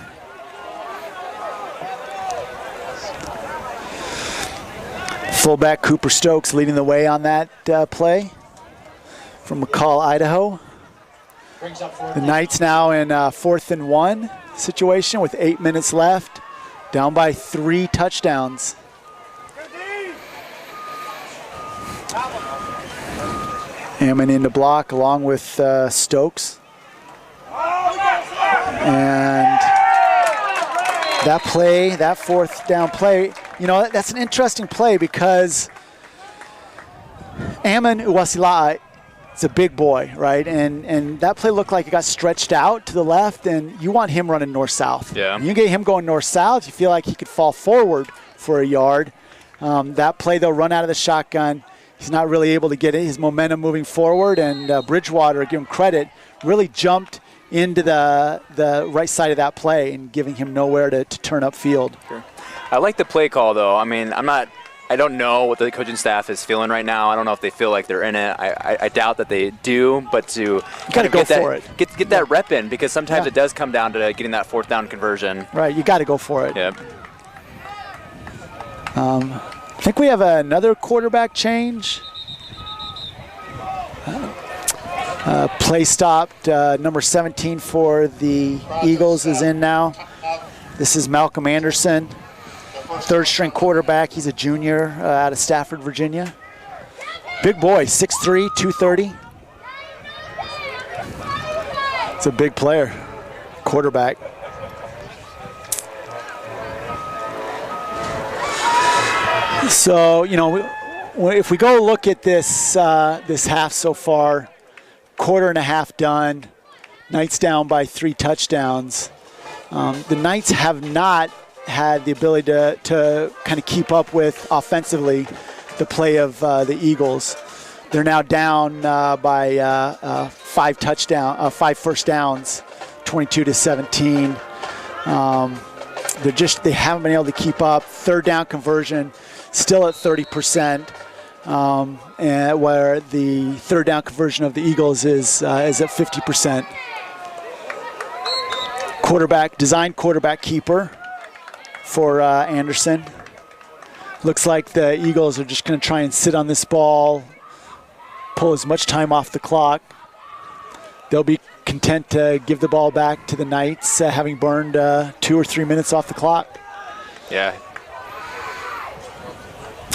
Fullback Cooper Stokes leading the way on that play from McCall, Idaho. The Knights now in 4th and 1 situation with 8 minutes left, down by 3 touchdowns. Ammon in the block along with Stokes. And that play, that 4th down play, you know, that's an interesting play because Ammon Uwasila'a is a big boy, right? And that play looked like it got stretched out to the left, and you want him running north-south. Yeah. You get him going north-south, you feel like he could fall forward for a yard. That play, though, run out of the shotgun. He's not really able to get his momentum moving forward, and Bridgewater, give him credit, really jumped into the right side of that play and giving him nowhere to turn upfield. Sure. I like the play call, though. I mean, I don't know what the coaching staff is feeling right now. I don't know if they feel like they're in it. I doubt that they do, but to gotta go for it. Get that rep in, because sometimes it does come down to getting that 4th down conversion. Right, you got to go for it. Yep. I think we have another quarterback change. Play stopped. Number 17 for the Eagles is in now. This is Malcolm Anderson, 3rd string quarterback. He's a junior out of Stafford, Virginia. Big boy, 6'3", 230. It's a big player, quarterback. So, you know, if we go look at this this half so far, 1/4 done, Knights down by 3 touchdowns. The Knights have not had the ability to kind of keep up with offensively the play of the Eagles. They're now down by 5 first downs, 22-17. They haven't been able to keep up. 3rd down conversion still at 30%, and where the 3rd down conversion of the Eagles is at 50%. Designed quarterback keeper for Anderson. Looks like the Eagles are just going to try and sit on this ball, pull as much time off the clock. They'll be content to give the ball back to the Knights, having burned 2 or 3 minutes off the clock. Yeah.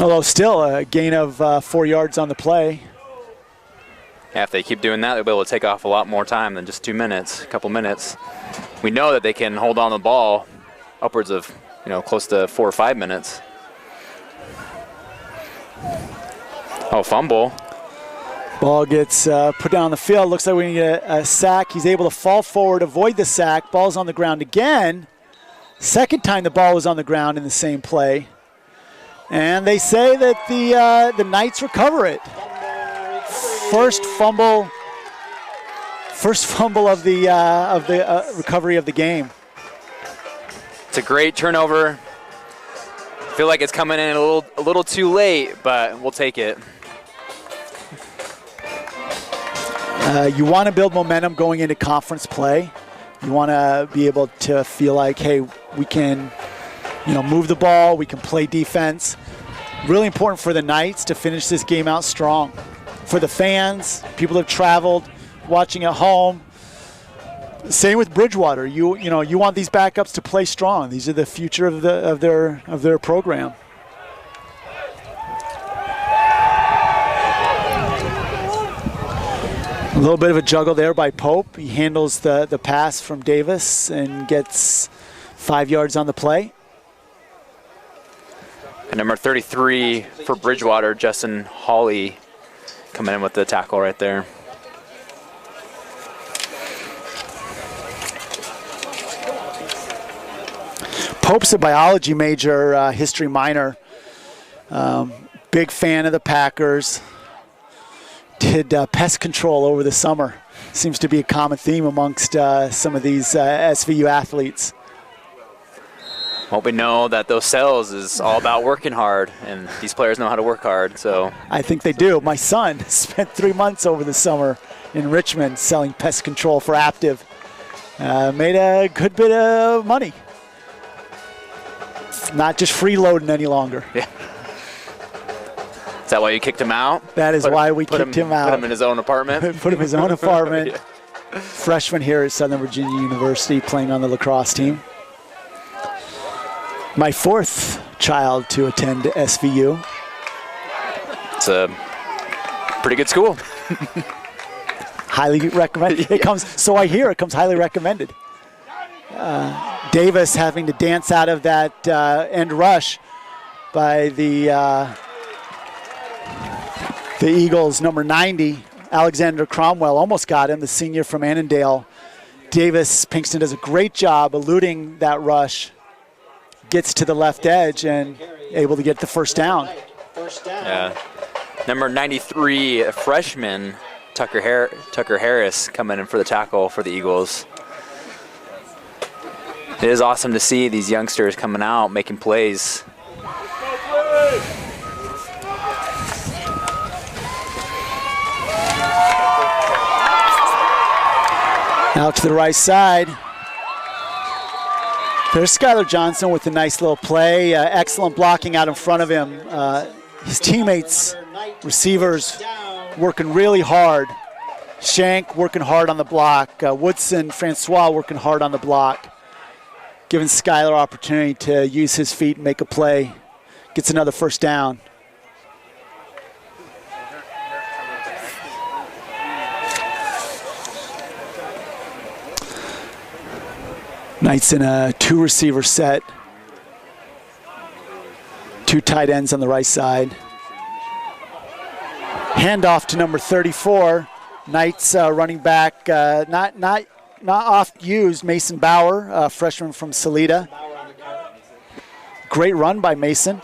Although still a gain of 4 yards on the play. Yeah, if they keep doing that, they'll be able to take off a lot more time than just 2 minutes, a couple minutes. We know that they can hold on the ball upwards of, close to 4 or 5 minutes. Oh, fumble. Ball gets put down on the field. Looks like we get a sack. He's able to fall forward, avoid the sack. Ball's on the ground again. Second time the ball was on the ground in the same play. And they say that the Knights recover it. First fumble of the recovery of the game. It's a great turnover. I feel like it's coming in a little too late, but we'll take it. You want to build momentum going into conference play. You want to be able to feel like, hey, we can, move the ball. We can play defense. Really important for the Knights to finish this game out strong. For the fans, people that have traveled, watching at home. Same with Bridgewater. You want these backups to play strong. These are the future of their program. A little bit of a juggle there by Pope. He handles the pass from Davis and gets 5 yards on the play. And number 33 for Bridgewater, Justin Hawley, coming in with the tackle right there. Pope's a biology major, history minor. Big fan of the Packers. Did pest control over the summer. Seems to be a common theme amongst some of these SVU athletes. Well, we know that those sales is all about working hard, and these players know how to work hard. So I think they do. My son spent 3 months over the summer in Richmond selling pest control for Aptive. Made a good bit of money. Not just freeloading any longer. Yeah. Is that why you kicked him out? That is why we kicked him out. Put him in his own apartment? Put him in his own apartment. Yeah. Freshman here at Southern Virginia University, playing on the lacrosse team. My 4th child to attend SVU. It's a pretty good school. Highly recommended. It comes, so I hear it comes highly recommended. Davis having to dance out of that end rush by the Eagles, number 90, Alexander Cromwell, almost got him, the senior from Annandale. Davis, Pinkston does a great job eluding that rush, gets to the left edge and able to get the first down. Yeah. Number 93, a freshman, Tucker Harris, coming in for the tackle for the Eagles. It is awesome to see these youngsters coming out, making plays. Out to the right side. There's Skylar Johnson with a nice little play. Excellent blocking out in front of him. His teammates, receivers, working really hard. Shank working hard on the block. Woodson, Francois working hard on the block. Giving Skylar opportunity to use his feet and make a play. Gets another first down. Knights in a 2-receiver set. 2 tight ends on the right side. Handoff to number 34. Knights running back, not oft used, Mason Bauer, freshman from Salida. Great run by Mason.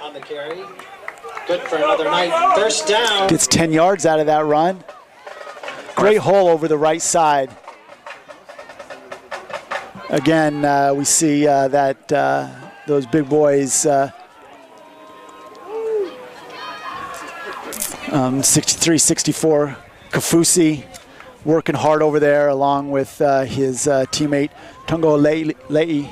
On the carry. Good for another Knight. First down. Gets 10 yards out of that run. Great hole over the right side. Again, we see that those big boys, 63, 64, Kafusi working hard over there along with his teammate Tungo Le'i.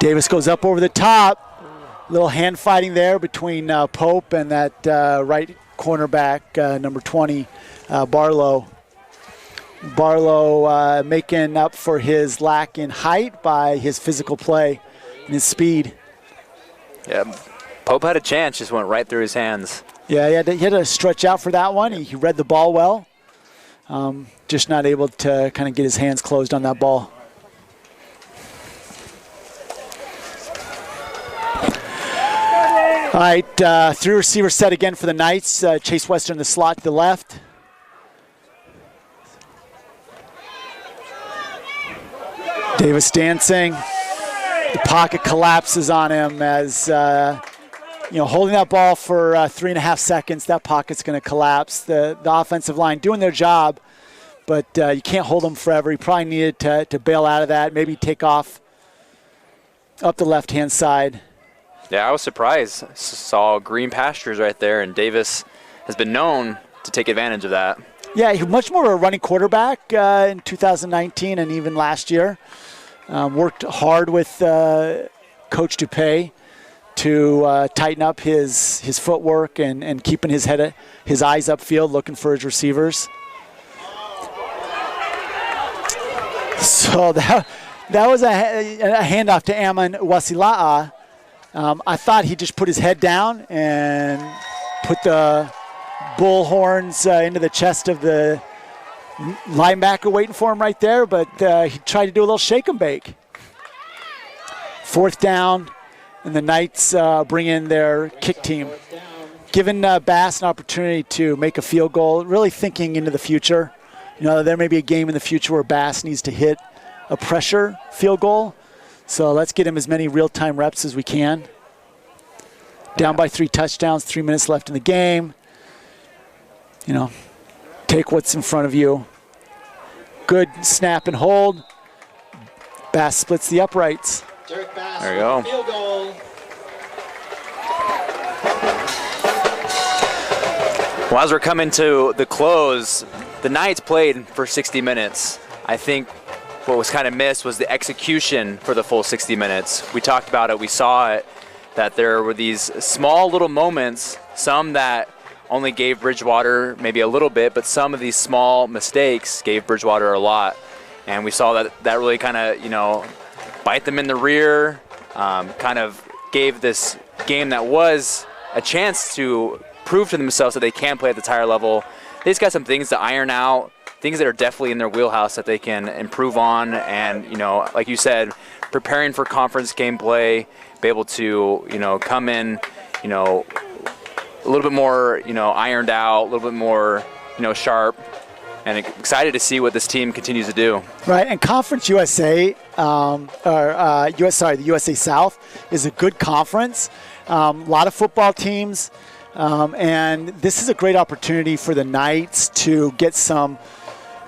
Davis goes up over the top. Little hand fighting there between Pope and that right cornerback, number 20, Barlow. Barlow making up for his lack in height by his physical play and his speed. Yeah, Pope had a chance, just went right through his hands. Yeah, he had to stretch out for that one. He read the ball well. Just not able to kind of get his hands closed on that ball. All right, 3-receiver set again for the Knights. Chase Western in the slot to the left. Davis dancing. The pocket collapses on him as, holding that ball for 3.5 seconds, that pocket's going to collapse. The offensive line doing their job, but you can't hold them forever. You probably needed to bail out of that, maybe take off up the left-hand side. Yeah, I was surprised. Saw green pastures right there, and Davis has been known to take advantage of that. Yeah, he's much more of a running quarterback in 2019 and even last year. Worked hard with Coach Dupay to tighten up his footwork and keeping his eyes upfield, looking for his receivers. So that was a handoff to Aman Wasila'a. I thought he just put his head down and put the bullhorns into the chest of the linebacker waiting for him right there, but he tried to do a little shake and bake. 4th down, and the Knights bring in their kick team. Giving Bass an opportunity to make a field goal, really thinking into the future. You know, there may be a game in the future where Bass needs to hit a pressure field goal. So let's get him as many real-time reps as we can. Down by 3 touchdowns, 3 minutes left in the game. You know, take what's in front of you. Good snap and hold. Bass splits the uprights. Derek Bass There you go. field goal. Well, as we're coming to the close, the Knights played for 60 minutes. I think what was kind of missed was the execution for the full 60 minutes. We talked about it, we saw it, that there were these small little moments, some that only gave Bridgewater maybe a little bit, but some of these small mistakes gave Bridgewater a lot. And we saw that really kind of, you know, bite them in the rear, kind of gave this game that was a chance to prove to themselves that they can play at this higher level. They just got some things to iron out, things that are definitely in their wheelhouse that they can improve on. And, you know, like you said, preparing for conference gameplay, be able to, you know, come in, you know, a little bit more, you know, ironed out, a little bit more, you know, sharp, and excited to see what this team continues to do. Right, and Conference USA, the USA South is a good conference. A lot of football teams. And this is a great opportunity for the Knights to get some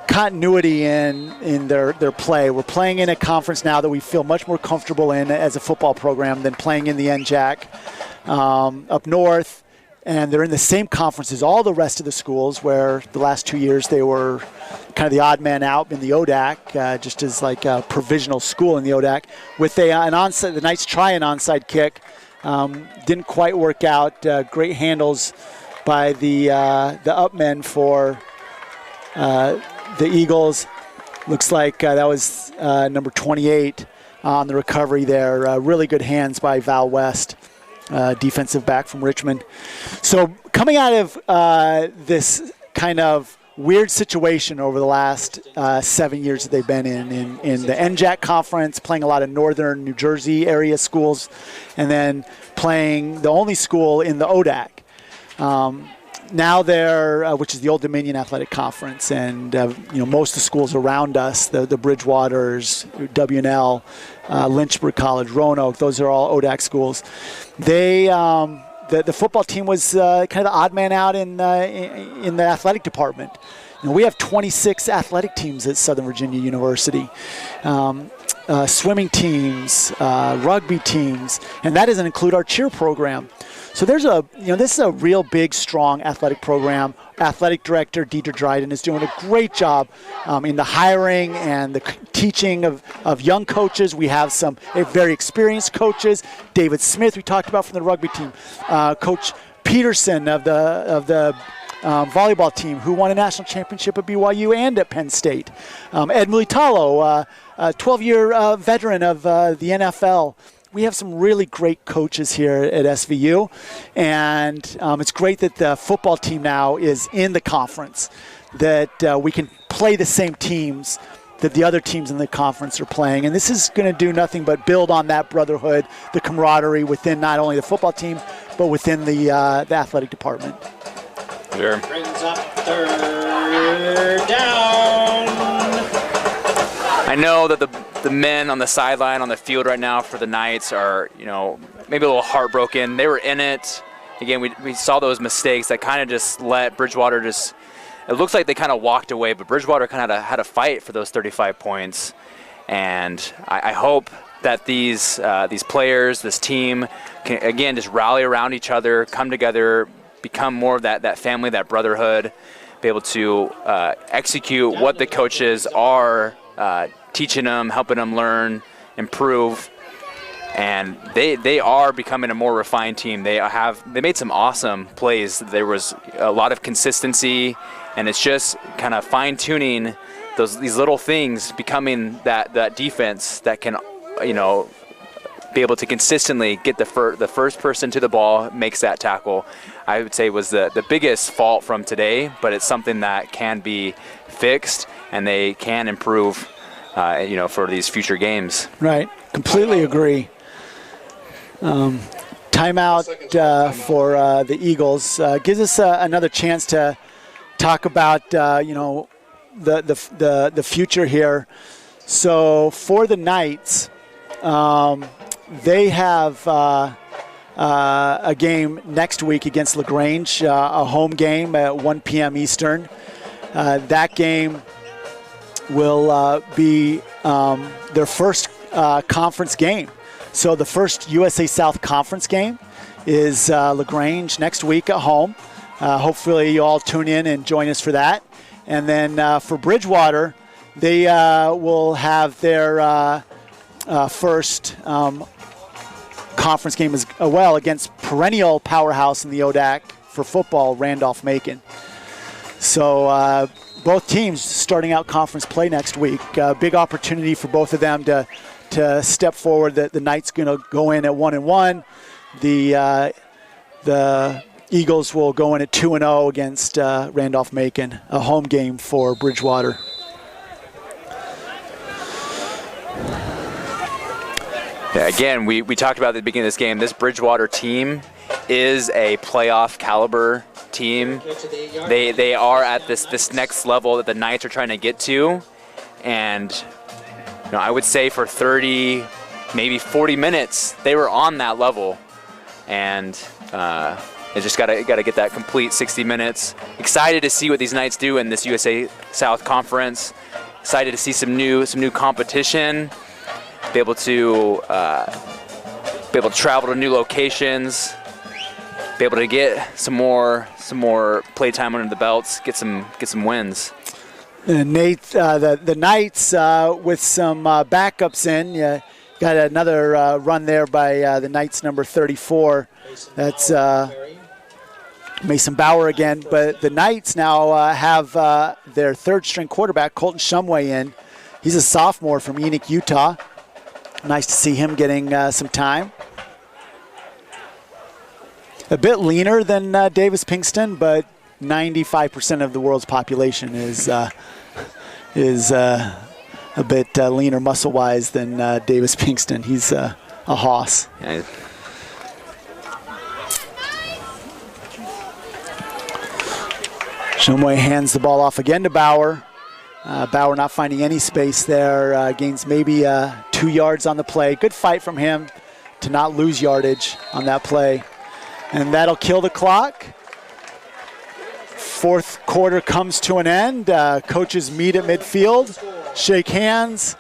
continuity in their play. We're playing in a conference now that we feel much more comfortable in as a football program than playing in the NJAC up north. And they're in the same conference as all the rest of the schools, where the last 2 years they were kind of the odd man out in the ODAC, just as like a provisional school in the ODAC. With an onside, the Knights try an onside kick. Didn't quite work out. Great handles by the upmen for the Eagles. Looks like that was number 28 on the recovery there. Really good hands by Val West, defensive back from Richmond. So coming out of this kind of weird situation over the last 7 years that they've been in the NJAC conference, playing a lot of northern New Jersey area schools, and then playing the only school in the ODAC. Now they're, which is the Old Dominion Athletic Conference, and you know, most of the schools around us, the Bridgewaters, WNL, Lynchburg College, Roanoke, those are all ODAC schools. They the football team was kind of the odd man out in the athletic department. You know, we have 26 athletic teams at Southern Virginia University, swimming teams, rugby teams, and that doesn't include our cheer program. So there's this is a real big, strong athletic program. Athletic director Deidre Dryden is doing a great job in the hiring and the teaching of young coaches. We have some very experienced coaches. David Smith, we talked about from the rugby team. Coach Peterson of the volleyball team, who won a national championship at BYU and at Penn State. Ed Mulitalo, a 12-year veteran of the NFL. We have some really great coaches here at SVU, and it's great that the football team now is in the conference, that we can play the same teams that the other teams in the conference are playing. And this is going to do nothing but build on that brotherhood, the camaraderie within not only the football team, but within the athletic department. Sure. Brings up 3rd down. I know that the men on the sideline, on the field right now for the Knights are, you know, maybe a little heartbroken. They were in it. Again, we saw those mistakes that kind of just let Bridgewater just, it looks like they kind of walked away, but Bridgewater kind of had a fight for those 35 points. And I hope that these players, this team, can, again, just rally around each other, come together, become more of that family, that brotherhood, be able to execute what the coaches are teaching them, helping them learn, improve, and they are becoming a more refined team. They made some awesome plays. There was a lot of consistency, and it's just kind of fine-tuning these little things, becoming that defense that can, you know, be able to consistently get the first person to the ball, makes that tackle, I would say was the biggest fault from today, but it's something that can be fixed and they can improve, for these future games. Right, completely agree. Timeout for the Eagles gives us another chance to talk about the future here. So for the Knights, they have a game next week against LaGrange, a home game at 1 p.m. Eastern. That game will be their first conference game. So the first USA South Conference game is LaGrange next week at home. Hopefully you all tune in and join us for that. And then for Bridgewater, they will have their first conference game as well against perennial powerhouse in the ODAC for football, Randolph-Macon. So both teams starting out conference play next week. Big opportunity for both of them to step forward. The Knights going to go in at 1-1. The Eagles will go in at 2-0 against Randolph-Macon, a home game for Bridgewater. Yeah, again, we talked about at the beginning of this game, this Bridgewater team is a playoff caliber team. They are at this next level that the Knights are trying to get to. And I would say for 30, maybe 40 minutes, they were on that level. And they just gotta get that complete 60 minutes. Excited to see what these Knights do in this USA South Conference. Excited to see some new competition. Be able to travel to new locations. Be able to get some more play time under the belts. Get some wins. Nate, the Knights with some backups in. You got another run there by the Knights number 34. That's Mason Bauer again. But the Knights now have their third-string quarterback, Colton Shumway, in. He's a sophomore from Enoch, Utah. Nice to see him getting some time. A bit leaner than Davis Pinkston, but 95% of the world's population is a bit leaner muscle-wise than Davis Pinkston. He's a hoss. Yeah. Shumway hands the ball off again to Bauer. Bauer not finding any space there. Gains maybe 2 yards on the play. Good fight from him to not lose yardage on that play. And that'll kill the clock. Fourth quarter comes to an end. Coaches meet at midfield, shake hands.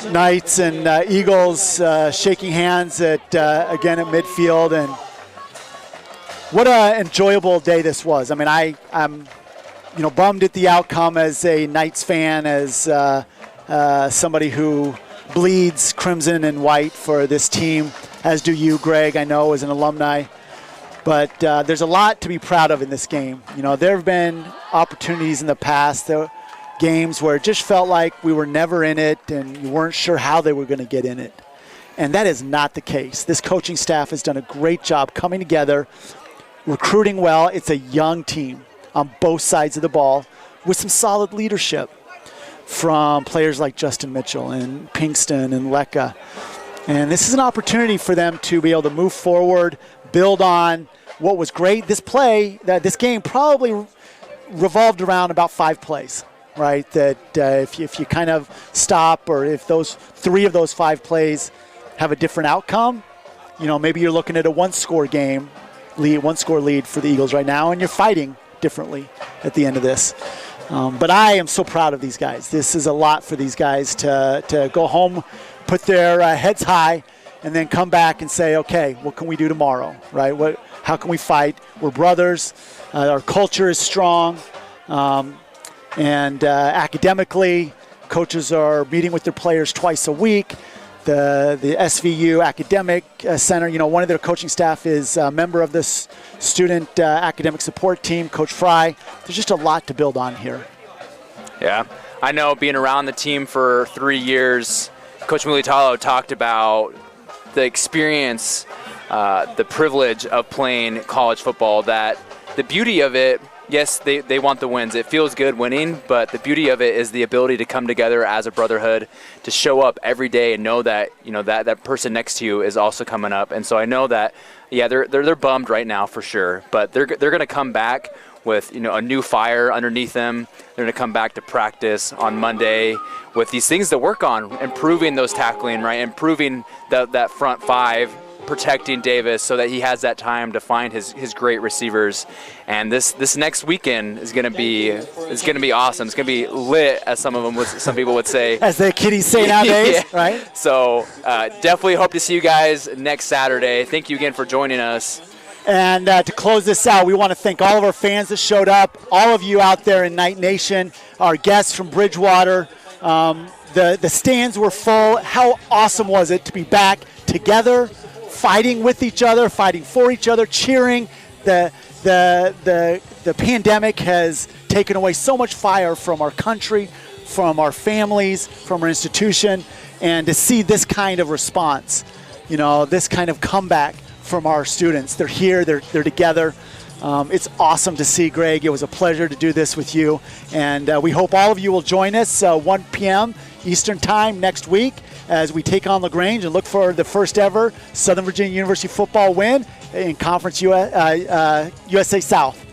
Knights and Eagles shaking hands again at midfield. And what an enjoyable day this was. I mean, I'm bummed at the outcome as a Knights fan, as somebody who bleeds crimson and white for this team, as do you, Greg, I know, as an alumni. But there's a lot to be proud of in this game. There have been opportunities in the past, games where it just felt like we were never in it and you weren't sure how they were going to get in it. And that is not the case. This coaching staff has done a great job coming together, recruiting well. It's a young team on both sides of the ball with some solid leadership from players like Justin Mitchell and Pinkston and Lecca. And this is an opportunity for them to be able to move forward, build on what was great. This game probably revolved around about 5 plays, right? That if you kind of stop, or if those 3 of those 5 plays have a different outcome, maybe you're looking at a one-score lead for the Eagles right now, and you're fighting differently at the end of this. But I am so proud of these guys. This is a lot for these guys to go home, put their heads high, and then come back and say, okay, what can we do tomorrow, right? How can we fight? We're brothers. Our culture is strong. And academically, coaches are meeting with their players twice a week. The SVU Academic Center, one of their coaching staff is a member of this student academic support team, Coach Fry. There's just a lot to build on here. Yeah, I know, being around the team for 3 years, Coach Mulitalo talked about the experience, the privilege of playing college football, that the beauty of it, yes, they want the wins. It feels good winning, but the beauty of it is the ability to come together as a brotherhood, to show up every day and know that, you know, that person next to you is also coming up. And so I know that, yeah, they're bummed right now for sure, but they're going to come back with, you know, a new fire underneath them. They're going to come back to practice on Monday with these things to work on, improving those tackling, right, improving that front five, protecting Davis so that he has that time to find his great receivers. And this next weekend is going to be awesome. It's going to be lit, as some people would say, as the kiddies say nowadays. Yeah. Right? So definitely hope to see you guys next Saturday. Thank you again for joining us. And to close this out, we want to thank all of our fans that showed up, all of you out there in Night Nation, our guests from Bridgewater. The stands were full. How awesome was it to be back together, fighting with each other, fighting for each other, cheering. The pandemic has taken away so much fire from our country, from our families, from our institution, and to see this kind of response, you know, this kind of comeback from our students. They're here, they're together. It's awesome to see, Greg. It was a pleasure to do this with you, and we hope all of you will join us 1 p.m. Eastern Time next week as we take on LaGrange and look for the first ever Southern Virginia University football win in Conference USA South.